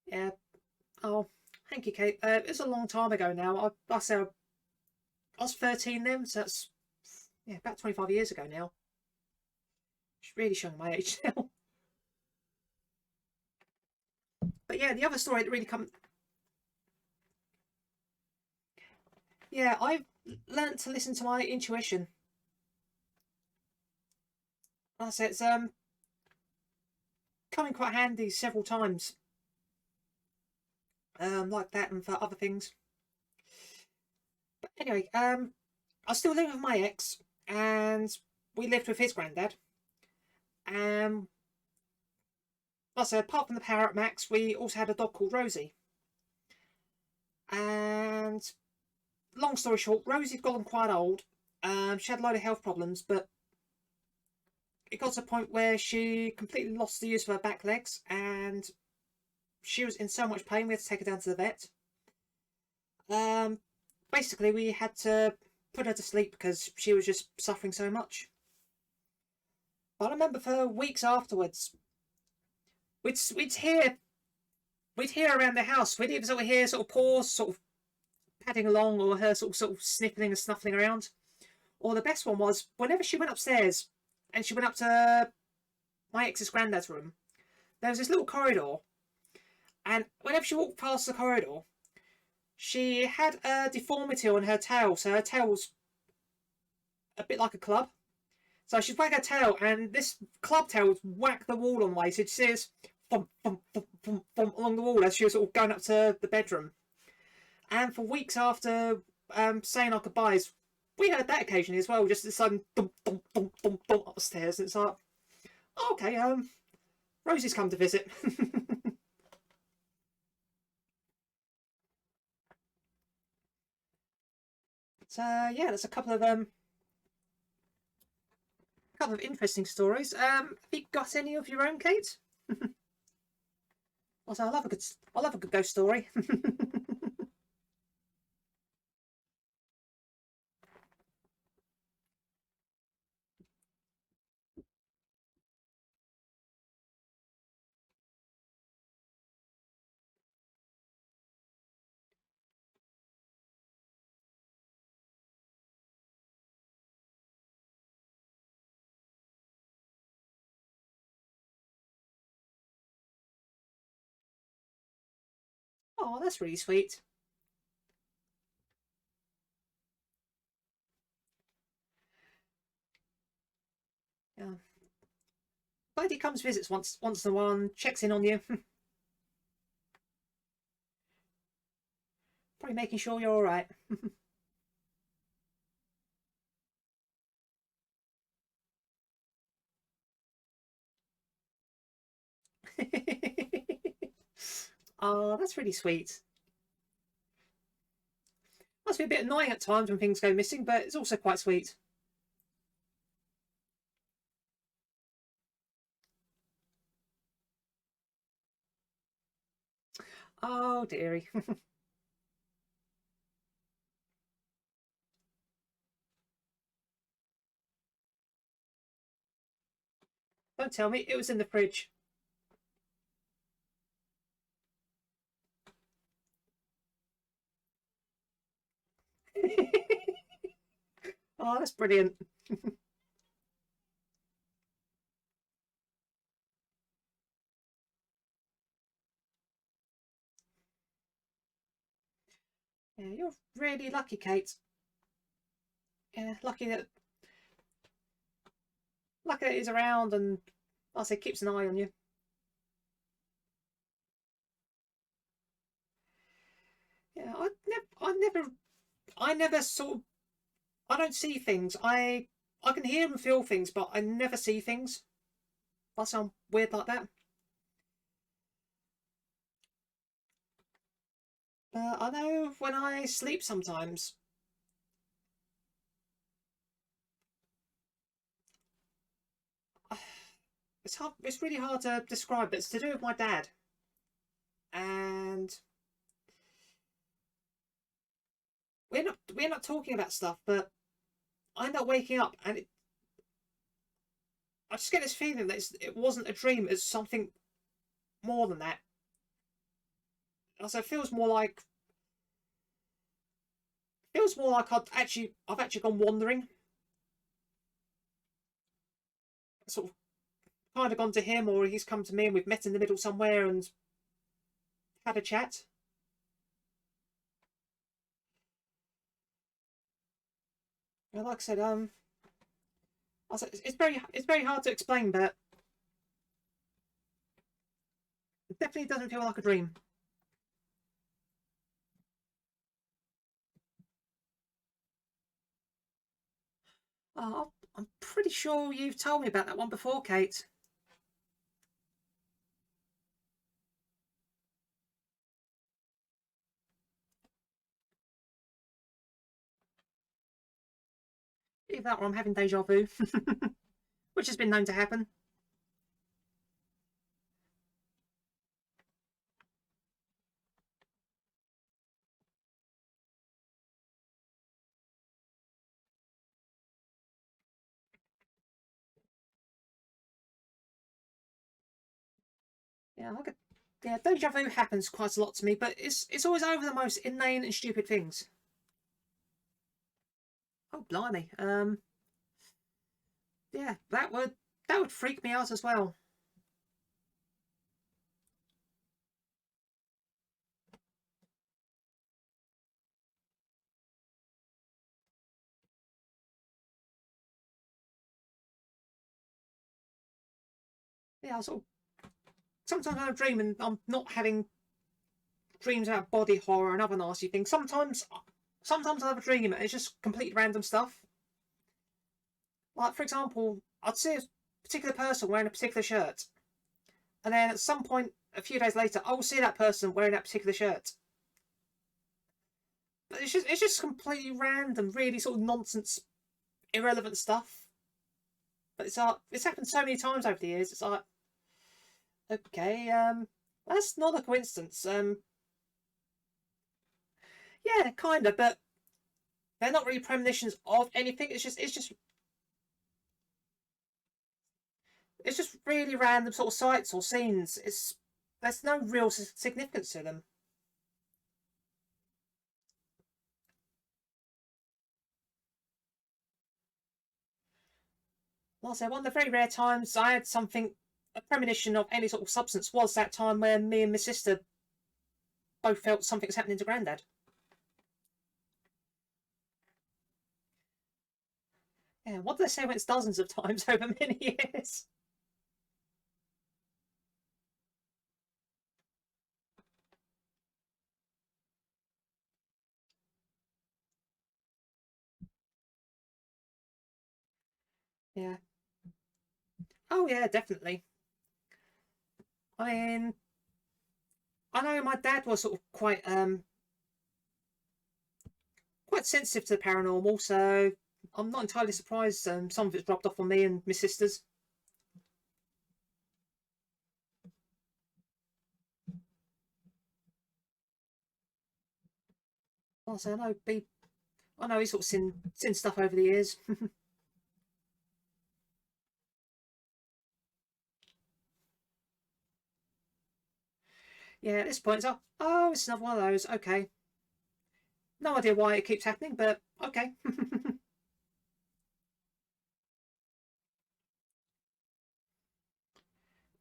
yeah, oh, thank you, Kate. It's a long time ago now. I was 13 then, so that's about 25 years ago now. It's really showing my age now. But yeah, the other story that really yeah, I've learnt to listen to my intuition. Like I said, it's come in quite handy several times. Like that and for other things. But anyway, I was still living with my ex, and we lived with his granddad. Like I said, apart from the parrot Max, we also had a dog called Rosie. And long story short, Rosie'd gotten quite old. She had a load of health problems, but it got to a point where she completely lost the use of her back legs, and she was in so much pain we had to take her down to the vet. Basically, we had to put her to sleep because she was just suffering so much. But I remember for weeks afterwards, we'd hear around the house. We'd either sort of hear sort of paws sort of padding along, or her sort of sniffling and snuffling around. Or the best one was whenever she went upstairs and she went up to my ex's granddad's room, there was this little corridor, and whenever she walked past the corridor, she had a deformity on her tail, so her tail was a bit like a club. So she'd wag her tail, and this club tail would whack the wall on the way, so she says thump, thump, thump, thump, thump along the wall as she was sort of going up to the bedroom. And for weeks after saying our goodbyes, we heard that occasionally as well, just this sudden thump, thump, thump, thump, thump upstairs. And it's like, oh, okay, Rosie's come to visit. So yeah, there's a couple of interesting stories. Have you got any of your own, Kate? Also, I love a good ghost story. Oh, that's really sweet. Yeah. But he comes visits once in a while and checks in on you. Probably making sure you're all right. Oh, that's really sweet. Must be a bit annoying at times when things go missing, but it's also quite sweet. Oh, dearie. Don't tell me it was in the fridge. Oh, that's brilliant. Yeah, you're really lucky, Kate. Yeah, lucky that he's around and, I say, keeps an eye on you. Yeah, I never sort of, I don't see things. I can hear and feel things, but I never see things. I sound weird like that. I know when I sleep sometimes. It's hard. It's really hard to describe, but it's to do with my dad. And we're not talking about stuff, but I end up waking up and I just get this feeling that it wasn't a dream. It's something more than that. Also, it feels more like I've actually gone wandering. Sort of kind of gone to him, or he's come to me, and we've met in the middle somewhere and had a chat. And like I said, it's very hard to explain, but it definitely doesn't feel like a dream. I'm pretty sure you've told me about that one before, Kate. Either that or I'm having deja vu, which has been known to happen. Yeah, yeah, deja vu happens quite a lot to me, but it's always over the most inane and stupid things. Oh blimey, yeah, that would freak me out as well. Yeah, sometimes I dream and I'm not having dreams about body horror and other nasty things. Sometimes I have a dream and it's just complete random stuff. Like, for example, I'd see a particular person wearing a particular shirt, and then at some point a few days later I'll see that person wearing that particular shirt. But it's just completely random, really sort of nonsense, irrelevant stuff. But it's happened so many times over the years. It's like, okay, that's not a coincidence. Yeah, kind of, but they're not really premonitions of anything. It's just really random sort of sights or scenes. There's no real significance to them. Like I said, one of the very rare times I had a premonition of any sort of substance was that time when me and my sister both felt something was happening to Grandad. Yeah, what do they say when it's dozens of times over many years? Yeah. Oh yeah, definitely. I mean, I know my dad was sort of quite sensitive to the paranormal, so I'm not entirely surprised some of it's dropped off on me and my sisters. Like I say, I know he's sort of seen stuff over the years. Yeah, at this point it's like, oh, it's another one of those. Okay, no idea why it keeps happening, but okay.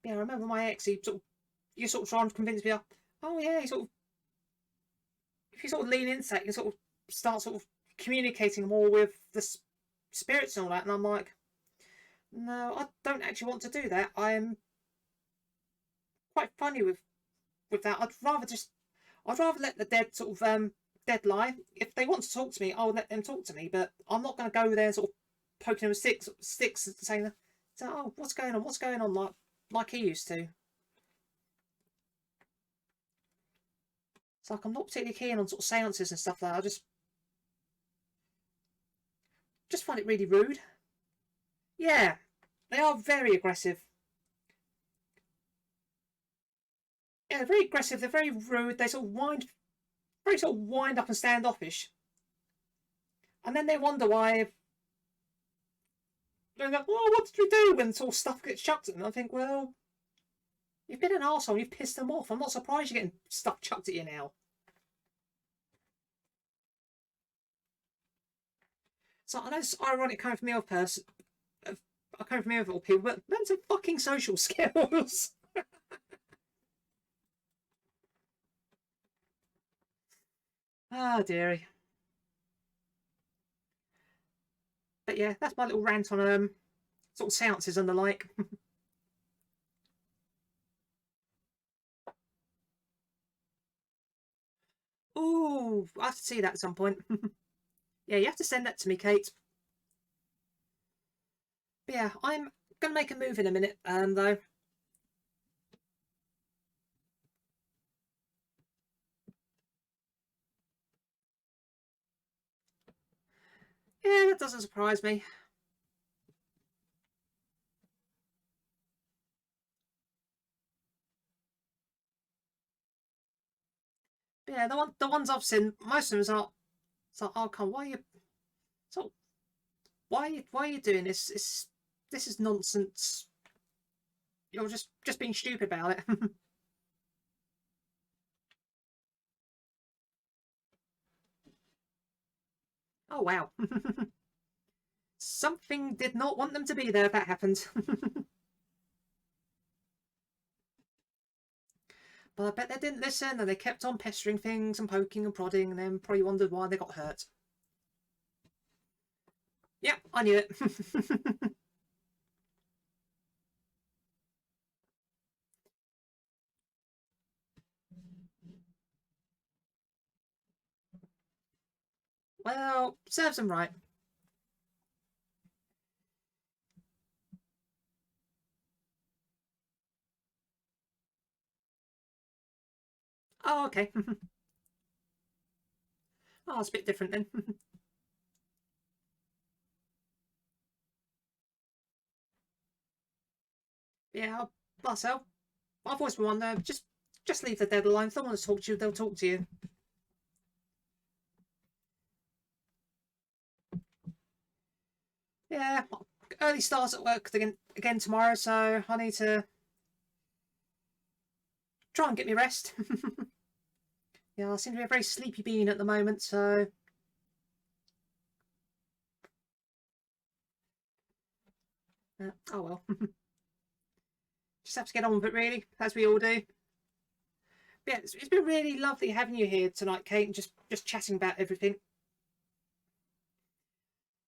Yeah, I remember my ex. You sort of trying to convince me. Oh yeah, if you sort of lean into that, you can sort of start sort of communicating more with the spirits and all that. And I'm like, no, I don't actually want to do that. I'm quite funny with that. I'd rather let the dead deadline. If they want to talk to me, I'll let them talk to me, but I'm not going to go there and sort of poking them with sticks saying, oh, what's going on, like he used to. It's like I'm not particularly keen on sort of seances and stuff like that. I just find it really rude. Yeah, they are very aggressive. Yeah, they're very aggressive. They're very rude. They sort of wind up and standoffish. And then they wonder why. They're like, oh, what did we do? When sort of stuff gets chucked at them. I think, well, you've been an arsehole. You've pissed them off. I'm not surprised you're getting stuff chucked at you now. So I know it's ironic coming from the other person. Coming from the other people, but learn some fucking social skills. Ah, dearie. But yeah, that's my little rant on sort of seances and the like. Ooh, I have to see that at some point. Yeah, you have to send that to me, Kate. But yeah, I'm gonna make a move in a minute, though. Yeah, that doesn't surprise me. But yeah, the ones I've seen, most of them are. It's like, oh, come, why are you? So, why are you doing this? This is nonsense. You're just being stupid about it. Oh wow. Something did not want them to be there if that happened. But I bet they didn't listen and they kept on pestering things and poking and prodding and then probably wondered why they got hurt. Yep, I knew it. Well, serves them right. Oh, okay. Oh, it's a bit different then. Yeah, myself. I've always been one there. Just leave the dead alone. If they want to talk to you, they'll talk to you. Yeah, early starts at work again tomorrow, so I need to try and get me rest. Yeah, I seem to be a very sleepy bean at the moment, so oh well. Just have to get on with it, really, as we all do. But yeah, it's been really lovely having you here tonight, Kate, and just chatting about everything.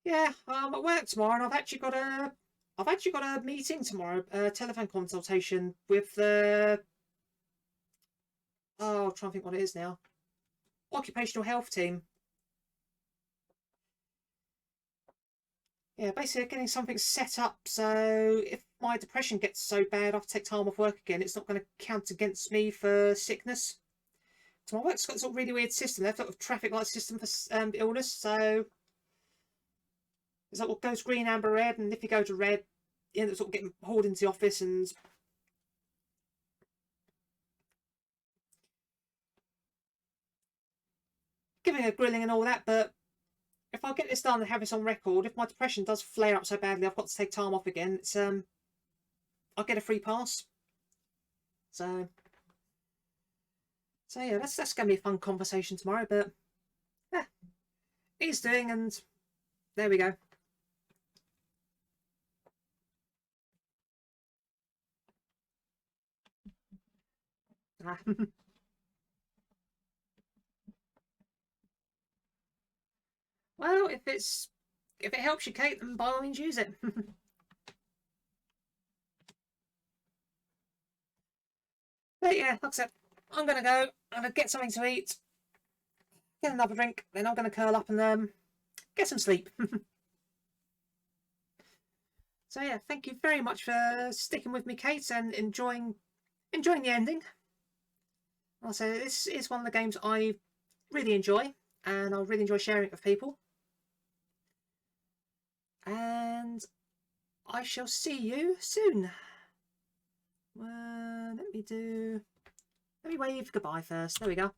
Yeah, I'm at work tomorrow, and I've actually got a meeting tomorrow, a telephone consultation with the I'm trying to think what it is now. Occupational health team. Yeah, basically getting something set up so if my depression gets so bad I have to take time off work again, it's not going to count against me for sickness. So my work's got a sort of really weird system. They've got a traffic light system for illness, so it's like what goes green, amber, red, and if you go to red, you end up sort of getting hauled into the office and giving a grilling and all that. But if I get this done and have this on record, if my depression does flare up so badly I've got to take time off again, it's I'll get a free pass. So yeah, that's gonna be a fun conversation tomorrow. But yeah, he's doing, and there we go. Ah. Well, if it helps you, Kate, then by all means use it. But yeah, like I said, I'm gonna go. I'm gonna get something to eat. get another drink, then I'm going to curl up and get some sleep. So yeah, thank you very much for sticking with me, Kate, and enjoying the ending. Also, this is one of the games I really enjoy, and I really enjoy sharing it with people. And I shall see you soon. Let me wave goodbye first. There we go.